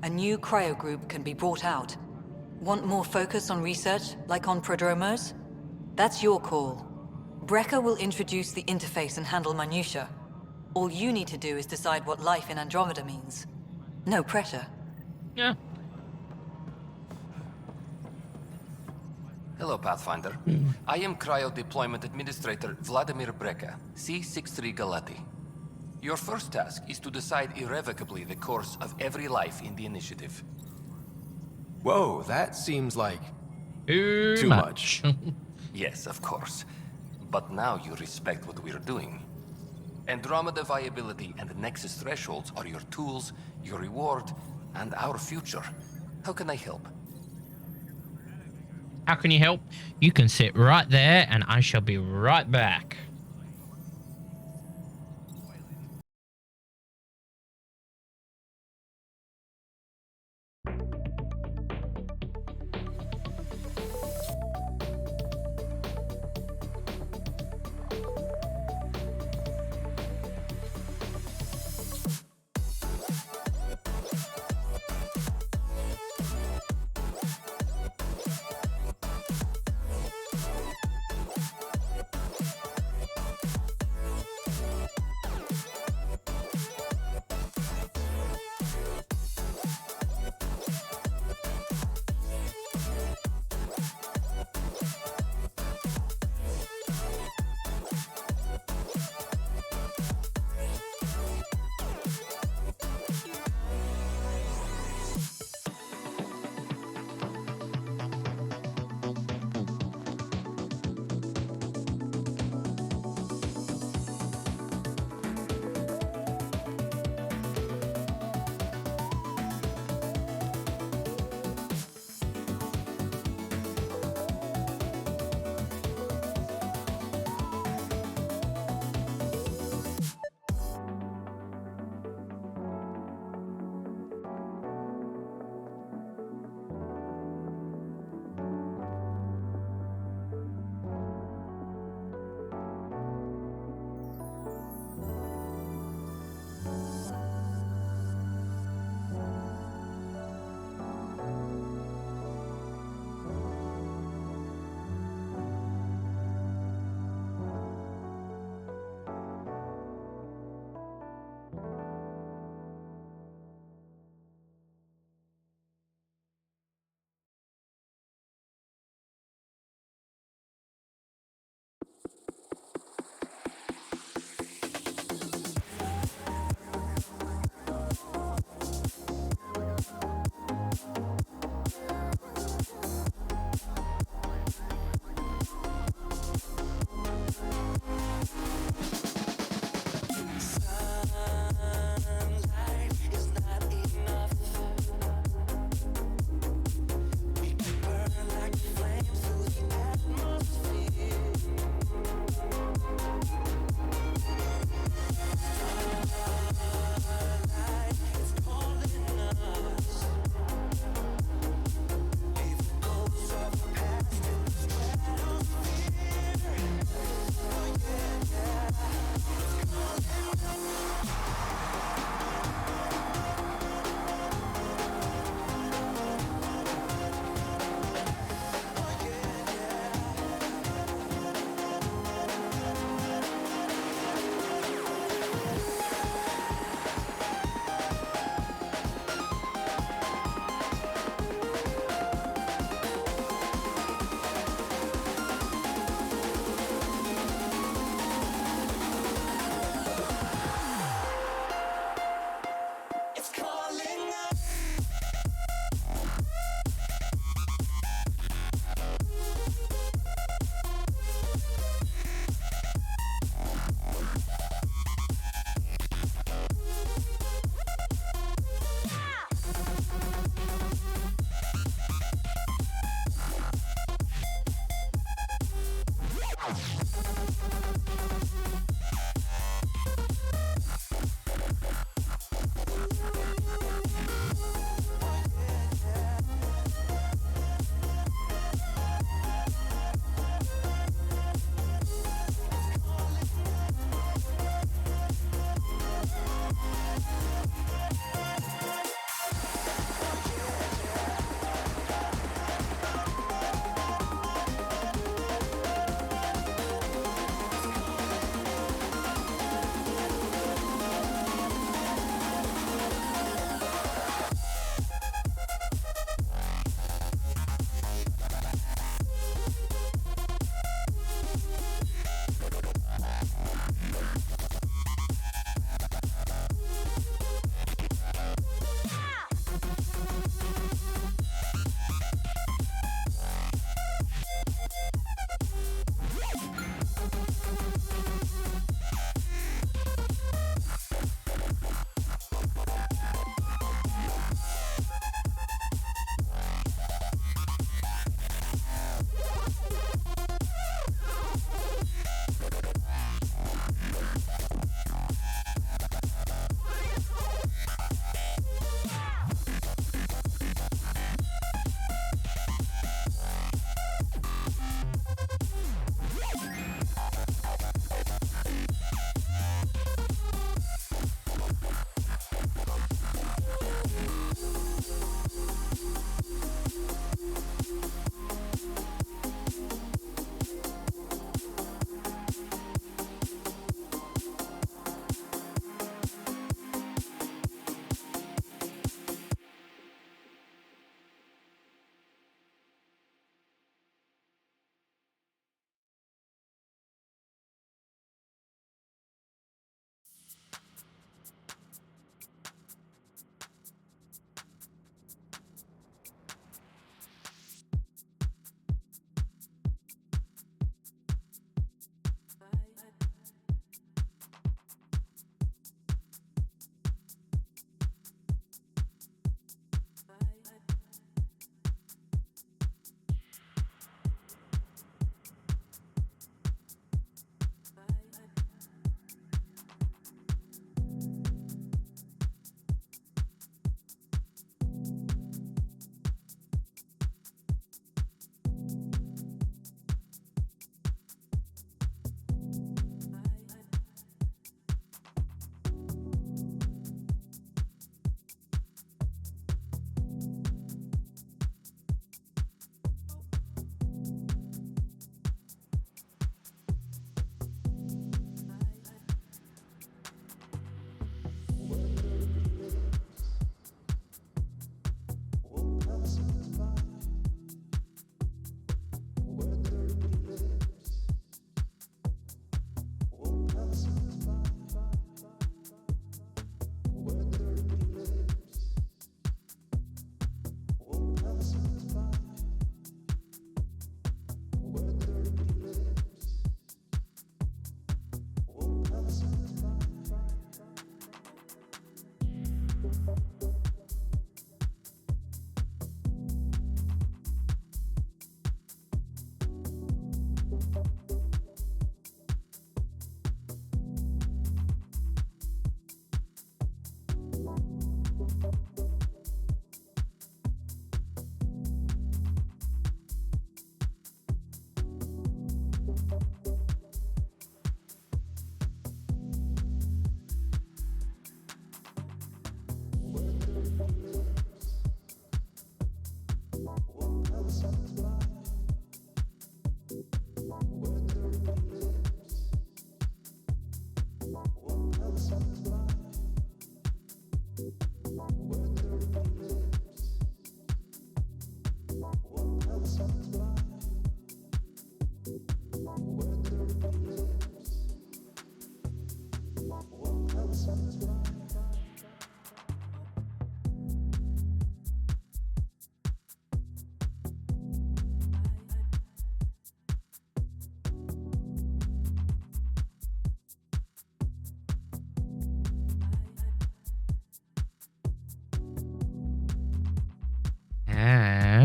A new cryo group can be brought out. Want more focus on research, like on Prodromos? That's your call. Brecker will introduce the interface and handle minutiae. All you need to do is decide what life in Andromeda means. No pressure. Yeah. Hello, Pathfinder. I am Cryo Deployment Administrator Vladimir Brecker, C-63 Galati. Your first task is to decide irrevocably the course of every life in the initiative. Whoa, that seems like... Too much. Yes, of course. But now you respect what we're doing. Andromeda viability and Nexus thresholds are your tools, your reward, and our future. How can I help? How can you help? You can sit right there and I shall be right back.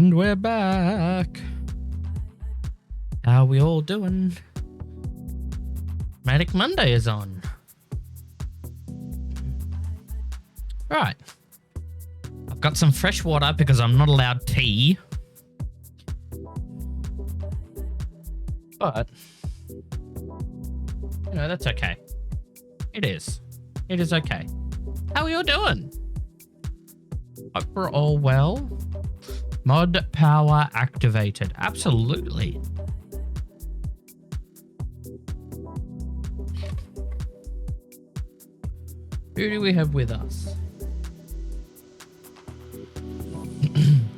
And we're back. How we all doing? Manic Monday is on. Right. I've got some fresh water because I'm not allowed tea. But, you know, that's okay. It is. It is okay. How are you all doing? Hope we're all well. Mod power activated. Absolutely. Who do we have with us?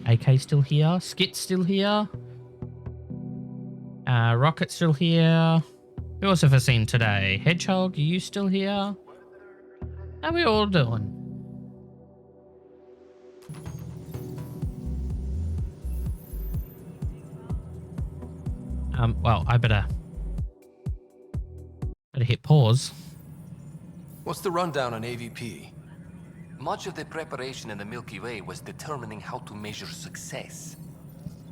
AK still here. Skit's still here. Rocket's still here. Who else have I seen today? Hedgehog, are you still here? How are we all doing? Well, I better hit pause. What's the rundown on AVP? Much of the preparation in the Milky Way was determining how to measure success.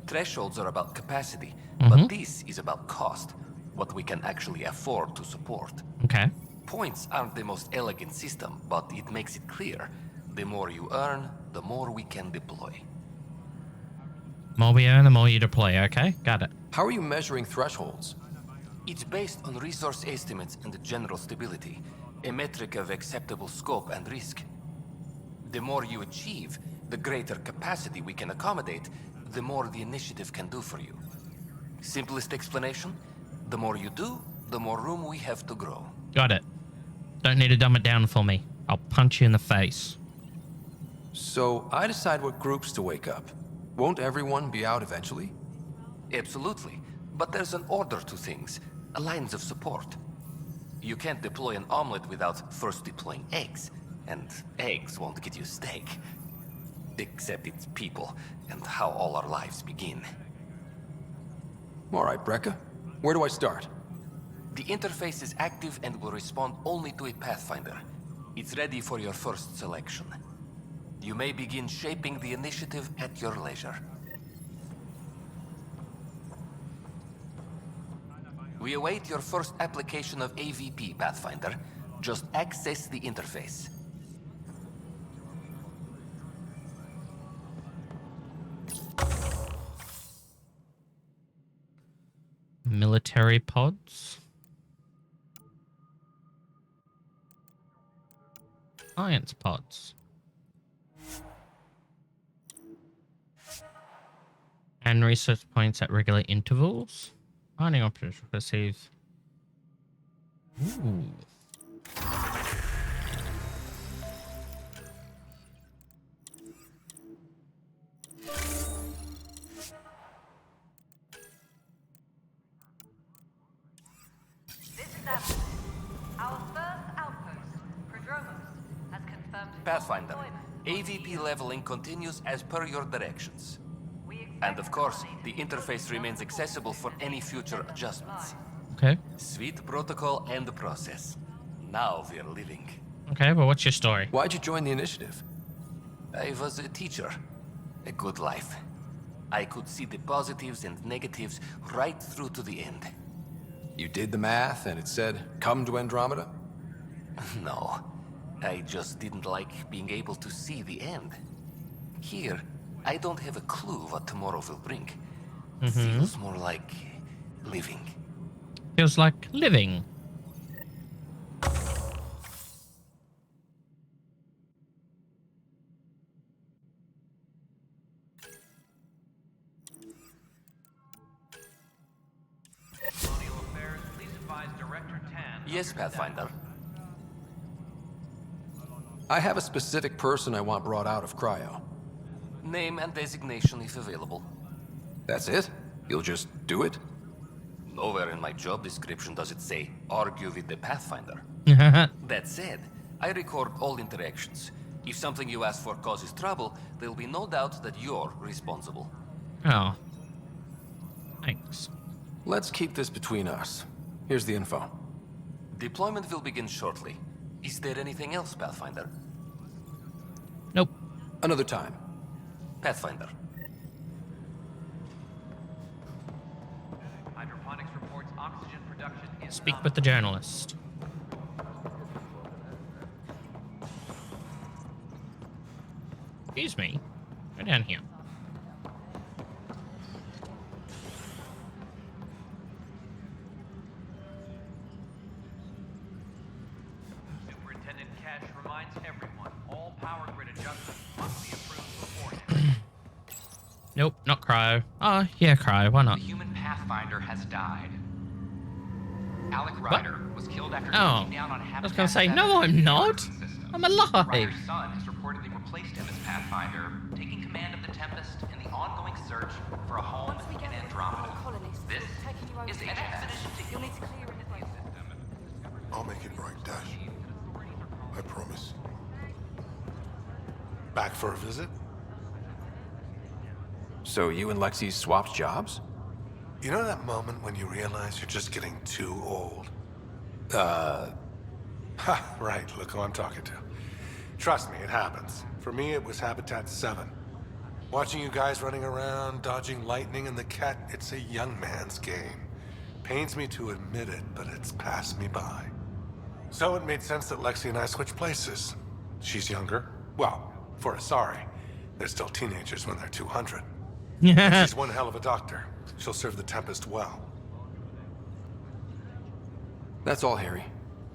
Thresholds are about capacity, but this is about cost, what we can actually afford to support. Okay. Points aren't the most elegant system, but it makes it clear. The more you earn, the more we can deploy. More we earn, the more you deploy. Okay, got it. How are you measuring thresholds? It's based on resource estimates and general stability, a metric of acceptable scope and risk. The more you achieve, the greater capacity we can accommodate, the more the initiative can do for you. Simplest explanation, the more you do, the more room we have to grow. Got it. Don't need to dumb it down for me. I'll punch you in the face. So I decide what groups to wake up. Won't everyone be out eventually? Absolutely. But there's an order to things, lines of support. You can't deploy an omelet without first deploying eggs, and eggs won't get you steak. Except it's people, and how all our lives begin. All right, Brekka. Where do I start? The interface is active and will respond only to a Pathfinder. It's ready for your first selection. You may begin shaping the initiative at your leisure. We await your first application of AVP, Pathfinder. Just access the interface. Military pods. Science pods. And research points at regular intervals. Finding options receive. Ooh. Our first outpost, Prodromos, has confirmed Pathfinder, AVP leveling continues as per your directions. And of course, the interface remains accessible for any future adjustments. Okay. Sweet protocol and process. Now we're living. Okay, well, what's your story? Why'd you join the initiative? I was a teacher. A good life. I could see the positives and negatives right through to the end. You did the math and it said, come to Andromeda? No. I just didn't like being able to see the end. Here, I don't have a clue what tomorrow will bring. Feels more like living. Feels like living. Yes, Pathfinder. I have a specific person I want brought out of cryo. Name and designation if available. That's it? You'll just do it? Nowhere in my job description does it say, argue with the Pathfinder. That said, I record all interactions. If something you ask for causes trouble, there'll be no doubt that you're responsible. Oh. Thanks. Let's keep this between us. Here's the info. Deployment will begin shortly. Is there anything else, Pathfinder? Nope. Another time. Pathfinder. Hydroponics reports oxygen production. Speak with the journalist. Excuse me. Go down here. Superintendent Cash reminds everyone all power grid adjustments must be approved beforehand. Nope, not Cryo. Oh, yeah, Cryo. Why not? The human Pathfinder has died. Alec Ryder was killed after Oh, touching down on Habitat I was gonna say, 7 no, I'm not. system. I'm alive. Ryder's son has reportedly replaced him as Pathfinder, taking command of the Tempest in the ongoing search for a home in Andromeda. This is an expedition to You'll need to clear in the system. I'll make it right, Dash. I promise. Back for a visit? So you and Lexi swapped jobs? You know that moment when you realize you're just getting too old? Ha, right, look who I'm talking to. Trust me, it happens. For me, it was Habitat 7. Watching you guys running around, dodging lightning and the cat, it's a young man's game. Pains me to admit it, but it's passed me by. So it made sense that Lexi and I switched places. She's younger. Well, for Asari. They're still teenagers when they're 200. And she's one hell of a doctor. She'll serve the Tempest well. That's all, Harry.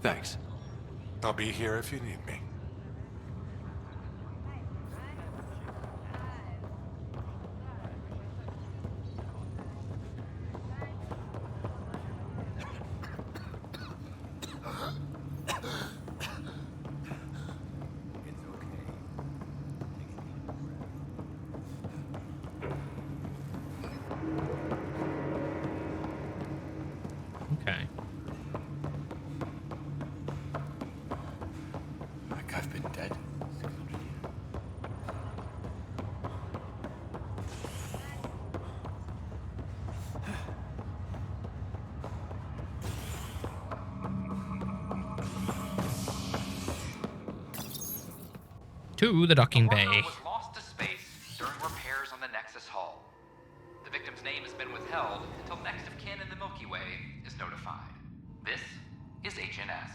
Thanks. I'll be here if you need me. Okay. Like I've been dead. To the docking bay. Was lost to space during repairs on the Nexus hull. The victim's name has been withheld until next of kin in the Milky Way is notified. This is HNS.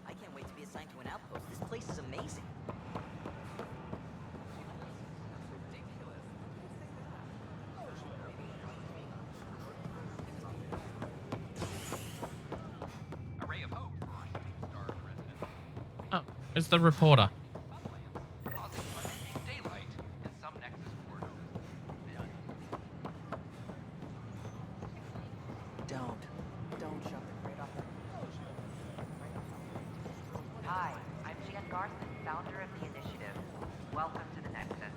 I can't wait to be assigned to an outpost. This place is amazing. Oh, it's the reporter. Don't shut the crate off. Hi, I'm Jan Garson, founder of the initiative. Welcome to the Nexus.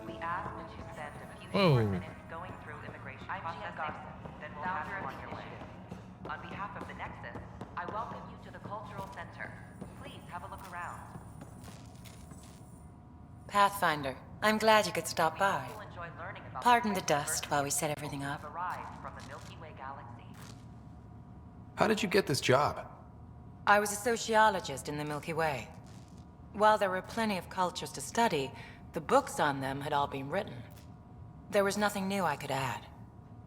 We ask that you spend a few short minutes going through immigration processing, then we'll have you on your way. On behalf of the Nexus, I welcome you to the Cultural Center. Please have a look around. Pathfinder, I'm glad you could stop by. Pardon the dust while we set everything up. From the Milky Way galaxy. How did you get this job? I was a sociologist in the Milky Way. While there were plenty of cultures to study, the books on them had all been written. There was nothing new I could add.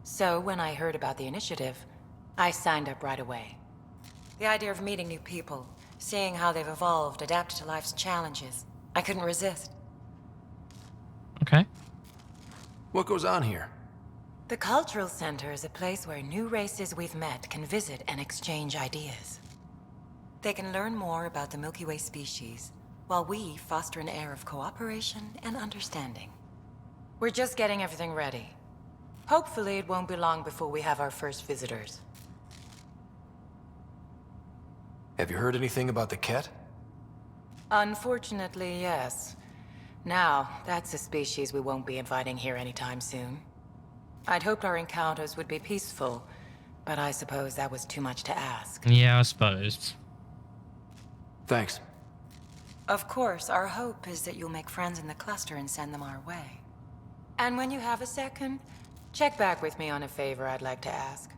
So when I heard about the initiative, I signed up right away. The idea of meeting new people, seeing how they've evolved, adapted to life's challenges, I couldn't resist. Okay. What goes on here? The Cultural Center is a place where new races we've met can visit and exchange ideas. They can learn more about the Milky Way species, while we foster an air of cooperation and understanding. We're just getting everything ready. Hopefully it won't be long before we have our first visitors. Have you heard anything about the Ket? Unfortunately, yes. Now, that's a species we won't be inviting here anytime soon. I'd hoped our encounters would be peaceful, but I suppose that was too much to ask. Yeah, I suppose. Thanks. Of course, our hope is that you'll make friends in the cluster and send them our way. And when you have a second, check back with me on a favor I'd like to ask.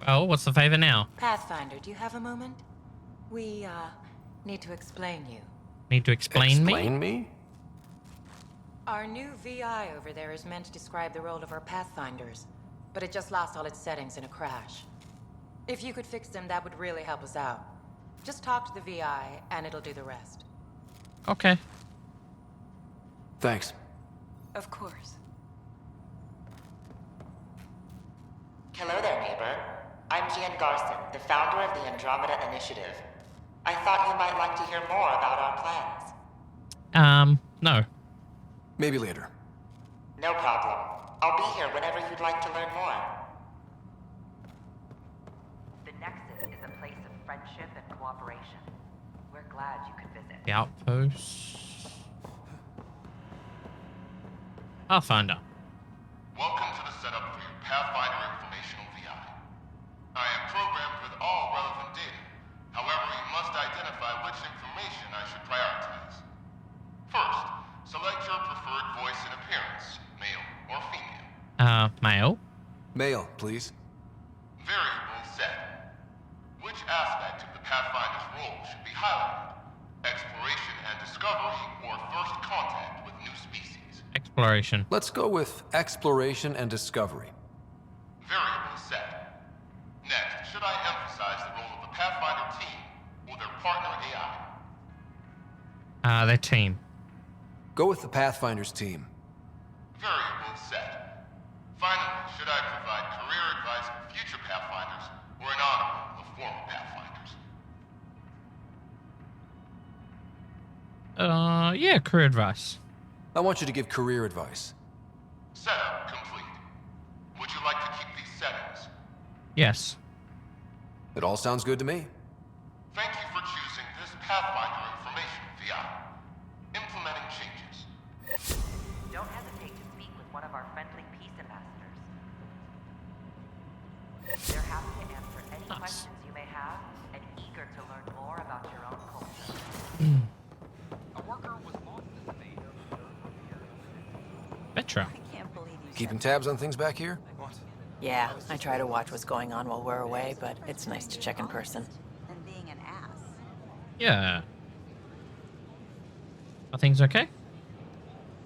Oh, what's the favor now? Pathfinder, do you have a moment? We, need to explain you. Need to explain me? Explain me? Our new VI over there is meant to describe the role of our Pathfinders, but it just lost all its settings in a crash. If you could fix them, that would really help us out. Just talk to the VI, and it'll do the rest. Okay. Thanks. Of course. Hello there, neighbor. I'm Gian Garson, the founder of the Andromeda Initiative. I thought you might like to hear more about our plans. No. Maybe later. No problem. I'll be here whenever you'd like to learn more. The Nexus is a place of friendship and cooperation. We're glad you could visit. The outpost. Pathfinder. Welcome to the setup for your Pathfinder Informational VI. I am programmed with all relevant data. However, you must identify which information I should prioritize. First, select your preferred voice and appearance, male or female. Male. Male, please. Variable set. Which aspect of the Pathfinder's role should be highlighted? Exploration and discovery, or first contact with new species? Exploration. Let's go with exploration and discovery. Variable set. Next, should I emphasize the role of the Pathfinder team or their partner AI? Their team. Go with the Pathfinder's team. Variable set. Finally, should I provide career advice for future Pathfinders or an honorable of former Pathfinders? Yeah, career advice. I want you to give career advice. Setup complete. Would you like to keep these settings? Yes. It all sounds good to me. Thank you for choosing this Pathfinder Information VI. Implementing changes. Don't hesitate to speak with one of our friendly peace ambassadors. They're happy to answer any questions you may have and eager to learn more about your own culture. A worker was lost in space. Petra. Keeping tabs on things back here? Yeah, I try to watch what's going on while we're away, but it's nice to check in person. And being an ass. Yeah. Are things okay?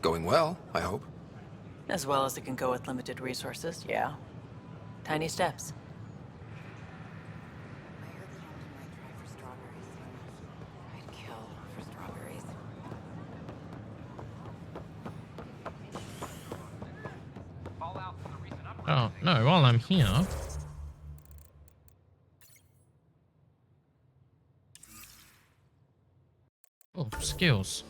Going well, I hope. As well as it can go with limited resources, yeah. Tiny steps. I'd kill for strawberries. Oh, no, while I'm here... Oh, skills.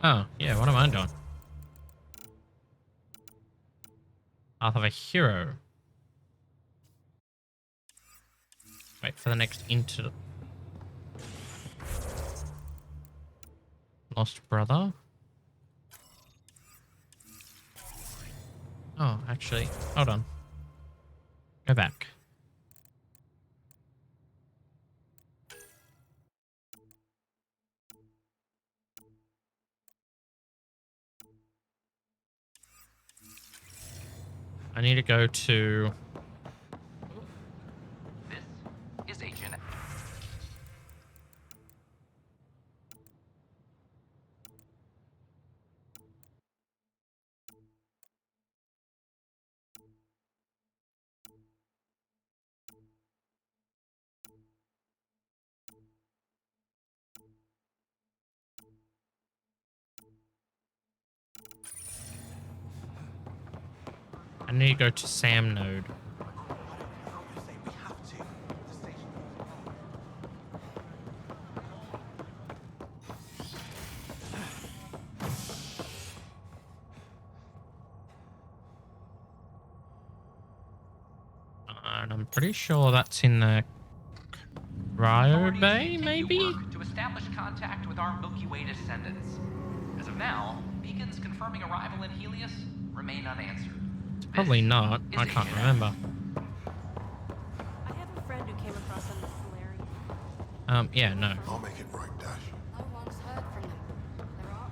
Oh, yeah, what am I doing? Path of a hero. Wait for the next Lost brother? Oh, actually, hold on. Go back. I need to go to... This is Agent... I need to go to Sam node. And I'm pretty sure that's in the Cryo Bay, maybe? To establish contact with our Milky Way descendants. As of now, beacons confirming arrival in Helios remain unanswered. Probably not. I can't remember. I have a friend who came across them in Solarium. Yeah, no. I'll make it right, Dash. No one's heard from them. They're off.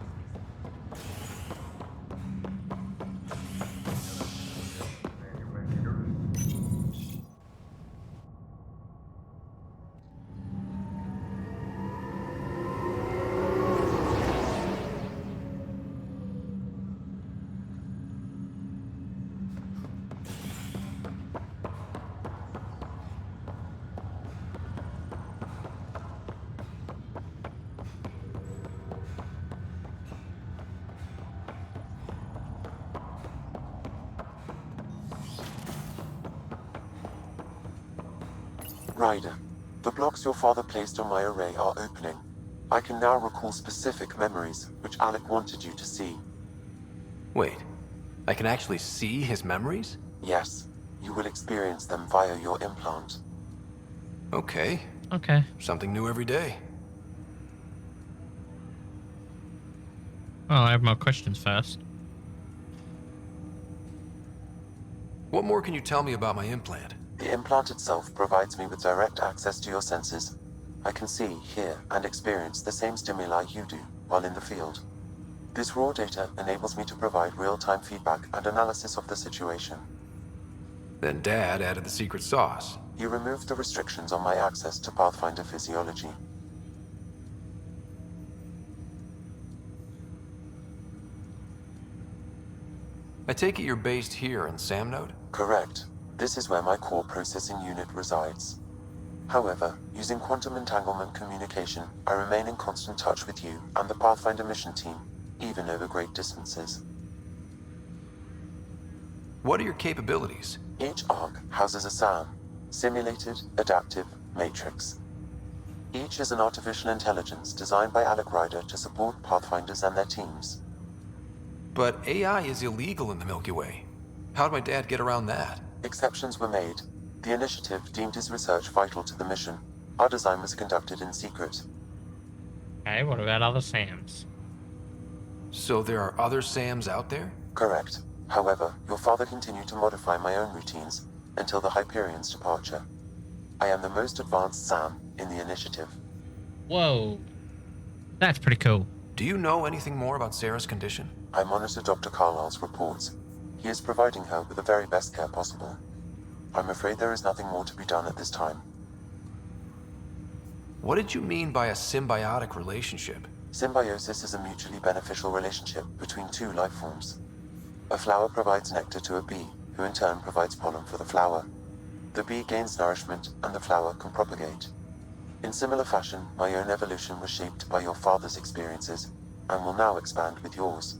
Ryder, the blocks your father placed on my array are opening. I can now recall specific memories, which Alec wanted you to see. Wait, I can actually see his memories? Yes, you will experience them via your implant. Okay. Okay. Something new every day. Well, I have more questions first. What more can you tell me about my implant? The implant itself provides me with direct access to your senses. I can see, hear, and experience the same stimuli you do while in the field. This raw data enables me to provide real-time feedback and analysis of the situation. Then Dad added the secret sauce. He removed the restrictions on my access to Pathfinder physiology. I take it you're based here in Samnode? Correct. This is where my core processing unit resides. However, using quantum entanglement communication, I remain in constant touch with you and the Pathfinder mission team, even over great distances. What are your capabilities? Each arc houses a SAM, Simulated Adaptive Matrix. Each is an artificial intelligence designed by Alec Ryder to support Pathfinders and their teams. But AI is illegal in the Milky Way. How'd my dad get around that? Exceptions were made. The initiative deemed his research vital to the mission. Our design was conducted in secret. Okay, what about other SAMs? So there are other SAMs out there? Correct. However, your father continued to modify my own routines until the Hyperion's departure. I am the most advanced SAM in the initiative. Whoa. That's pretty cool. Do you know anything more about Sarah's condition? I monitor Dr. Carlisle's reports. He is providing her with the very best care possible. I'm afraid there is nothing more to be done at this time. What did you mean by a symbiotic relationship? Symbiosis is a mutually beneficial relationship between two life forms. A flower provides nectar to a bee, who in turn provides pollen for the flower. The bee gains nourishment, and the flower can propagate. In similar fashion, my own evolution was shaped by your father's experiences, and will now expand with yours.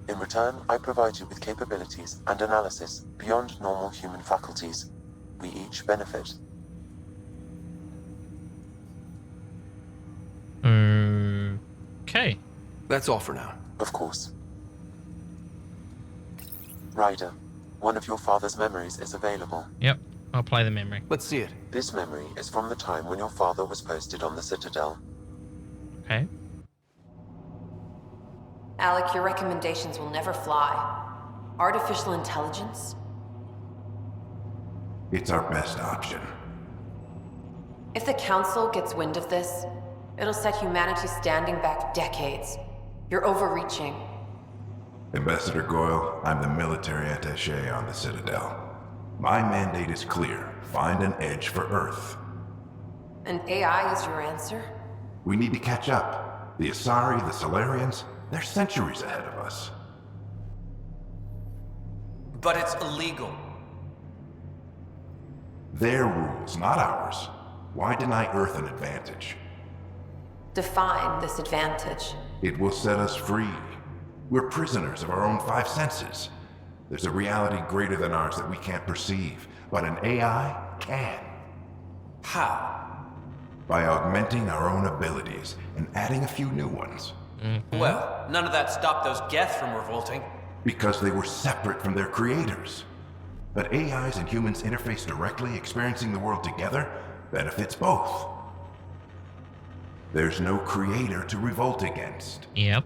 In return, I provide you with capabilities and analysis beyond normal human faculties. We each benefit. Okay. That's all for now. Of course. Ryder, one of your father's memories is available. Yep, I'll play the memory. Let's see it. This memory is from the time when your father was posted on the Citadel. Okay. Alec, your recommendations will never fly. Artificial intelligence? It's our best option. If the Council gets wind of this, it'll set humanity standing back decades. You're overreaching. Ambassador Goyle, I'm the military attaché on the Citadel. My mandate is clear. Find an edge for Earth. And AI is your answer? We need to catch up. The Asari, the Solarians, they're centuries ahead of us. But it's illegal. Their rules, not ours. Why deny Earth an advantage? Define this advantage. It will set us free. We're prisoners of our own five senses. There's a reality greater than ours that we can't perceive, but an AI can. How? By augmenting our own abilities and adding a few new ones. Well, none of that stopped those Geth from revolting. Because they were separate from their creators. But AIs and humans interface directly, experiencing the world together, benefits both. There's no creator to revolt against. Yep.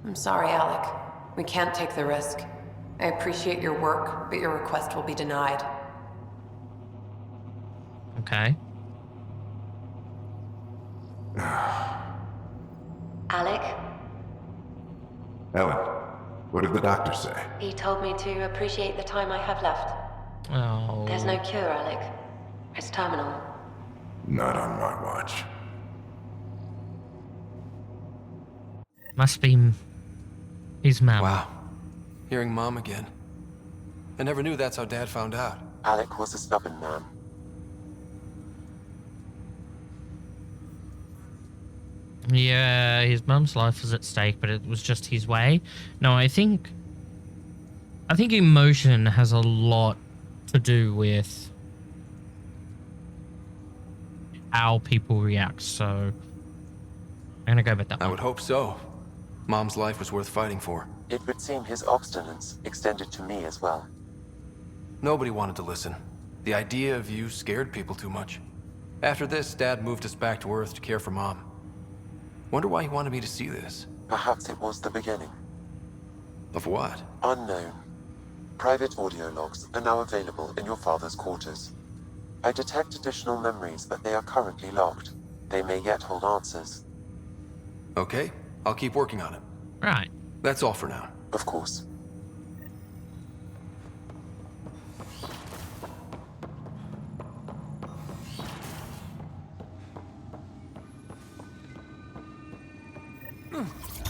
I'm sorry, Alec. We can't take the risk. I appreciate your work, but your request will be denied. Okay. Alec? Ellen, what did the doctor say? He told me to appreciate the time I have left. Oh. There's no cure, Alec. It's terminal. Not on my watch. Must be his mum. Wow. Hearing Mom again. I never knew that's how Dad found out. Alec was a stubborn man. Yeah, his mum's life was at stake, but it was just his way. No, I think emotion has a lot to do with how people react, so I'm gonna go with that one. I would hope so. Mom's life was worth fighting for. It would seem his obstinance extended to me as well. Nobody wanted to listen. The idea of you scared people too much. After this, Dad moved us back to Earth to care for Mom. Wonder why he wanted me to see this. Perhaps it was the beginning. Of what? Unknown. Private audio logs are now available in your father's quarters. I detect additional memories, but they are currently locked. They may yet hold answers. Okay, I'll keep working on it. Right. That's all for now. Of course.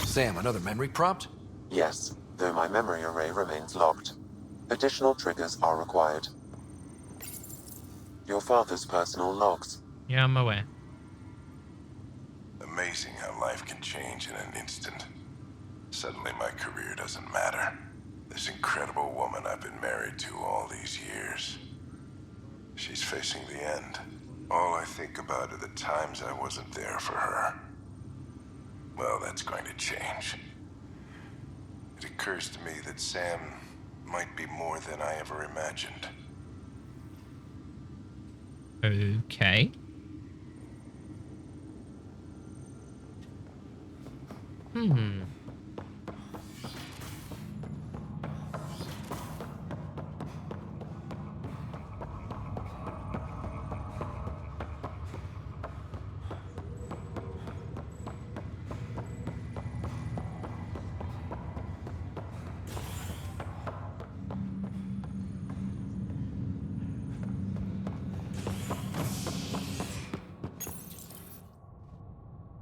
Sam, another memory prompt? Yes, though my memory array remains locked. Additional triggers are required. Your father's personal logs. Yeah, I'm aware. Amazing how life can change in an instant. Suddenly my career doesn't matter. This incredible woman I've been married to all these years. She's facing the end. All I think about are the times I wasn't there for her. Well, that's going to change. It occurs to me that Sam might be more than I ever imagined. Okay.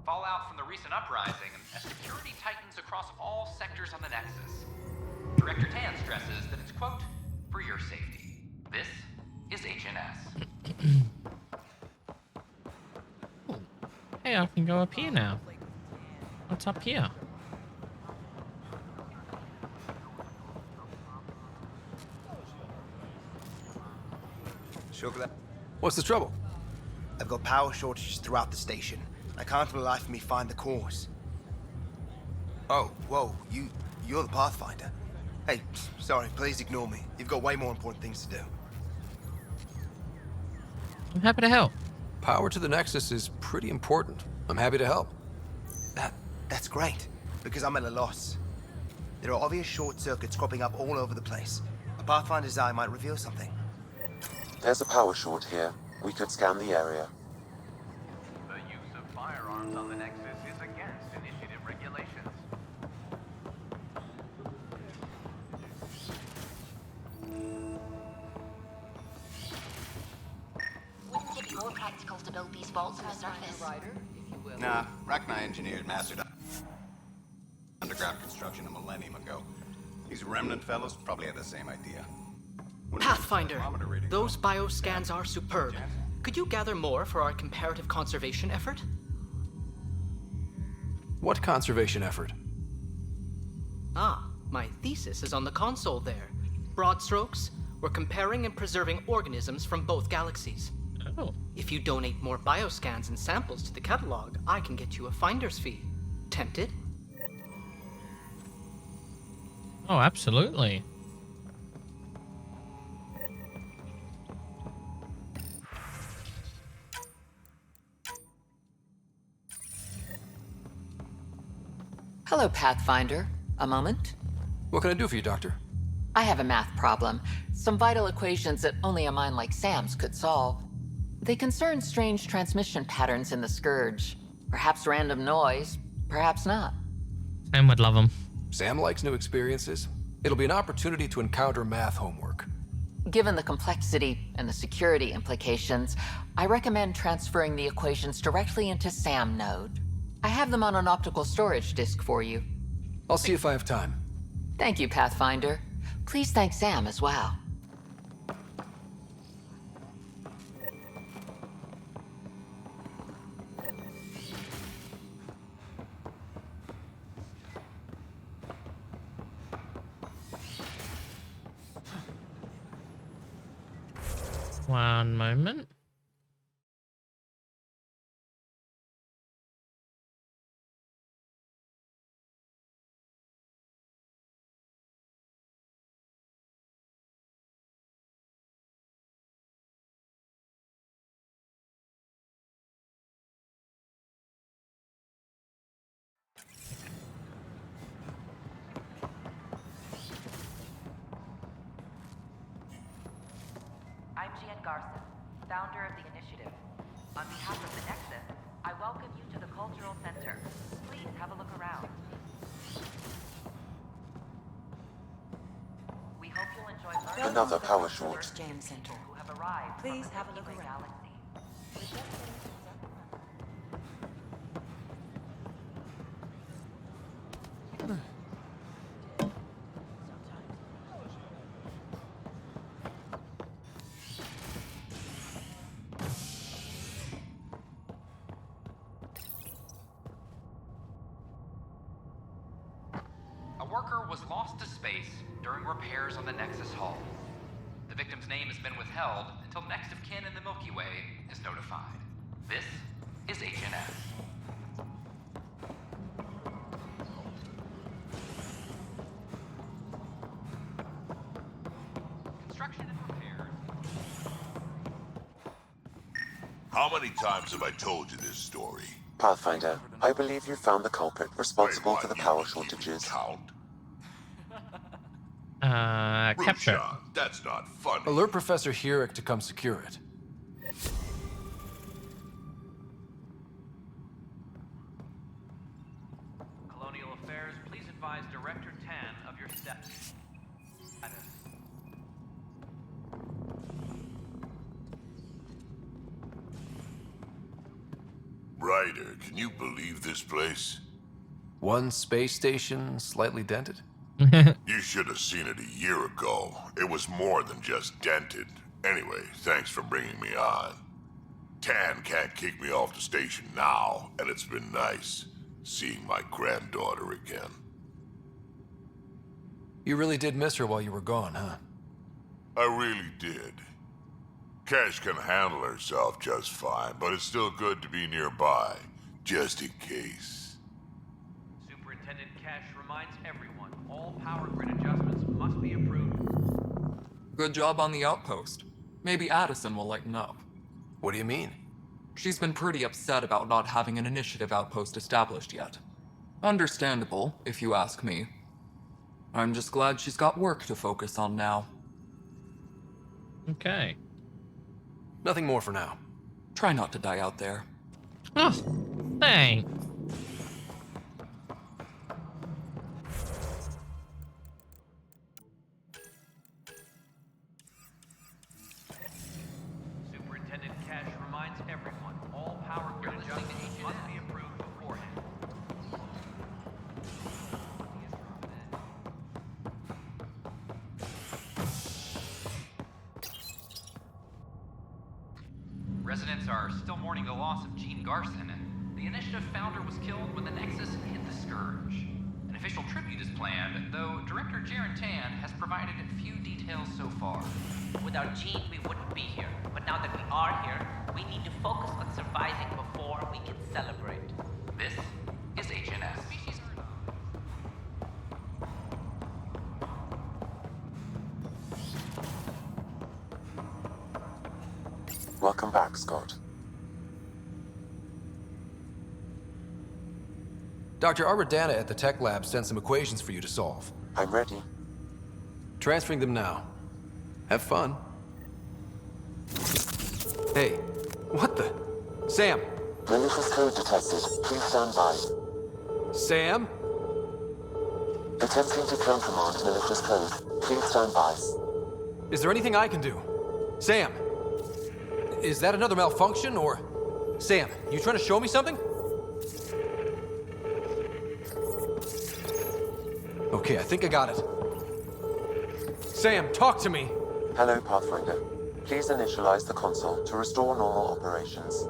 Fallout from the recent uprising as security tightens across all sectors on the Nexus. Director Tan stresses that it's, quote, for your safety. This is HNS. Hey, I can go up here now. What's up here? What's the trouble? I've got power shortages throughout the station. I can't for the life of me find the cause. Oh, whoa, you're the Pathfinder. Hey, sorry, please ignore me. You've got way more important things to do. I'm happy to help. Power to the Nexus is pretty important. I'm happy to help. That's great, because I'm at a loss. There are obvious short circuits cropping up all over the place. A Pathfinder's eye might reveal something. There's a power short here. We could scan the area. The use of firearms on the Nexus is against initiative regulations. Wouldn't it be more practical to build these vaults on the surface? Nah, Rachni engineered mastered underground construction a millennium ago. These remnant fellows probably had the same idea. Pathfinder, those bioscans are superb. Could you gather more for our comparative conservation effort? What conservation effort? Ah, my thesis is on the console there. Broad strokes, we're comparing and preserving organisms from both galaxies. Oh. If you donate more bioscans and samples to the catalog, I can get you a finder's fee. Tempted? Oh, absolutely. Hello, Pathfinder. A moment? What can I do for you, Doctor? I have a math problem. Some vital equations that only a mind like Sam's could solve. They concern strange transmission patterns in the Scourge. Perhaps random noise, perhaps not. Sam would love them. Sam likes new experiences. It'll be an opportunity to encounter math homework. Given the complexity and the security implications, I recommend transferring the equations directly into SAM node. I have them on an optical storage disk for you. I'll see if I have time. Thank you, Pathfinder. Please thank Sam as well. One moment. I'm Garson, founder of the initiative. On behalf of the Nexus, I welcome you to the Cultural Center. Please have a look around. We hope you'll enjoy learning Another power short. James Center. Who have arrived. Please have a look around. Was lost to space during repairs on the Nexus hull. The victim's name has been withheld until next of kin in the Milky Way is notified. This is HNS. Construction and repairs. How many times have I told you this story? Pathfinder, I believe you found the culprit responsible for the power shortages. Capture. That's not funny. Alert Professor Hurek to come secure it. Colonial Affairs, please advise Director Tan of your steps. Ryder, can you believe this place? One space station slightly dented? You should have seen it a year ago. It was more than just dented. Anyway, thanks for bringing me on. Tan can't kick me off the station now, and it's been nice seeing my granddaughter again. You really did miss her while you were gone, huh? I really did. Cash can handle herself just fine, but it's still good to be nearby, just in case. Superintendent Cash reminds everyone all power grid adjustments must be approved. Good job on the outpost. Maybe Addison will lighten up. What do you mean? She's been pretty upset about not having an initiative outpost established yet. Understandable, if you ask me. I'm just glad she's got work to focus on now. Okay. Nothing more for now. Try not to die out there. Oh, thanks. Superintendent Cash reminds everyone all power grid adjustments must be approved beforehand. Residents are still mourning the loss of Gene Garson. The initiative founder was killed when the Nexus hit the Scourge. An official tribute is planned, though Director Jaren Tan has provided few details so far. Without Gene, we wouldn't be here. But now that we are here, we need to focus on surviving before we can celebrate. This is HNS. Welcome back, Scott. Dr. Aradana at the tech lab sent some equations for you to solve. I'm ready. Transferring them now. Have fun. Hey, what the? Sam! Malicious code detected. Please stand by. Sam? Attempting to countermand malicious code. Please stand by. Is there anything I can do? Sam! Is that another malfunction, or... Sam, you trying to show me something? Okay, I think I got it. Sam, talk to me! Hello, Pathfinder. Please initialize the console to restore normal operations.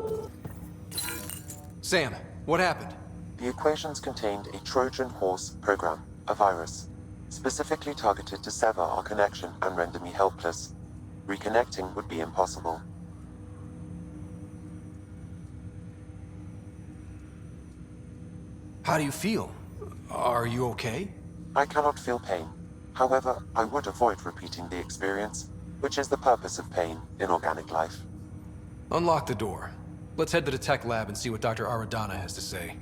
Sam, what happened? The equations contained a Trojan horse program, a virus, specifically targeted to sever our connection and render me helpless. Reconnecting would be impossible. How do you feel? Are you okay? I cannot feel pain. However, I would avoid repeating the experience, which is the purpose of pain in organic life. Unlock the door. Let's head to the tech lab and see what Dr. Aradana has to say.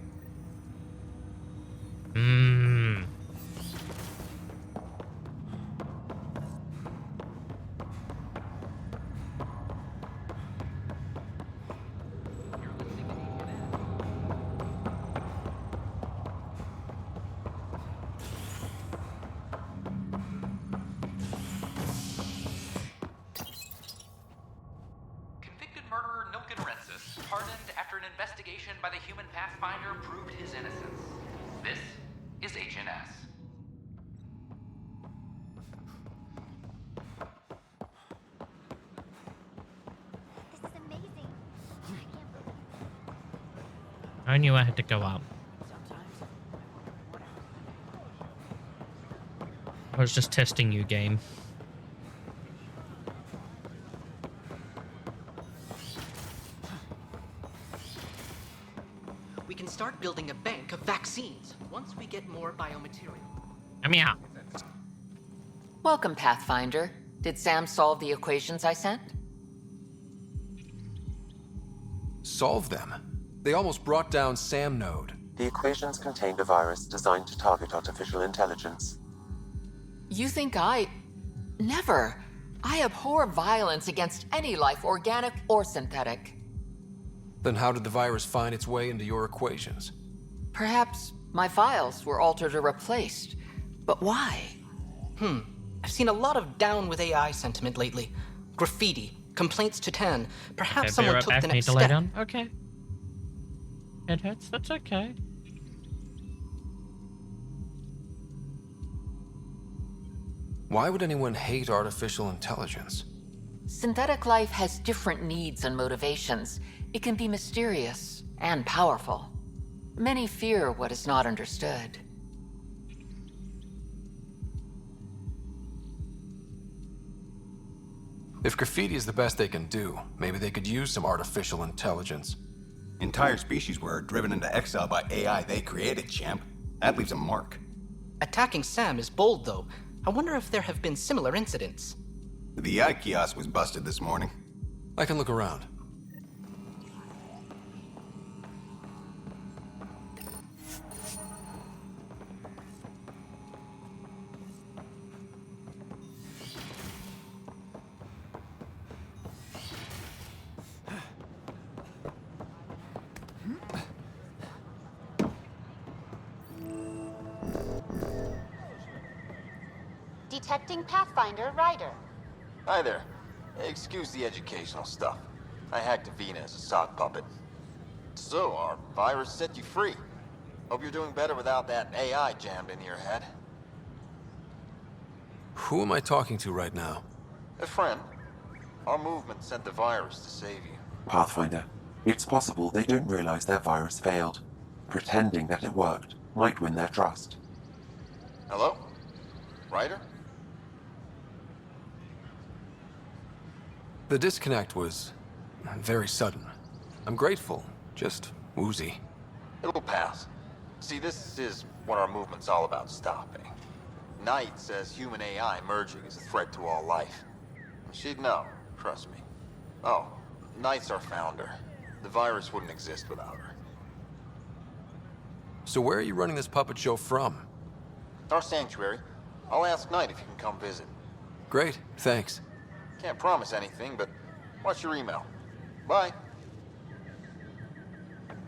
Pardoned after an investigation by the human Pathfinder proved his innocence. This is HNS. This is amazing. I knew I had to go up. I was just testing you, game. We can start building a bank of vaccines once we get more biomaterial. Come here. Welcome, Pathfinder. Did Sam solve the equations I sent? Solve them? They almost brought down Sam Node. The equations contained a virus designed to target artificial intelligence. You think Never. I abhor violence against any life, organic or synthetic. Then how did the virus find its way into your equations? Perhaps my files were altered or replaced. But why? I've seen a lot of down with AI sentiment lately. Graffiti, complaints to 10. Perhaps someone right took back. the Need next to lay step. down. Okay. It hurts. That's okay. Why would anyone hate artificial intelligence? Synthetic life has different needs and motivations. It can be mysterious and powerful. Many fear what is not understood. If graffiti is the best they can do, maybe they could use some artificial intelligence. Entire species were driven into exile by AI they created, champ. That leaves a mark. Attacking Sam is bold, though. I wonder if there have been similar incidents. The AI kiosk was busted this morning. I can look around. Detecting Pathfinder Rider. Hi there. Excuse the educational stuff. I hacked Avina as a sock puppet. So, our virus set you free. Hope you're doing better without that AI jammed into your head. Who am I talking to right now? A friend. Our movement sent the virus to save you. Pathfinder, it's possible they don't realize their virus failed. Pretending that it worked might win their trust. Hello? Ryder? The disconnect was very sudden. I'm grateful, just woozy. It'll pass. See, this is what our movement's all about stopping. Knight says human AI merging is a threat to all life. She'd know, trust me. Oh, Knight's our founder. The virus wouldn't exist without her. So where are you running this puppet show from? Our sanctuary. I'll ask Knight if you can come visit. Great, thanks. Can't promise anything, but watch your email. Bye.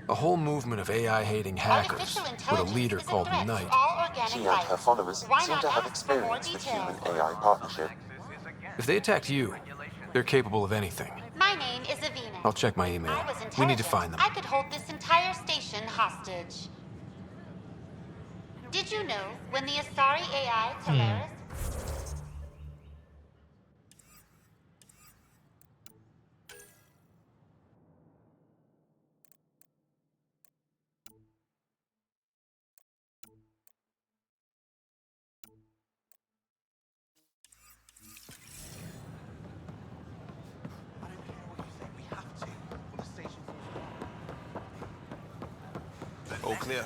A whole movement of AI-hating hackers with a leader called Knight. She and her followers seem to have experience with human-AI partnership. If they attacked you, they're capable of anything. My name is Avina. I'll check my email. I was We need to intelligent. find them. I could hold this entire station hostage. Did you know when the Asari AI Talaris All clear.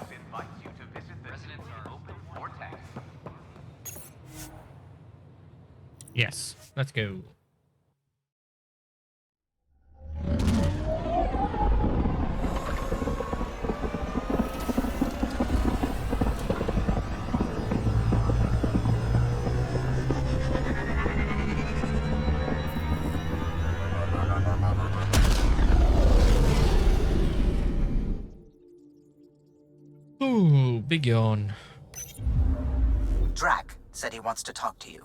Yes, let's go. Ooh, big yawn. Drac said he wants to talk to you.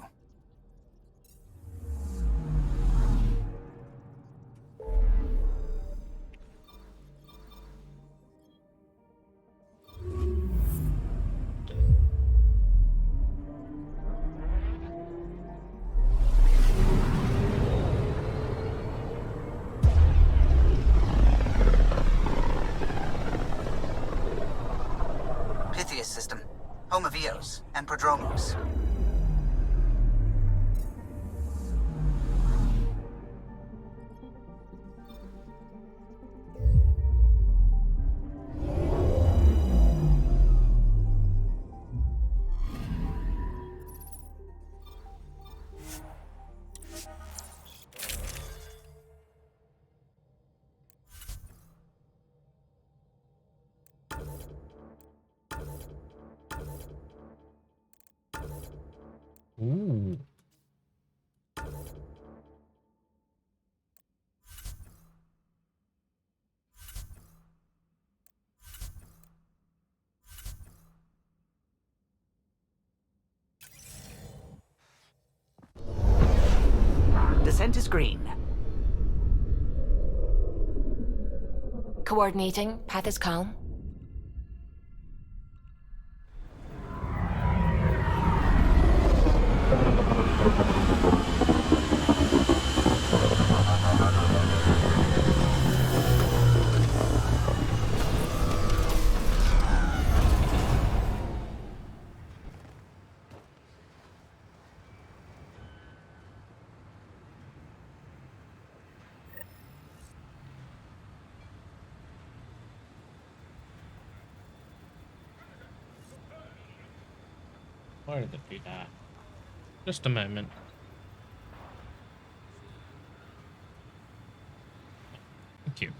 Pythias system, home of Eos and Prodromos. Ooh. Descent is green. Coordinating. Path is calm. Why did they do that? Just a moment. Thank you.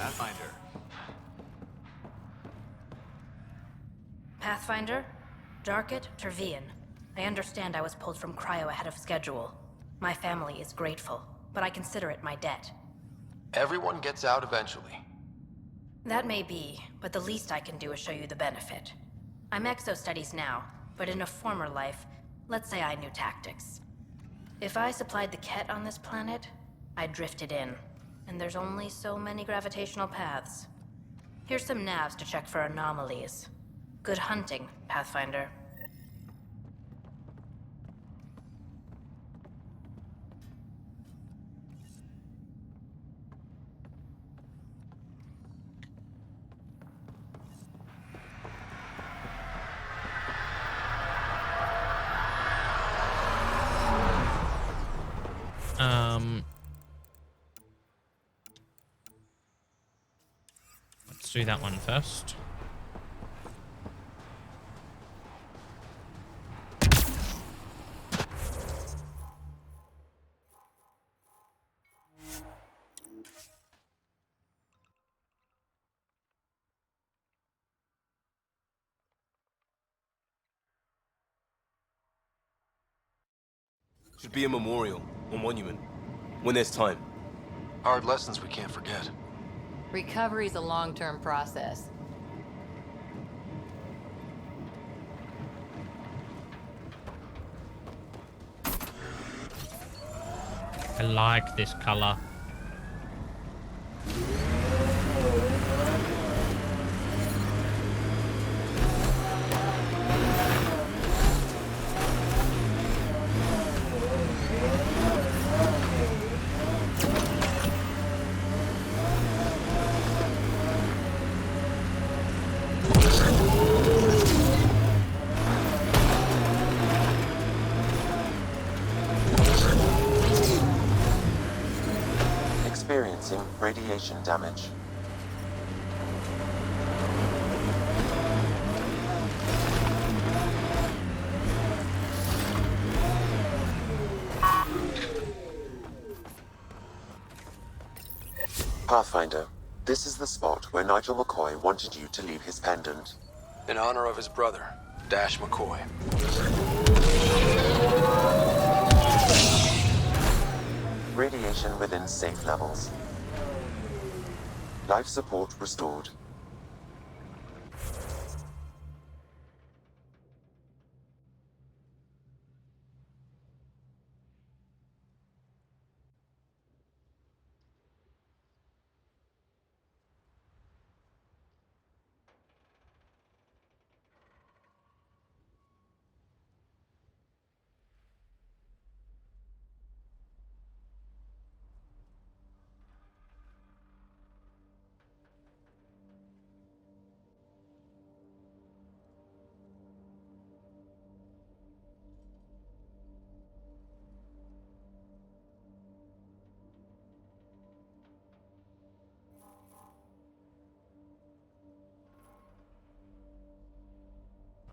Pathfinder. Pathfinder? Darket Tervian. I understand I was pulled from cryo ahead of schedule. My family is grateful, but I consider it my debt. Everyone gets out eventually. That may be, but the least I can do is show you the benefit. I'm exo-studies now, but in a former life, let's say I knew tactics. If I supplied the Ket on this planet, I drifted in, and there's only so many gravitational paths. Here's some navs to check for anomalies. Good hunting, Pathfinder. let's do that one first. Should be a memorial or monument when there's time. Hard lessons we can't forget. Recovery's a long-term process. I like this color. Experiencing radiation damage. Pathfinder, this is the spot where Nigel McCoy wanted you to leave his pendant. In honor of his brother, Dash McCoy. Radiation within safe levels. Life support restored.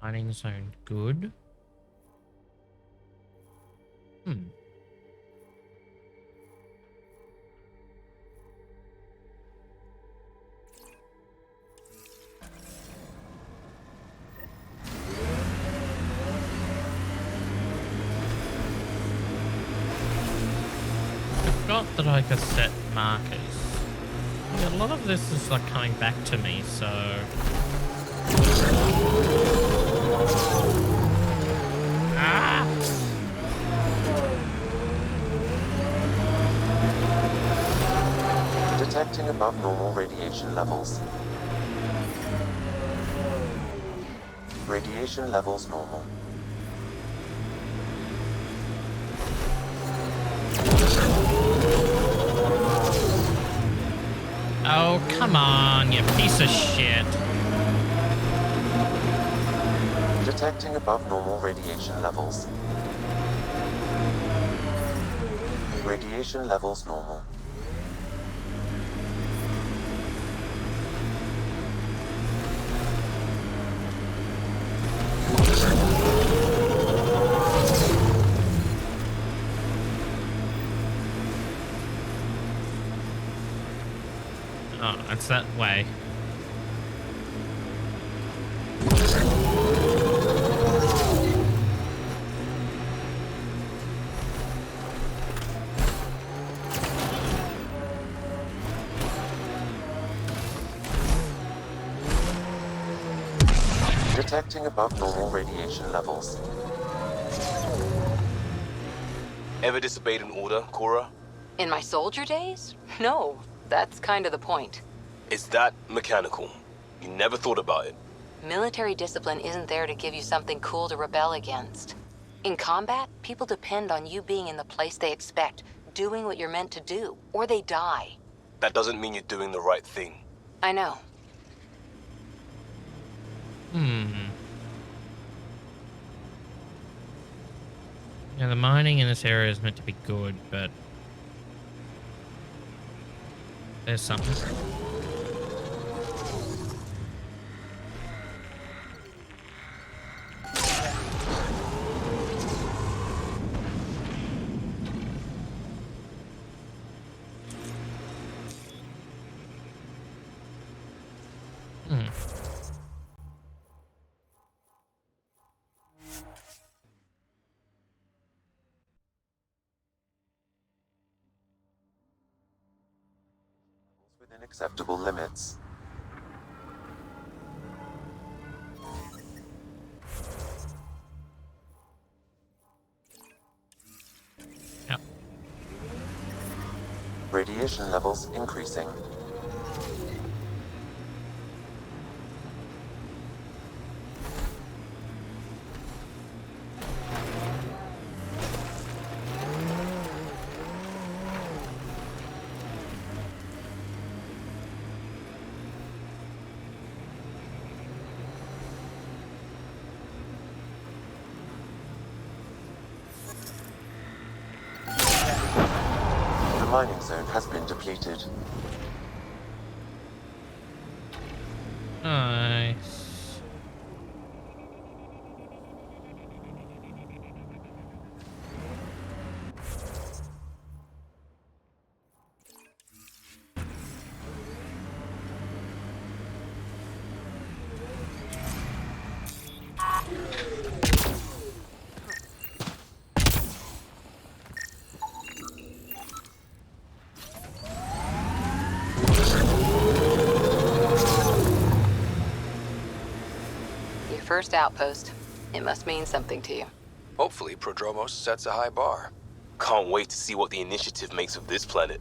Mining zone, good. Forgot that I could set markers. Yeah, a lot of this is like coming back to me, so... Ah! Detecting above normal radiation levels. Radiation levels normal. Oh, come on, you piece of shit. Detecting above normal radiation levels. Radiation levels normal. Oh, it's that way. Detecting above normal radiation levels. Ever disobeyed an order, Cora? In my soldier days? No, that's kind of the point. Is that mechanical? You never thought about it. Military discipline isn't there to give you something cool to rebel against. In combat, people depend on you being in the place they expect, doing what you're meant to do, or they die. That doesn't mean you're doing the right thing. I know. Yeah, the mining in this area is meant to be good, but there's something. Within acceptable limits. Yep. Radiation levels increasing. The mining zone has been depleted. Nice. Your first outpost. It must mean something to you. Hopefully, Prodromos sets a high bar. Can't wait to see what the initiative makes of this planet.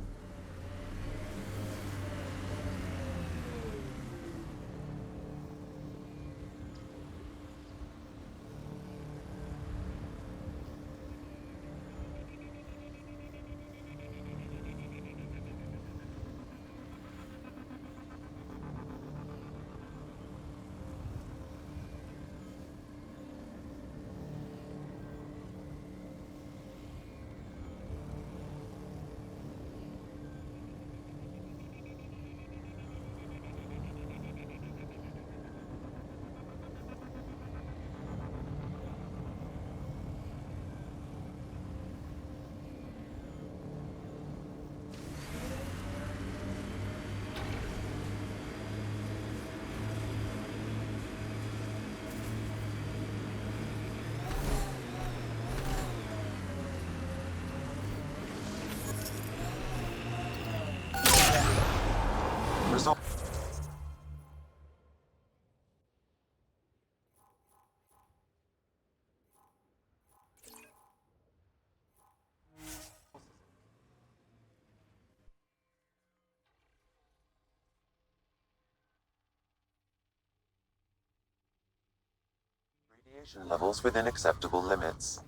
Radiation levels within acceptable limits.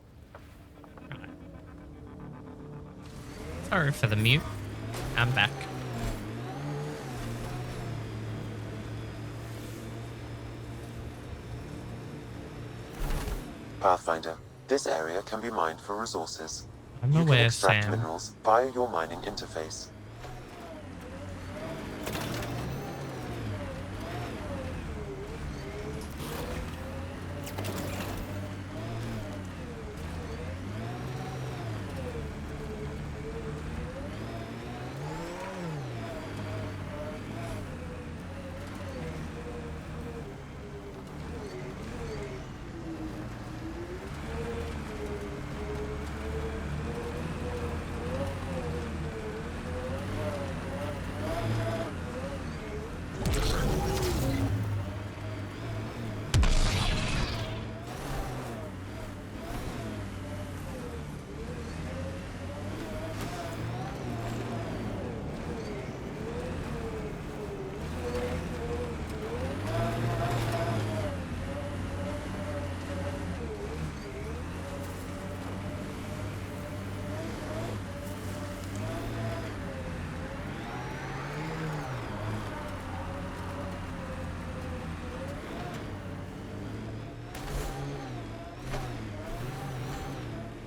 Sorry for the mute. I'm back. Pathfinder, this area can be mined for resources. I'm You can aware, extract Sam. minerals via your mining interface.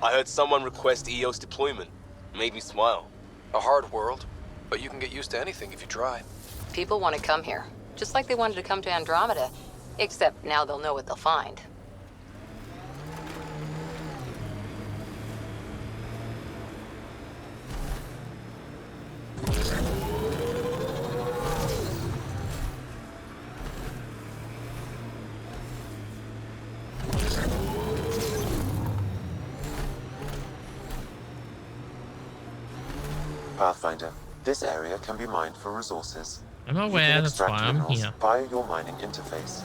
I heard someone request EOS deployment. Made me smile. A hard world, but you can get used to anything if you try. People want to come here, just like they wanted to come to Andromeda. Except now they'll know what they'll find. Pathfinder, this area can be mined for resources. I'm You aware, can that's why extract I'm minerals here. via your mining interface.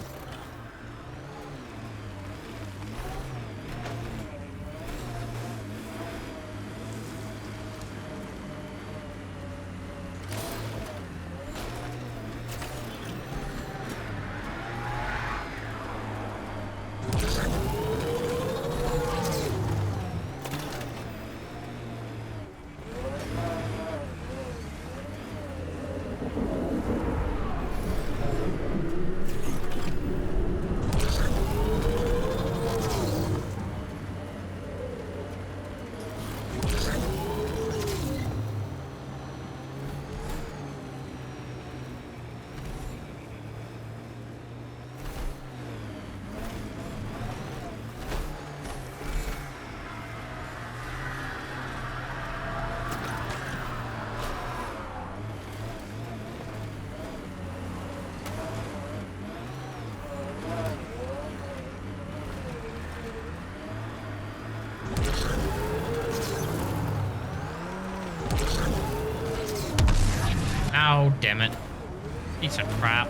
Oh, damn it. Piece of crap.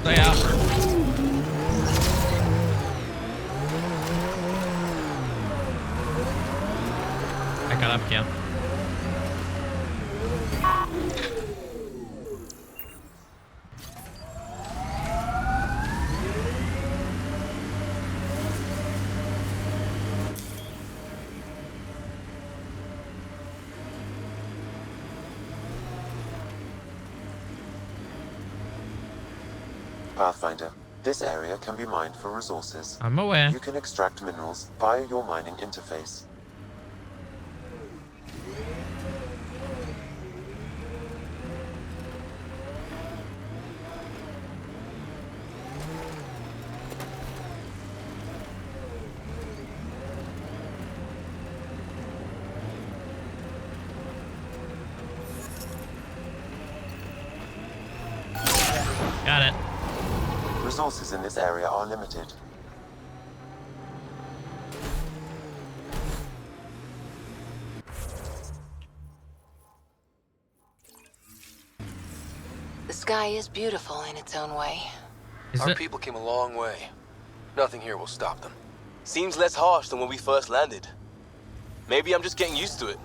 Stay up. I got up here. Pathfinder, this area can be mined for resources. I'm aware. You can extract minerals via your mining interface. Got it. Resources in this area are limited. The sky is beautiful in its own way. Our people came a long way. Nothing here will stop them. Seems less harsh than when we first landed. Maybe I'm just getting used to it.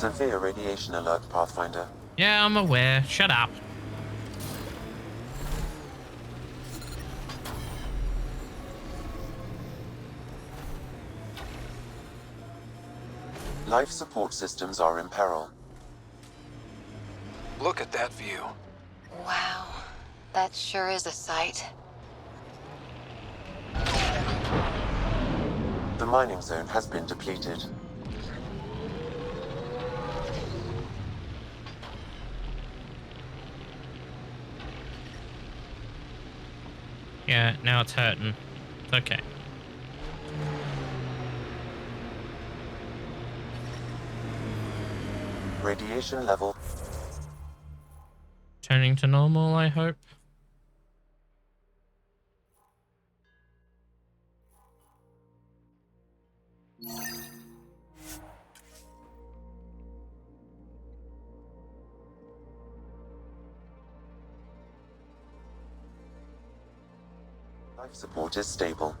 Severe radiation alert, Pathfinder. Yeah, I'm aware. Shut up. Life support systems are in peril. Look at that view. Wow, that sure is a sight. The mining zone has been depleted. Yeah, now it's hurting. It's okay. Radiation level Turning to normal, I hope. life support is stable.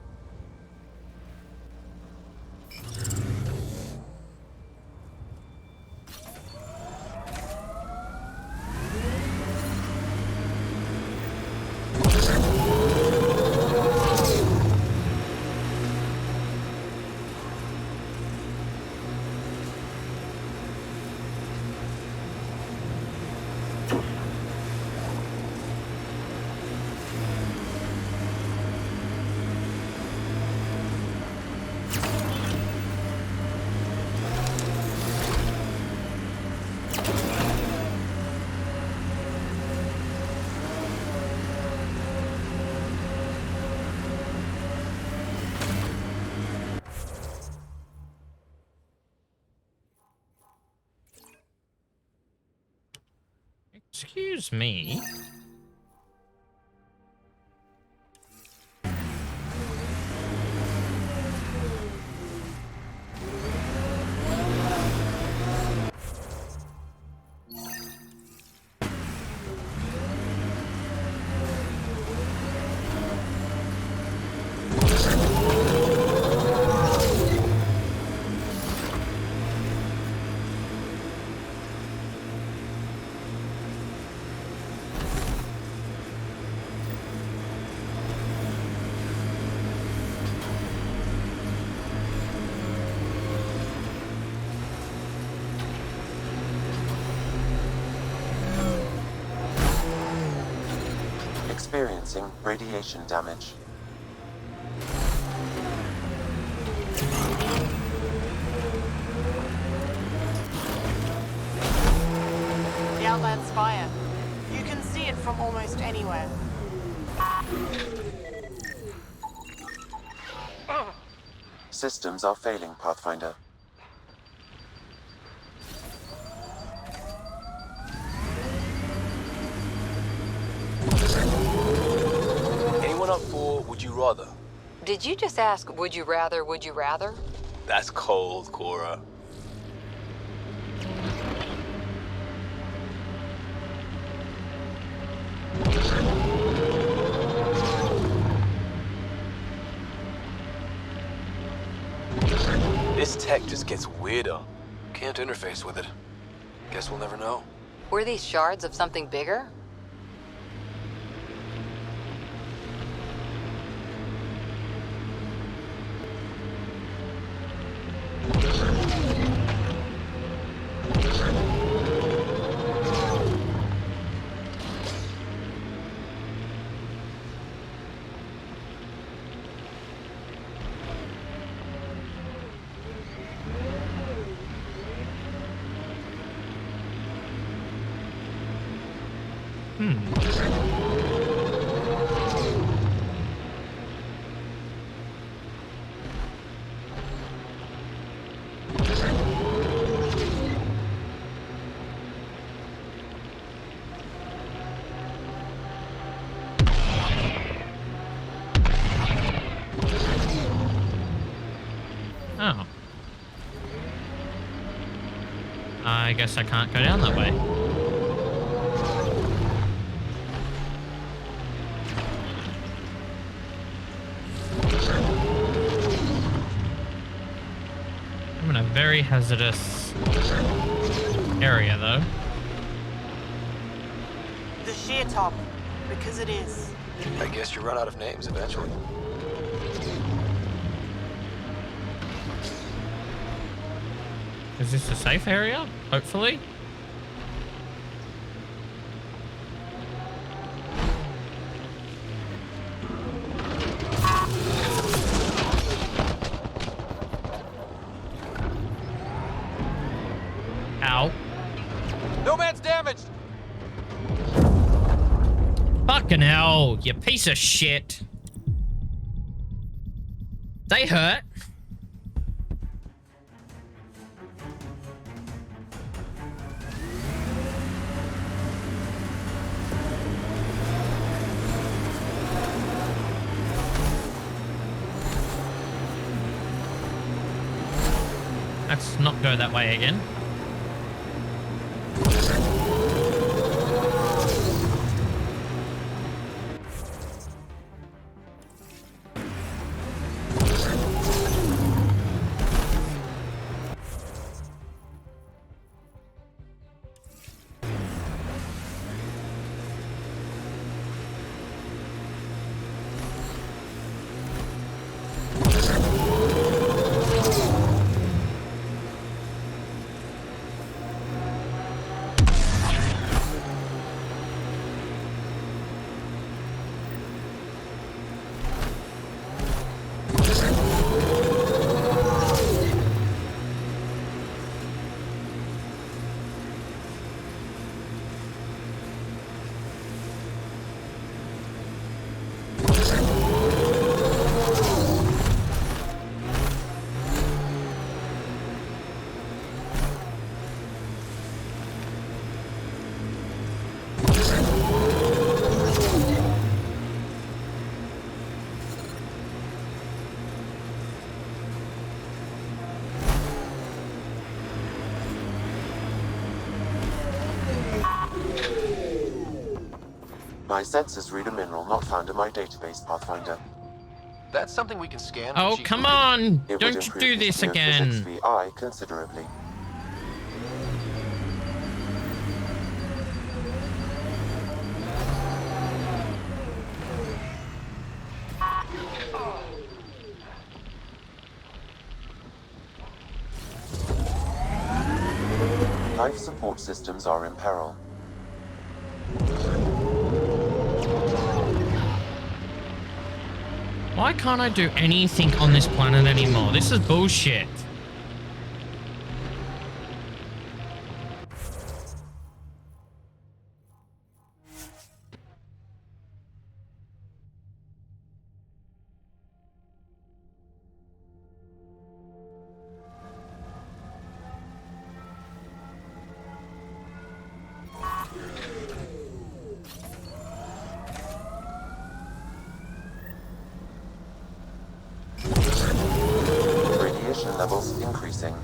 Excuse me. Experiencing radiation damage. The outland's fire. You can see it from almost anywhere. Systems are failing, Pathfinder. Anyone up for Would You Rather? Did you just ask, would you rather, would you rather? That's cold, Cora. This tech just gets weirder. Can't interface with it. Guess we'll never know. Were these shards of something bigger? Oh. I guess I can't go down that way. I'm in a very hazardous area, though. The sheer top, because it is. I guess you run out of names eventually. Is this a safe area? Hopefully. Ow. No man's damaged! Fucking hell, you piece of shit. They hurt. Let's not go that way again. My sensors read a mineral not found in my database, Pathfinder. That's something we can scan. Oh, come on! It would Don't you improve do the this geophysics again. VI considerably. Life support systems are in peril. Why can't I do anything on this planet anymore? This is bullshit. Radiation levels increasing.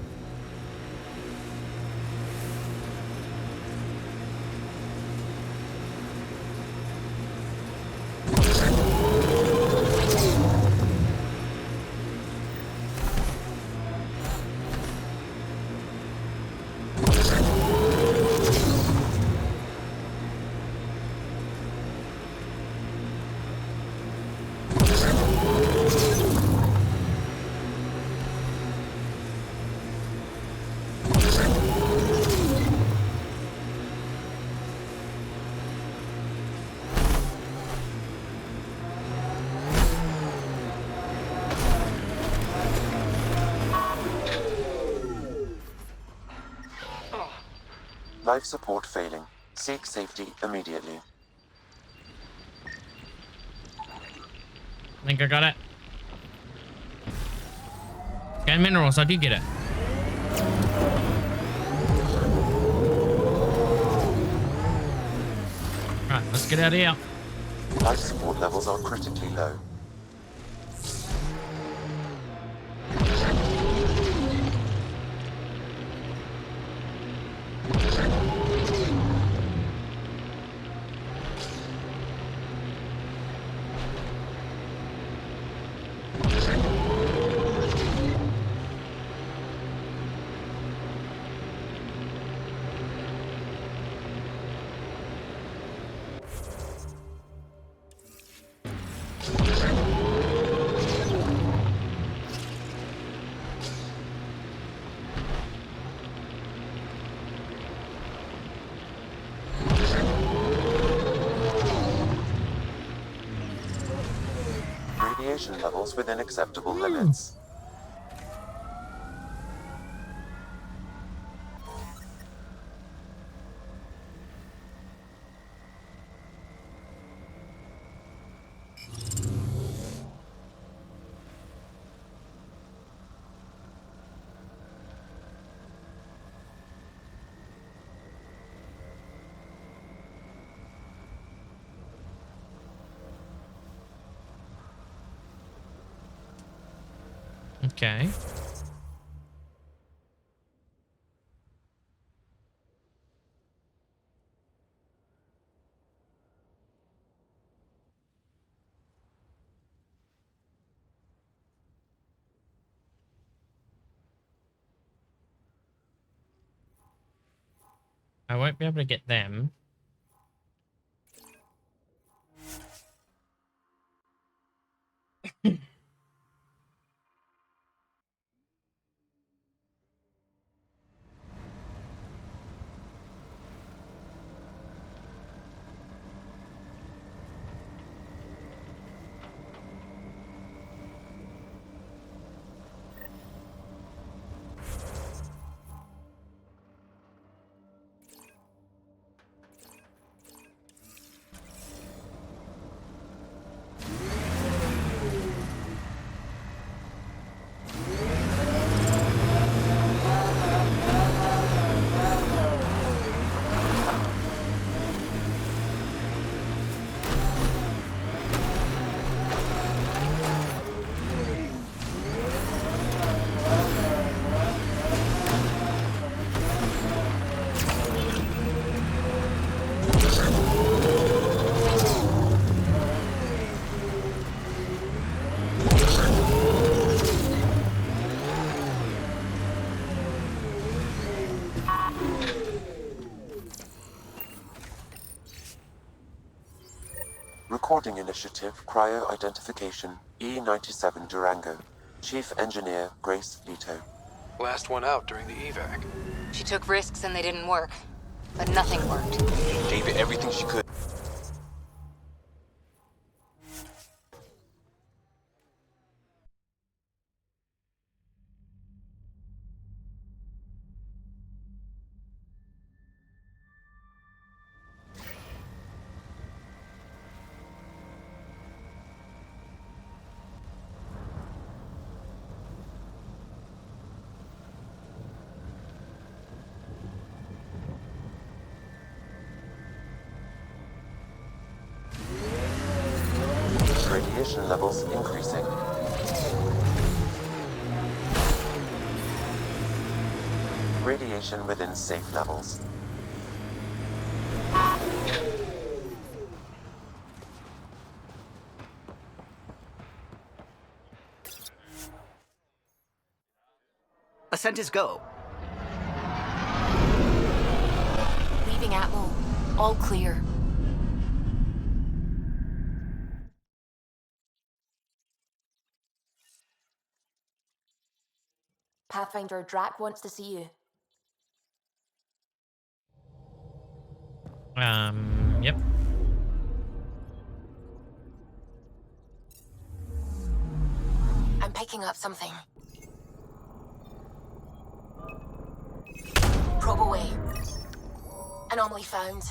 Life support failing. Seek safety immediately. I think I got it. Scan minerals, I did get it. Right, let's get out of here. Life support levels are critically low. radiation levels within acceptable limits. Okay. I won't be able to get them. Recording Initiative Cryo Identification E97 Durango. Chief Engineer Grace Leto. Last one out during the evac. She took risks and they didn't work. But nothing worked. Gave it everything she could. Radiation levels increasing. Radiation within safe levels. Ascent is go. Leaving Atmo. All clear. Pathfinder, Drac wants to see you. Yep. I'm picking up something. Probe away. Anomaly found.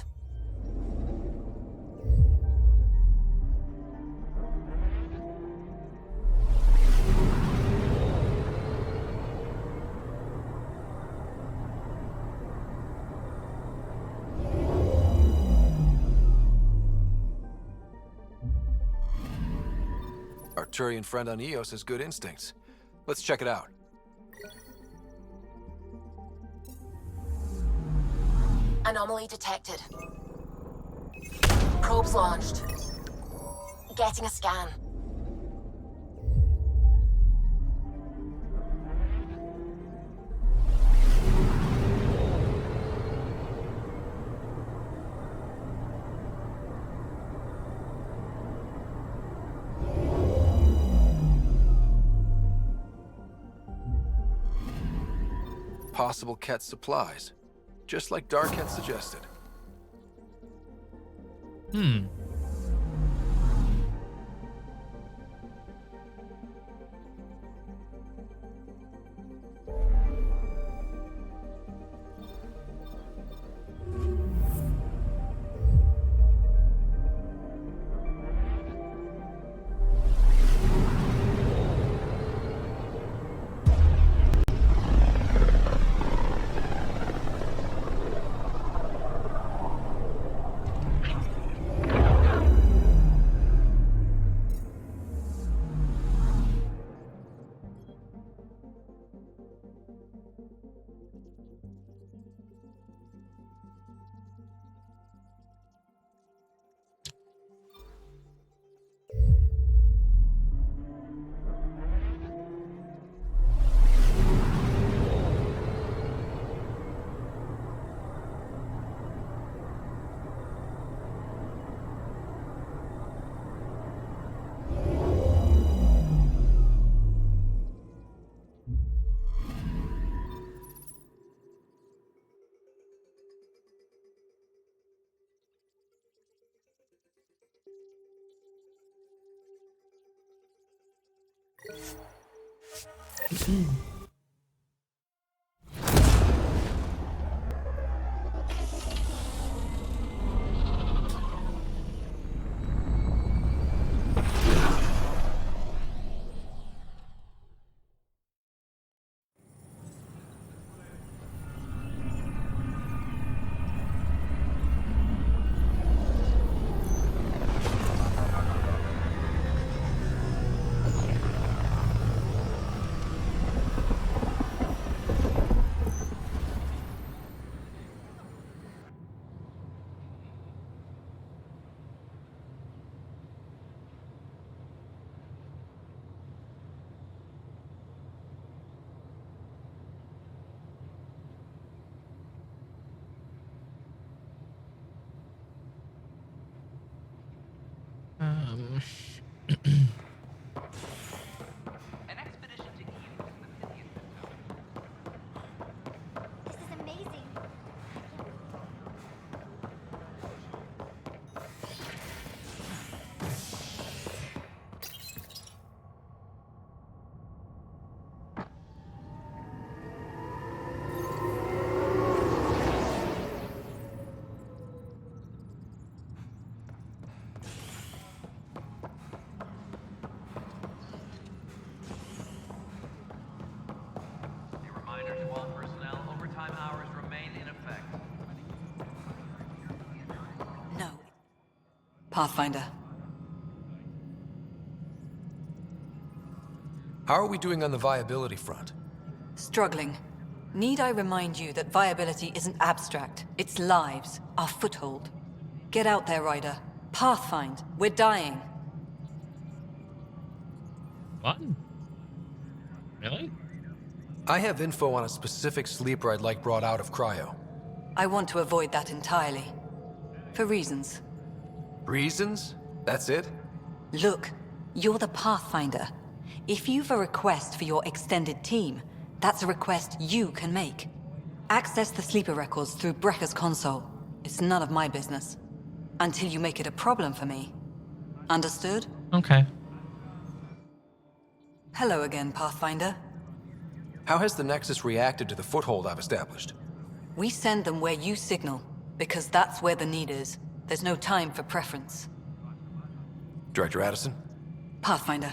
Arturian friend on Eos has good instincts. Let's check it out. Anomaly detected. Probes launched. Getting a scan. Possible Ket supplies. Just like Dark had suggested. Um. An expedition to Eve in the Pythian system. This is amazing. A reminder to all personnel, overtime hours remain in effect. No. Pathfinder. How are we doing on the viability front? Struggling. Need I remind you that viability isn't abstract? It's lives, our foothold. Get out there, Ryder. Pathfind. We're dying. What? Really? I have info on a specific sleeper I'd like brought out of cryo. I want to avoid that entirely. For reasons. Reasons? That's it? Look, you're the Pathfinder. If you've a request for your extended team, that's a request you can make. Access the sleeper records through Brekker's console. It's none of my business. Until you make it a problem for me. Understood? Okay. Hello again, Pathfinder. How has the Nexus reacted to the foothold I've established? We send them where you signal, because that's where the need is. There's no time for preference. Director Addison? Pathfinder.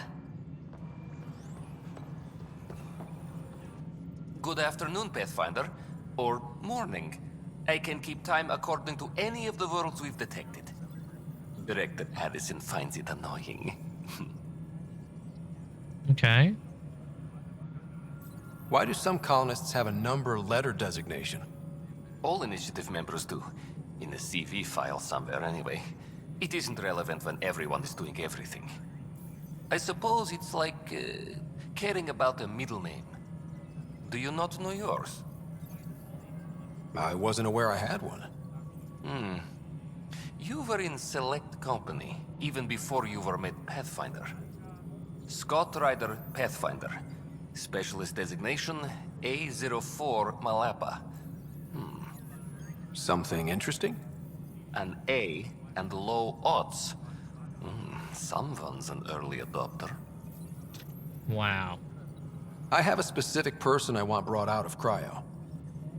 Good afternoon, Pathfinder. Or morning. I can keep time according to any of the worlds we've detected. Director Addison finds it annoying. Okay. Why do some colonists have a number letter designation? All initiative members do. In the CV file somewhere, anyway. It isn't relevant when everyone is doing everything. I suppose it's like caring about a middle name. Do you not know yours? I wasn't aware I had one. You were in select company, even before you were made Pathfinder. Scott Ryder Pathfinder. Specialist designation, A04 Malapa. Something interesting? An A and low odds. Someone's an early adopter. Wow. I have a specific person I want brought out of cryo.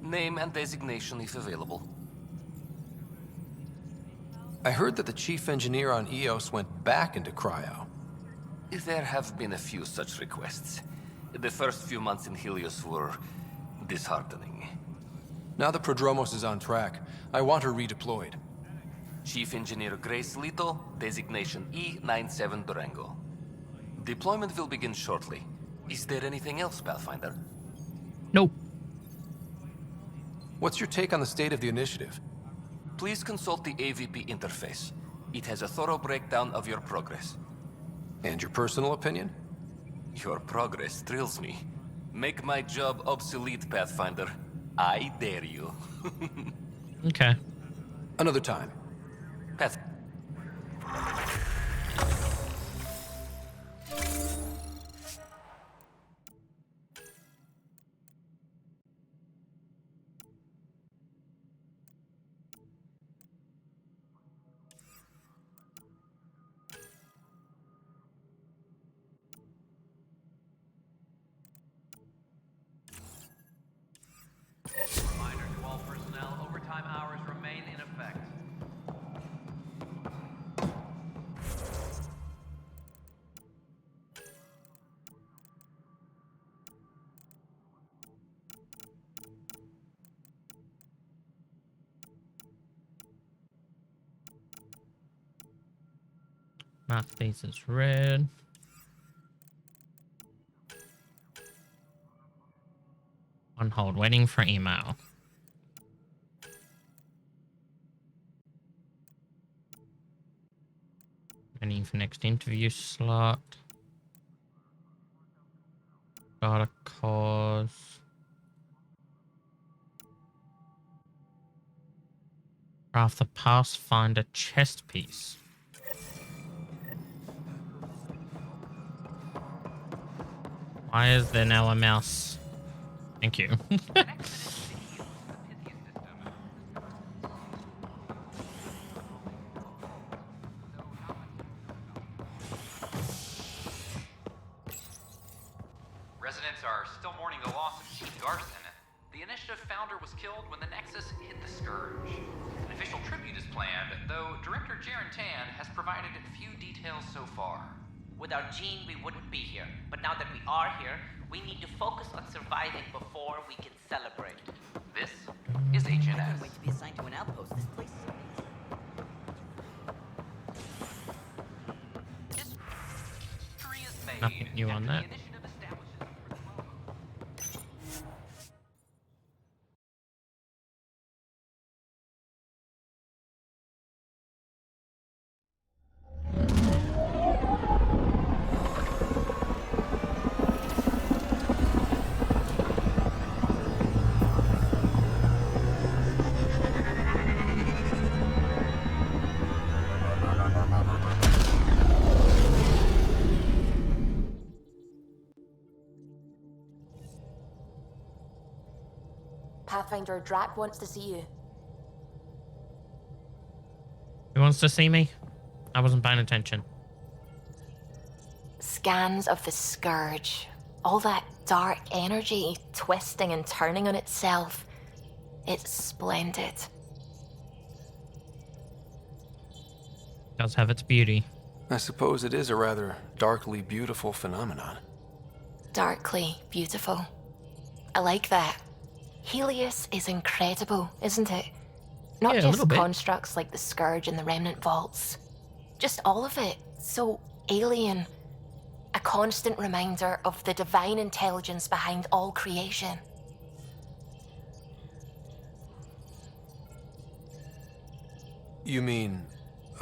Name and designation if available. I heard that the chief engineer on EOS went back into cryo. There have been a few such requests. The first few months in Helios were disheartening. Now the Prodromos is on track. I want her redeployed. Chief Engineer Grace Lito, designation E97 Durango. Deployment will begin shortly. Is there anything else, Pathfinder? Nope. What's your take on the state of the initiative? Please consult the AVP interface. It has a thorough breakdown of your progress. And your personal opinion? Your progress thrills me. Make my job obsolete, Pathfinder. I dare you. Okay. Another time. Path. Mark these as red. On hold, waiting for email. Waiting for next interview slot. Data cause. Craft the Pathfinder chest piece. Why is there now a mouse? Thank you. Residents are still mourning the loss of Chief Garson. The initiative founder was killed when the Nexus hit the Scourge. An official tribute is planned, though Director Jaren Tan has provided few details so far. Without Jean, we wouldn't be here. But now that we are here, we need to focus on surviving before we can celebrate. This is HNS. Wait to be assigned to an outpost. This place is amazing. Nothing new on that. Pathfinder, Drac wants to see you. Who wants to see me? I wasn't paying attention. Scans of the Scourge. All that dark energy twisting and turning on itself. It's splendid. Does have its beauty. I suppose it is a rather darkly beautiful phenomenon. Darkly beautiful. I like that. Helios is incredible, isn't it? Not Yeah, a just little bit. constructs like the Scourge and the Remnant Vaults. Just all of it. So alien. A constant reminder of the divine intelligence behind all creation. You mean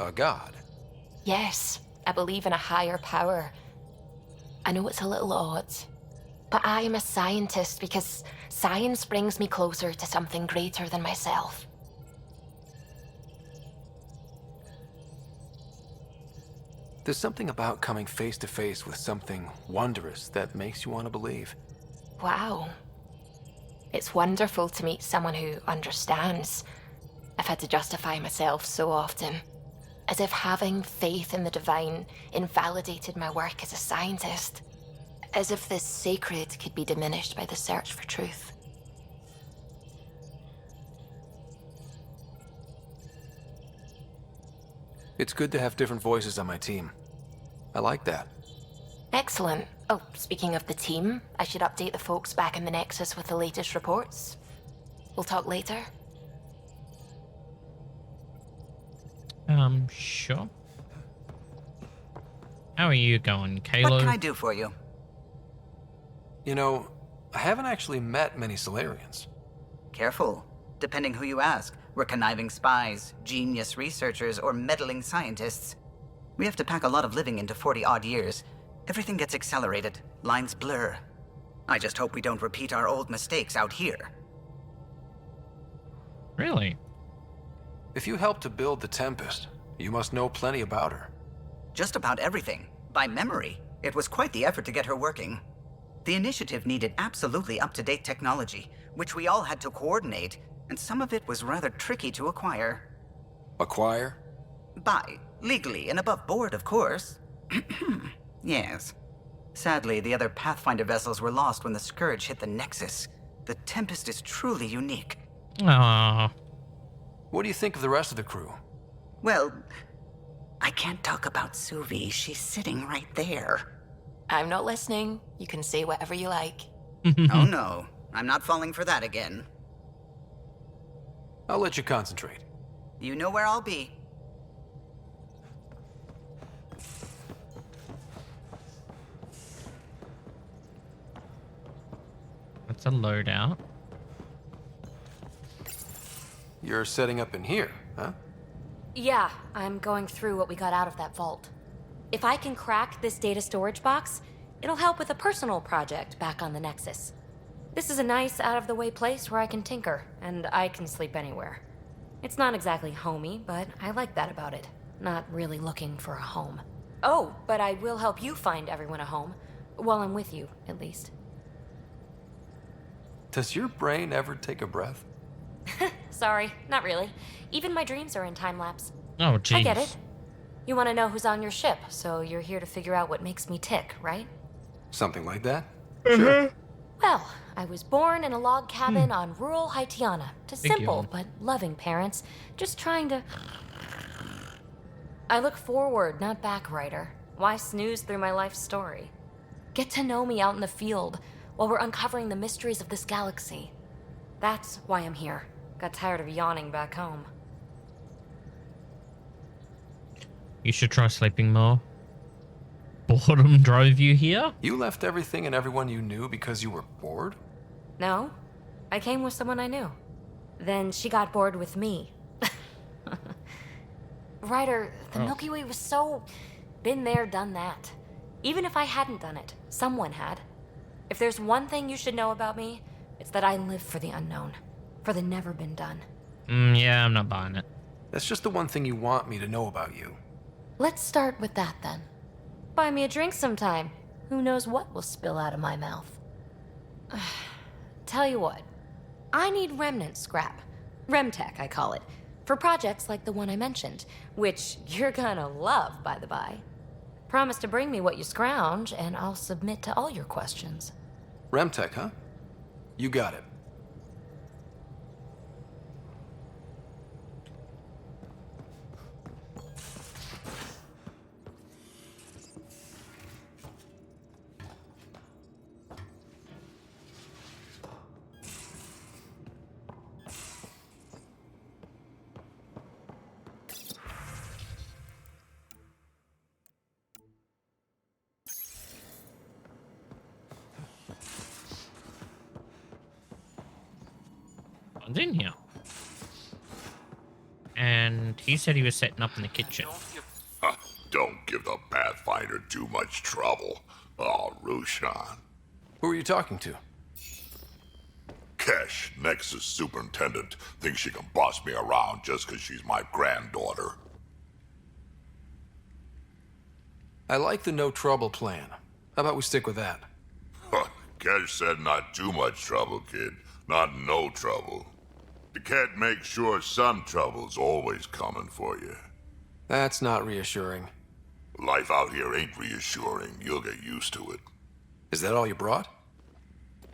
a god? Yes, I believe in a higher power. I know it's a little odd, but I am a scientist because science brings me closer to something greater than myself. There's something about coming face to face with something wondrous that makes you want to believe. Wow. It's wonderful to meet someone who understands. I've had to justify myself so often, as if having faith in the divine invalidated my work as a scientist, as if this sacred could be diminished by the search for truth. It's good to have different voices on my team. I like that. Excellent. Oh, speaking of the team, I should update the folks back in the Nexus with the latest reports. We'll talk later. Sure. How are you going, Kalo? What can I do for you? You know, I haven't actually met many Solarians. Careful. Depending who you ask, we're conniving spies, genius researchers, or meddling scientists. We have to pack a lot of living into 40-odd years. Everything gets accelerated. Lines blur. I just hope we don't repeat our old mistakes out here. Really? If you helped to build the Tempest, you must know plenty about her. Just about everything. By memory. It was quite the effort to get her working. The initiative needed absolutely up-to-date technology, which we all had to coordinate, and some of it was rather tricky to acquire. Acquire? Buy. Legally and above board, of course. Yes. Sadly, the other Pathfinder vessels were lost when the Scourge hit the Nexus. The Tempest is truly unique. Aww. What do you think of the rest of the crew? Well, I can't talk about Suvi. She's sitting right there. I'm not listening. You can say whatever you like. Oh no, I'm not falling for that again. I'll let you concentrate. You know where I'll be. a loadout. You're setting up in here, huh? Yeah, I'm going through what we got out of that vault. If I can crack this data storage box, it'll help with a personal project back on the Nexus. This is a nice, out-of-the-way place where I can tinker, and I can sleep anywhere. It's not exactly homey, but I like that about it. Not really looking for a home. Oh, but I will help you find everyone a home. While I'm with you, at least. Does your brain ever take a breath? Sorry, not really. Even my dreams are in time-lapse. Oh, jeez. I get it. You want to know who's on your ship, so you're here to figure out what makes me tick, right? Something like that? Sure. Well, I was born in a log cabin on rural Haitiana to Big simple yawn. but loving parents, just trying to... I look forward, not back, writer. Why snooze through my life story? Get to know me out in the field while we're uncovering the mysteries of this galaxy. That's why I'm here. Got tired of yawning back home. You should try sleeping more. Boredom drove you here? You left everything and everyone you knew because you were bored? No, I came with someone I knew. Then she got bored with me. Ryder, the Milky Way was so... been there, done that. Even if I hadn't done it, someone had. If there's one thing you should know about me, it's that I live for the unknown. For the never been done. Yeah, I'm not buying it. That's just the one thing you want me to know about you. Let's start with that then. Buy me a drink sometime. Who knows what will spill out of my mouth. Tell you what, I need remnant scrap. Remtech, I call it. For projects like the one I mentioned, which you're gonna love, by the by. Promise to bring me what you scrounge, and I'll submit to all your questions. Remtech, huh? You got it. One's in here. And he said he was setting up in the kitchen. Don't give the Pathfinder too much trouble. Oh, Rushan. Who are you talking to? Kesh, Nexus Superintendent, thinks she can boss me around just because she's my granddaughter. I like the no trouble plan. How about we stick with that? Kesh said not too much trouble, kid. Not no trouble. The cat makes sure some trouble's always coming for you. That's not reassuring. Life out here ain't reassuring. You'll get used to it. Is that all you brought?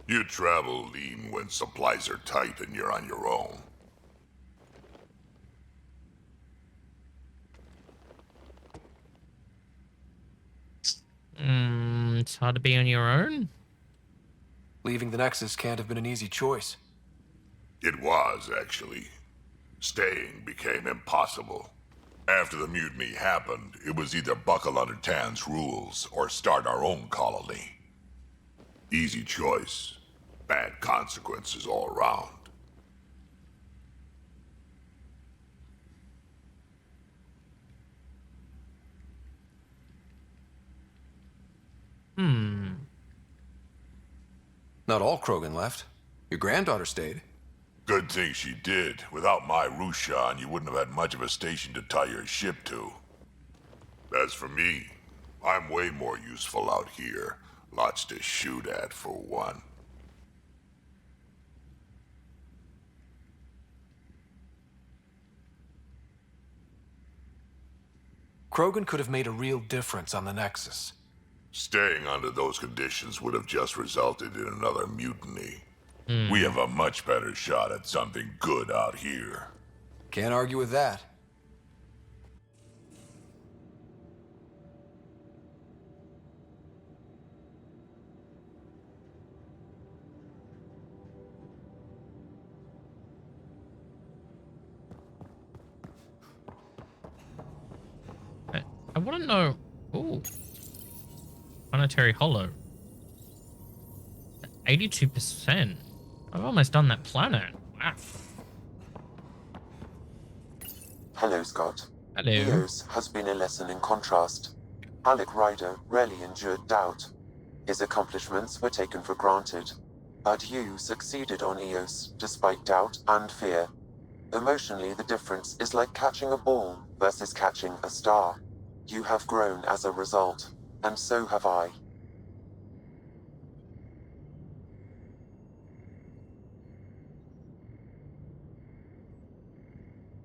You travel lean when supplies are tight and you're on your own. It's hard to be on your own. Leaving the Nexus can't have been an easy choice. It was, actually. Staying became impossible. After the mutiny happened, it was either buckle under Tan's rules or start our own colony. Easy choice. Bad consequences all around. Not all Krogan left. Your granddaughter stayed. Good thing she did. Without my Rushan, you wouldn't have had much of a station to tie your ship to. As for me, I'm way more useful out here. Lots to shoot at, for one. Krogan could have made a real difference on the Nexus. Staying under those conditions would have just resulted in another mutiny. We have a much better shot at something good out here. Can't argue with that. I want to know... Ooh. Planetary Hollow. 82%. I've almost done that planet. Wow. Hello, Scott. Hello. Eos has been a lesson in contrast. Alec Ryder rarely endured doubt. His accomplishments were taken for granted. But you succeeded on Eos, despite doubt and fear. Emotionally, the difference is like catching a ball versus catching a star. You have grown as a result, and so have I.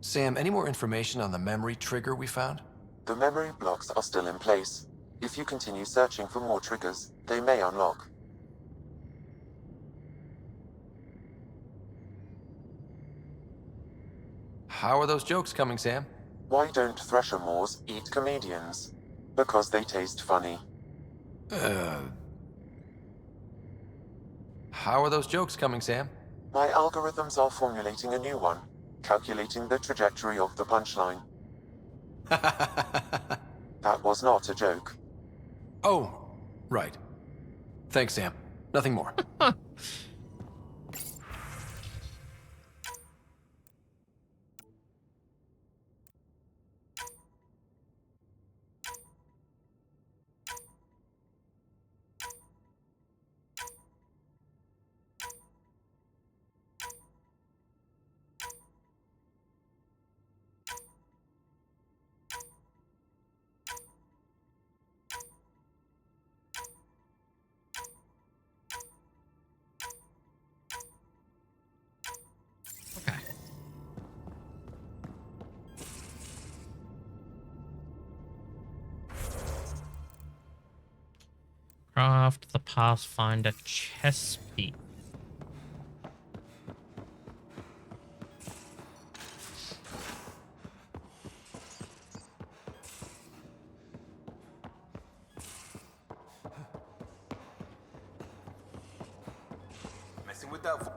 Sam, any more information on the memory trigger we found? The memory blocks are still in place. If you continue searching for more triggers, they may unlock. How are those jokes coming, Sam? Why don't Thresher Moors eat comedians? Because they taste funny. How are those jokes coming, Sam? My algorithms are formulating a new one, calculating the trajectory of the punchline. That was not a joke. Oh, right. Thanks, Sam. Nothing more. Craft the Pathfinder chess piece. Messing with that.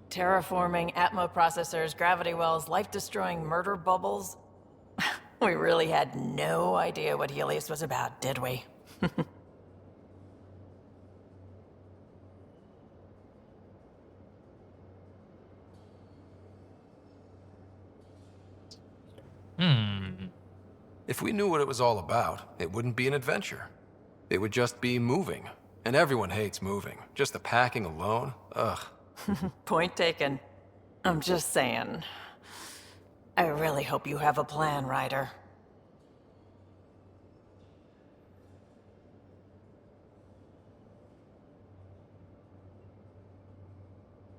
Terraforming, Atmo processors, gravity wells, life-destroying murder bubbles. We really had no idea what Helios was about, did we? If we knew what it was all about, it wouldn't be an adventure. It would just be moving. And everyone hates moving. Just the packing alone, ugh. Point taken. I'm just saying. I really hope you have a plan, Ryder.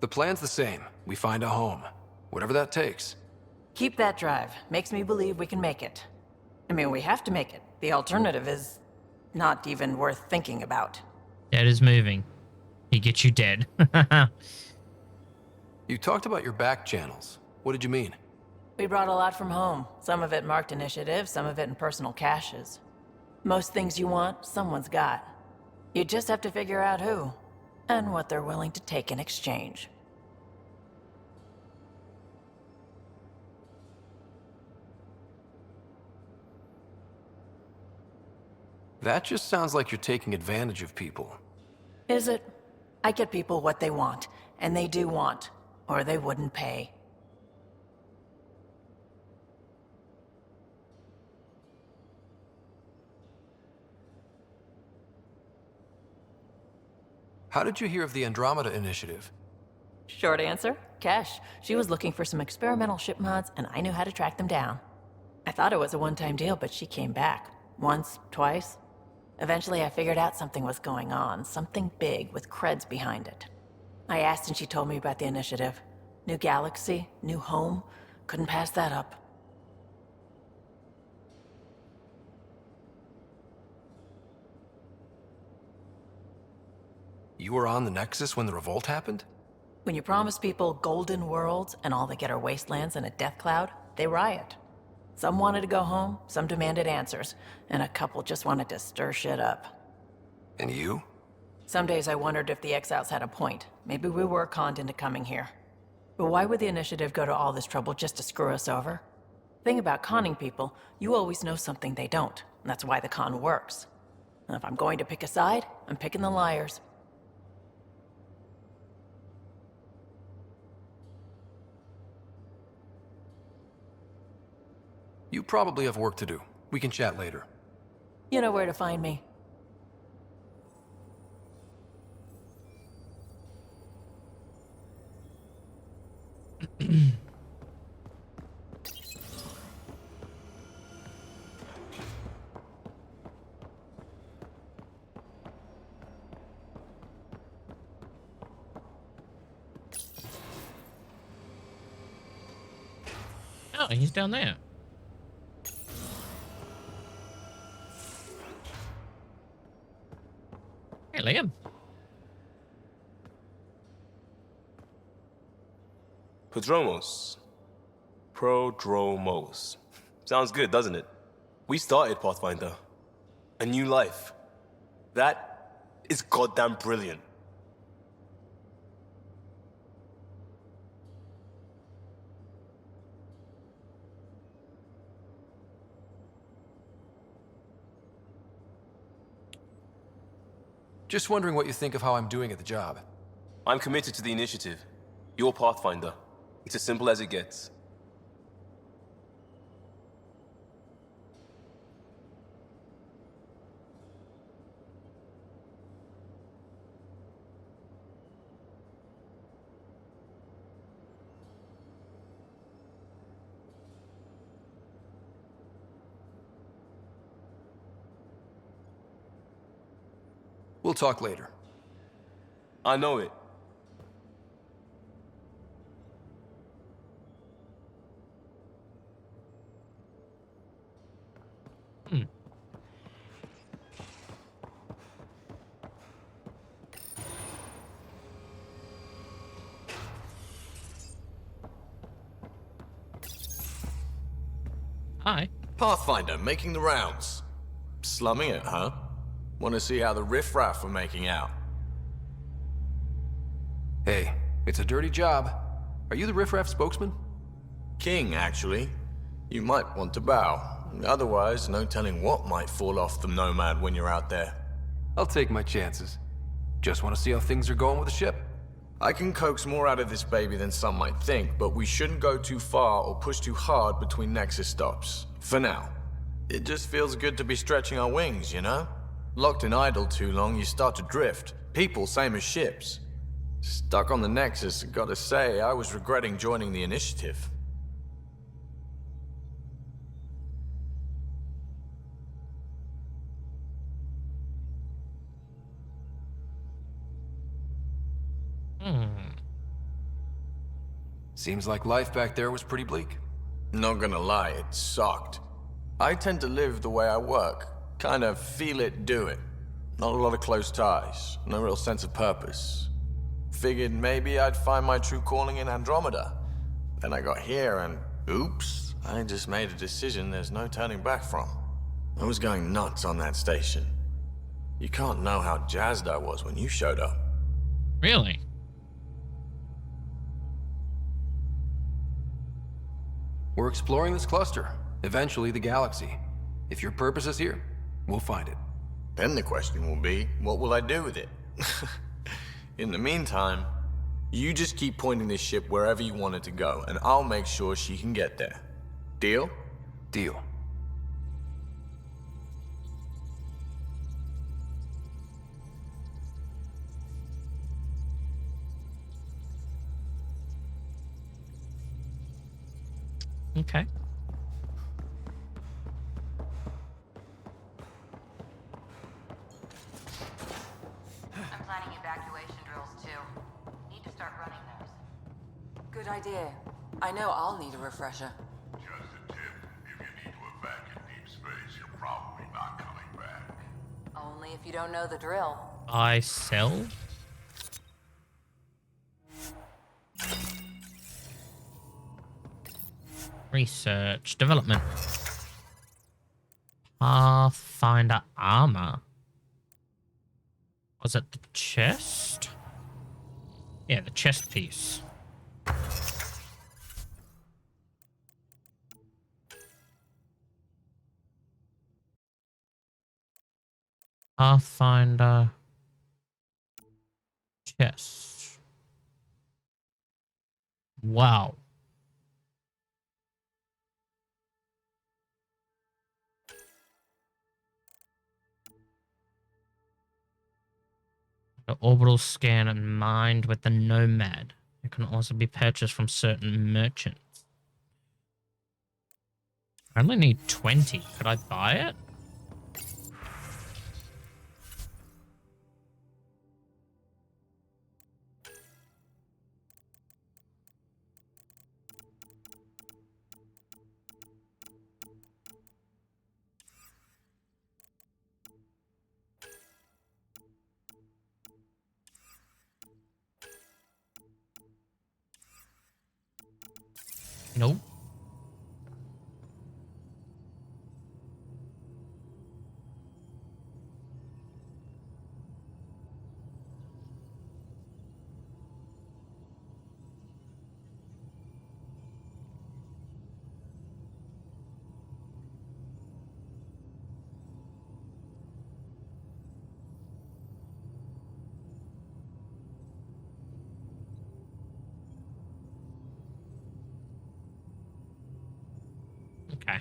The plan's the same. We find a home. Whatever that takes. Keep that drive. Makes me believe we can make it. I mean, we have to make it. The alternative is not even worth thinking about. Dead is moving. He gets you dead. You talked about your back channels. What did you mean? We brought a lot from home. Some of it marked initiative, some of it in personal caches. Most things you want, someone's got. You just have to figure out who, and what they're willing to take in exchange. That just sounds like you're taking advantage of people. Is it? I get people what they want, and they do want, or they wouldn't pay. How did you hear of the Andromeda initiative? Short answer, Kesh. She was looking for some experimental ship mods, and I knew how to track them down. I thought it was a one-time deal, but she came back. Once, twice. Eventually, I figured out something was going on, something big with creds behind it. I asked and she told me about the initiative. New galaxy, new home. Couldn't pass that up. You were on the Nexus when the revolt happened? When you promise people golden worlds and all they get are wastelands and a death cloud, they riot. Some wanted to go home, some demanded answers, and a couple just wanted to stir shit up. And you? Some days I wondered if the exiles had a point. Maybe we were conned into coming here. But why would the initiative go to all this trouble just to screw us over? Thing about conning people, you always know something they don't, and that's why the con works. And if I'm going to pick a side, I'm picking the liars. You probably have work to do. We can chat later. You know where to find me. Oh, he's down there. Hey, Liam. Prodromos. Sounds good, doesn't it? We started Pathfinder. A new life. That is goddamn brilliant. Just wondering what you think of how I'm doing at the job. I'm committed to the initiative. You're Pathfinder. It's as simple as it gets. We'll talk later. I know it. Hi. Pathfinder, making the rounds. Slumming it, huh? Want to see how the riffraff are making out? Hey, it's a dirty job. Are you the riffraff spokesman? King, actually. You might want to bow. Otherwise, no telling what might fall off the Nomad when you're out there. I'll take my chances. Just want to see how things are going with the ship. I can coax more out of this baby than some might think, but we shouldn't go too far or push too hard between Nexus stops. For now. It just feels good to be stretching our wings, you know? Locked in idle too long, you start to drift. People, same as ships. Stuck on the Nexus, gotta say, I was regretting joining the initiative. Seems like life back there was pretty bleak. Not gonna lie, it sucked. I tend to live the way I work. Kind of feel it, do it. Not a lot of close ties, no real sense of purpose. Figured maybe I'd find my true calling in Andromeda. Then I got here and, oops, I just made a decision there's no turning back from. I was going nuts on that station. You can't know how jazzed I was when you showed up. Really? We're exploring this cluster, eventually the galaxy. If your purpose is here, we'll find it. Then the question will be, what will I do with it? In the meantime, you just keep pointing this ship wherever you want it to go, and I'll make sure she can get there. Deal? Deal. Okay. I'm planning evacuation drills too. Need to start running those. Good idea. I know I'll need a refresher. Just a tip, if you need to evac in deep space, you're probably not coming back. Only if you don't know the drill. I sell? Research, development. Pathfinder armor. Was it the chest? Yeah, the chest piece. Pathfinder chest. Wow. The orbital scan and mined with the Nomad. It can also be purchased from certain merchants. I only need 20. Could I buy it? Nope. Okay.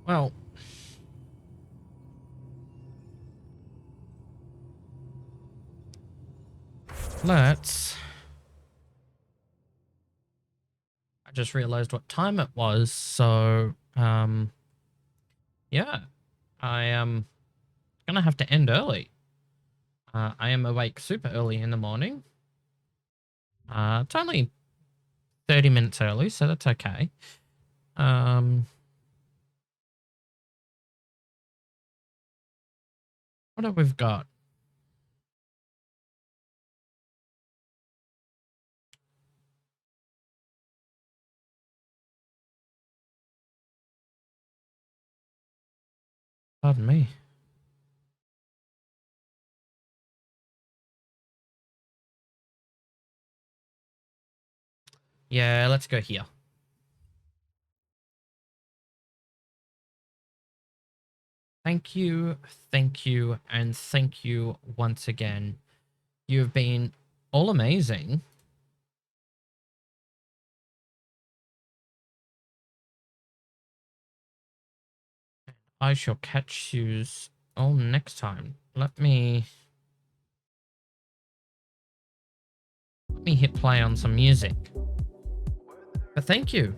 Well, let's... I just realized what time it was, so, yeah. I am gonna have to end early. I am awake super early in the morning. It's only 30 minutes early, so that's okay. What have we got? Pardon me. Yeah, let's go here. Thank you, and thank you once again. You've been all amazing. I shall catch yous all next time. Let me hit play on some music. But thank you.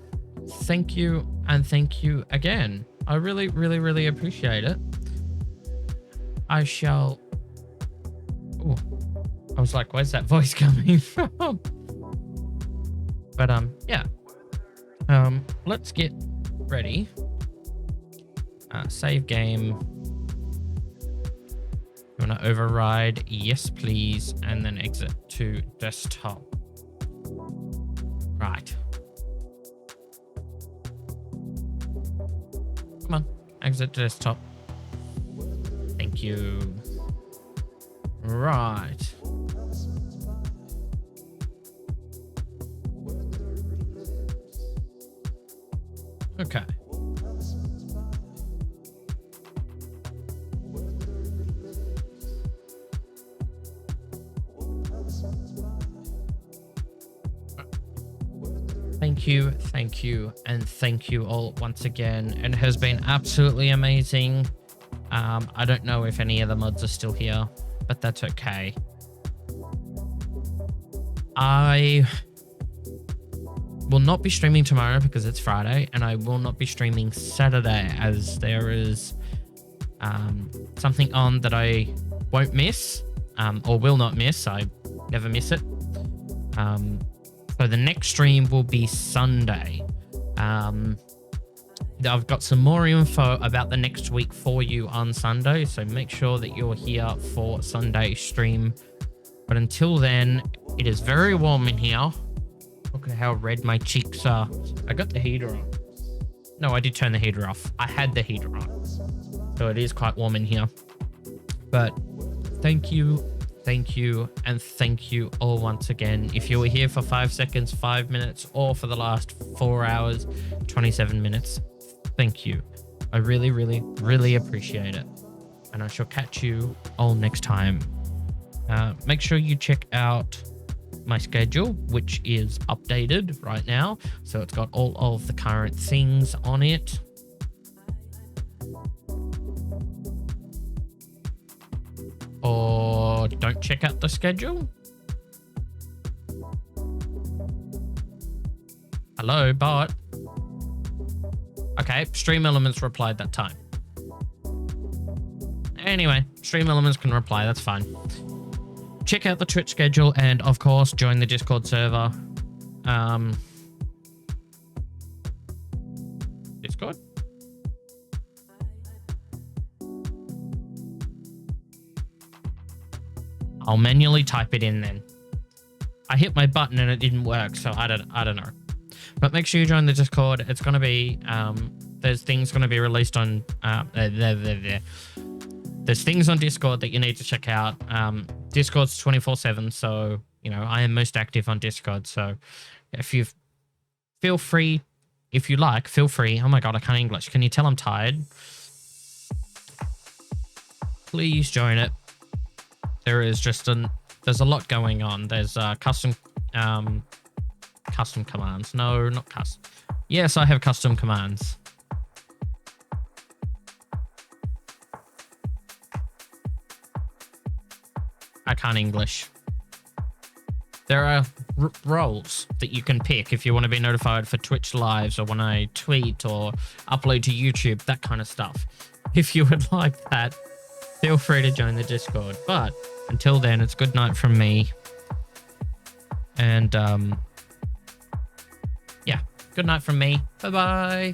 Thank you, and thank you again. I really, really, really appreciate it. I shall... Oh, I was like, where's that voice coming from? But, yeah. Let's get ready. Save game. You want to override? Yes, please. And then exit to desktop. Right. Come on. Exit to desktop. Thank you. Right. Okay. Thank you, and thank you all once again. It has been absolutely amazing. I don't know if any of the mods are still here, but that's okay. I will not be streaming tomorrow because it's Friday, and I will not be streaming Saturday as there is something on that I won't miss, or will not miss. I never miss it. So the next stream will be Sunday. I've got some more info about the next week for you on Sunday, so make sure that you're here for Sunday stream. But until then, it is very warm in here. Look at how red my cheeks are. I got the heater on. No, I did turn the heater off. I had the heater on. So it is quite warm in here. But thank you, and thank you all once again. If you were here for 5 seconds, 5 minutes, or for the last 4 hours, 27 minutes, thank you. I really, really, really appreciate it. and I shall catch you all next time. Make sure you check out my schedule, which is updated right now, so it's got all of the current things on it. Or don't check out the schedule. Hello, bot. Okay, Stream Elements replied that time. Anyway, Stream Elements can reply, that's fine. Check out the Twitch schedule and, of course, join the Discord server. Discord? I'll manually type it in then. I hit my button and it didn't work, so I don't know. But make sure you join the Discord. It's going to be, there's things going to be released on, there's things on Discord that you need to check out. Discord's 24/7, so, you know, I am most active on Discord. So if you feel free, if you like, feel free. Oh my God, I can't English. Can you tell I'm tired? Please join it. There is just there's a lot going on. There's custom commands. No, not custom. Yes, I have custom commands. I can't English. There are roles that you can pick if you want to be notified for Twitch lives or when I tweet or upload to YouTube, that kind of stuff. If you would like that, feel free to join the Discord. But until then, it's good night from me. And yeah, good night from me. Bye-bye.